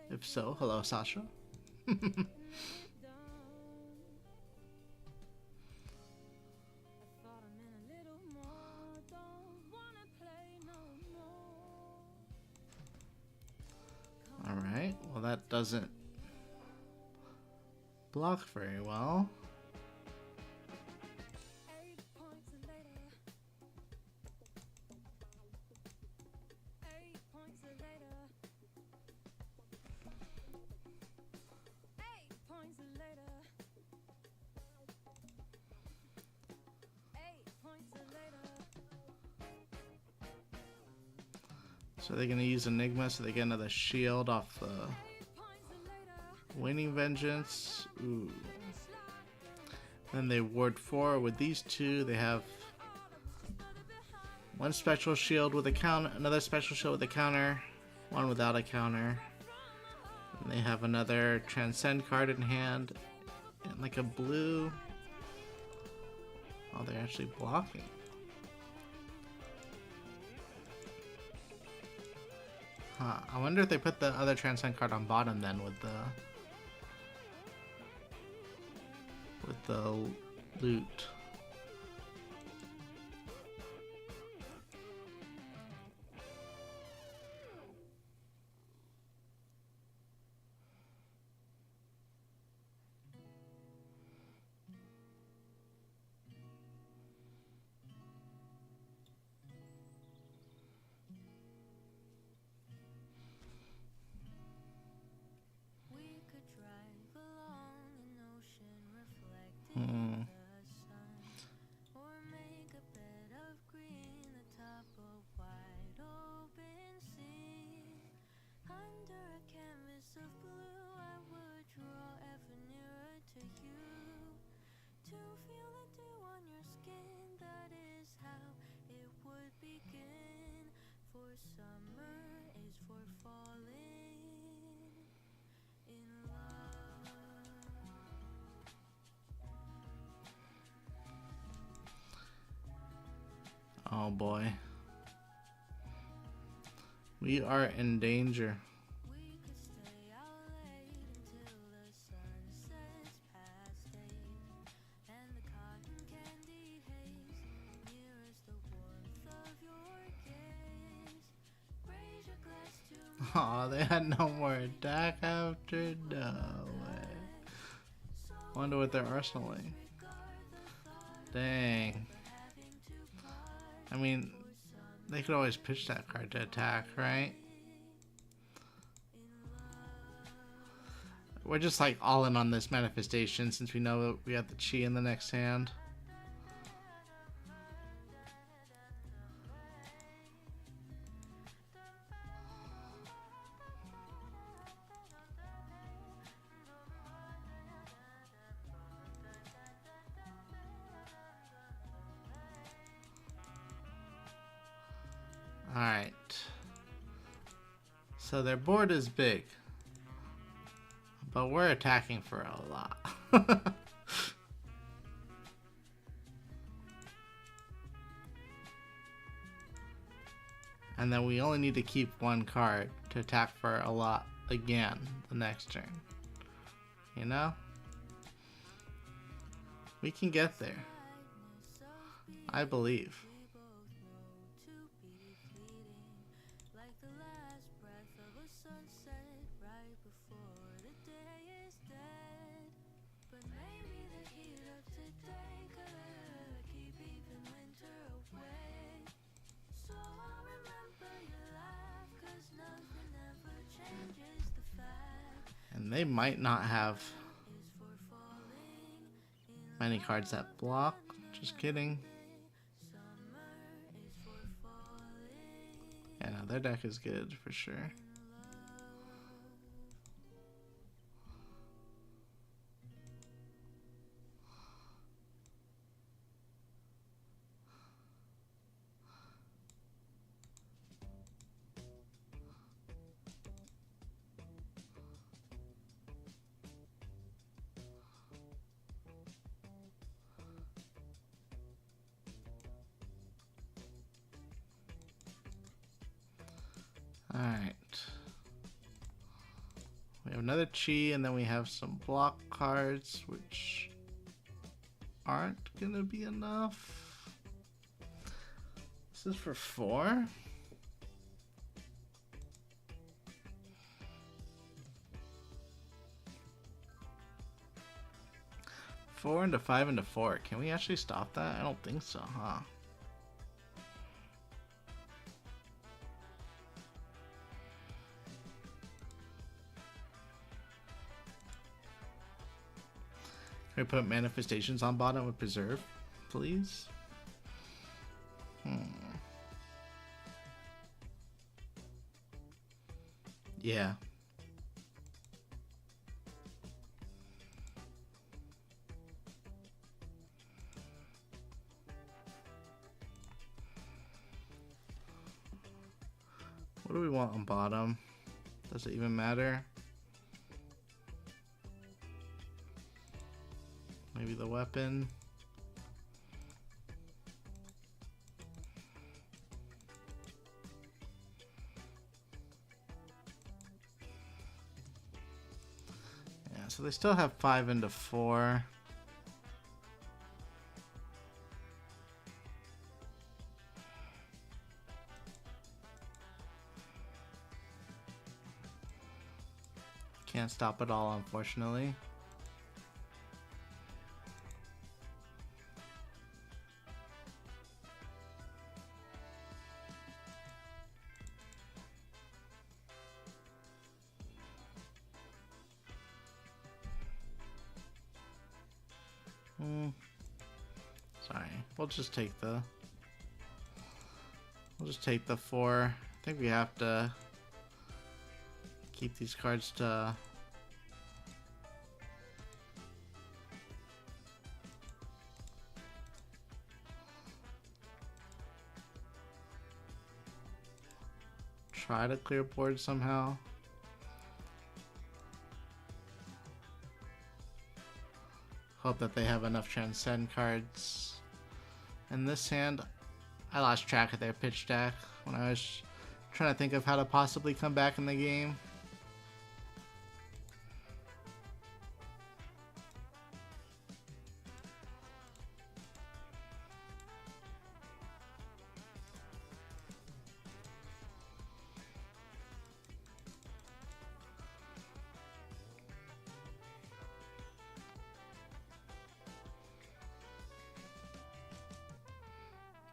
If so, hello, Sasha. Alright, well that doesn't block very well. So they're gonna use Enigma so they get another shield off the Waning Vengeance. Ooh. Then they ward 4 with these two. They have one special shield with a counter, another special shield with a counter, one without a counter. And they have another Transcend card in hand, and like a blue. Oh, they're actually blocking. Huh. I wonder if they put the other Transcend card on bottom then with the loot. Oh boy. We are in danger. Aw, they had no more attack after? No way. Wonder what they're arsenaling. Dang. I mean, they could always pitch that card to attack, right? We're just like all in on this manifestation since we know that we have the Chi in the next hand. Alright. So their board is big. But we're attacking for a lot. And then we only need to keep one card to attack for a lot again the next turn. You know? We can get there. I believe. And they might not have many cards that block. Just kidding. Yeah, no, their deck is good for sure. Alright. We have another Chi, and then we have some block cards, which aren't gonna be enough. This is for 4. Four into 5 into 4. Can we actually stop that? I don't think so, huh? Can we put manifestations on bottom with preserve, please? Yeah. What do we want on bottom? Does it even matter? Maybe the weapon. Yeah, so they still have 5 into 4. Can't stop it all, unfortunately. Sorry, we'll just take the 4. I think we have to keep these cards to try to clear board somehow. Hope that they have enough transcend cards. In this hand, I lost track of their pitch deck when I was trying to think of how to possibly come back in the game.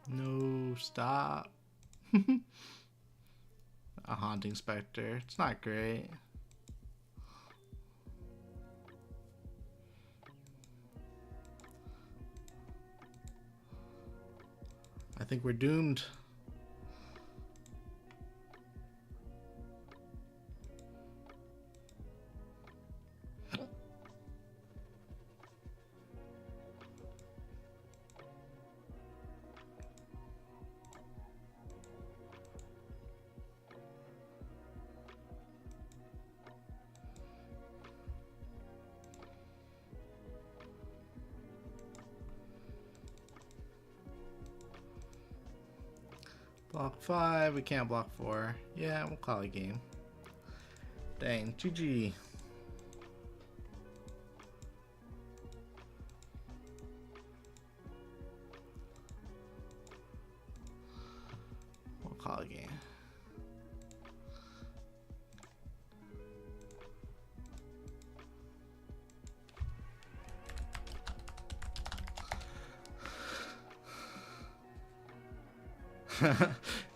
No, stop. A Haunting Spectre. It's not great. I think we're doomed. Block 5, we can't block 4. Yeah, we'll call it game. Dang, GG. We'll call it game.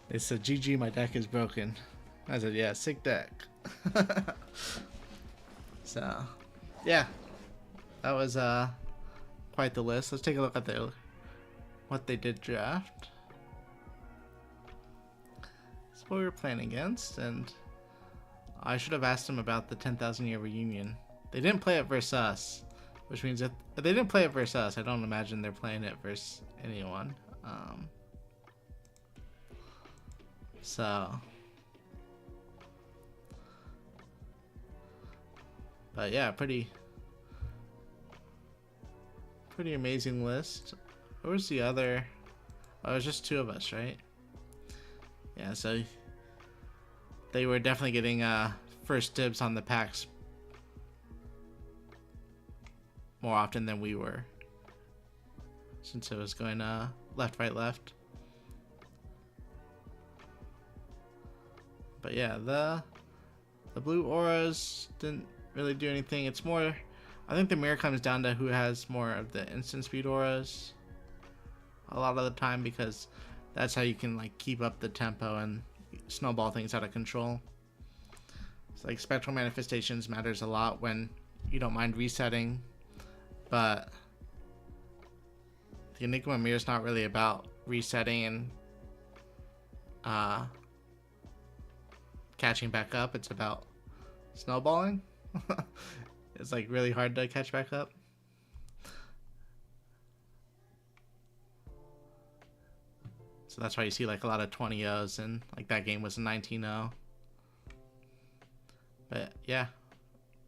They said, GG, my deck is broken. I said, yeah, sick deck. So, yeah. That was quite the list. Let's take a look at what they did draft. That's what we were playing against, and I should have asked them about the 10,000 year reunion. They didn't play it versus us, which means if they didn't play it versus us, I don't imagine they're playing it versus anyone. But yeah, pretty amazing list. Where was the other? Oh, it was just 2 of us, right? Yeah, so they were definitely getting first dibs on the packs more often than we were, since it was going left, right, left. But yeah, the blue auras didn't really do anything. It's more, I think the mirror comes down to who has more of the instant speed auras a lot of the time, because that's how you can like keep up the tempo and snowball things out of control. It's like spectral manifestations matters a lot when you don't mind resetting, but the Enigma mirror is not really about resetting and catching back up. It's about snowballing. It's like really hard to catch back up. So that's why you see like a lot of 20-0s, and like that game was a 19-0. But yeah,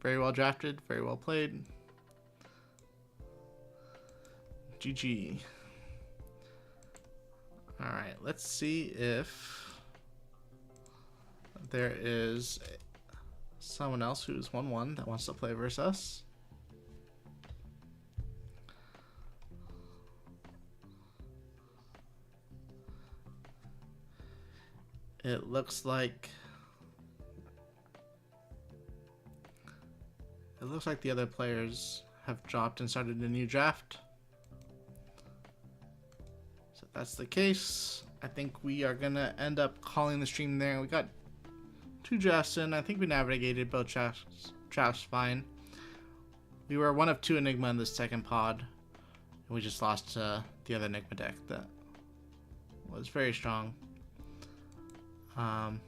very well drafted, very well played. GG. Alright, let's see if there is someone else who's 1-1 that wants to play versus us. It looks like the other players have dropped and started a new draft. So if that's the case, I think we are gonna end up calling the stream there. We got 2 drafts in. I think we navigated both drafts fine. We were 1 of 2 Enigma in the second pod, and we just lost to the other Enigma deck that was very strong. But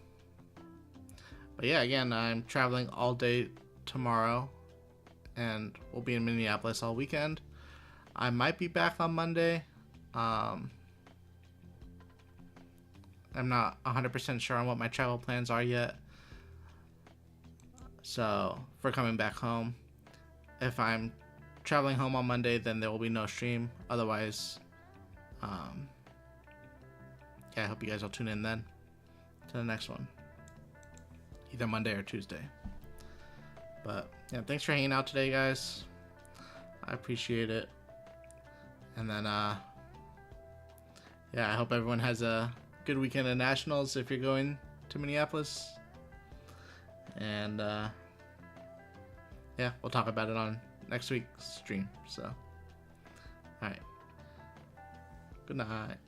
yeah, again, I'm traveling all day tomorrow, and we'll be in Minneapolis all weekend. I might be back on Monday. I'm not 100% sure on what my travel plans are yet. So, for coming back home, if I'm traveling home on Monday, then there will be no stream. Otherwise, yeah, I hope you guys will tune in then to the next one, either Monday or Tuesday. But yeah, thanks for hanging out today, guys. I appreciate it. And then yeah, I hope everyone has a good weekend at Nationals if you're going to Minneapolis. And yeah, we'll talk about it on next week's stream. So, all right, good night.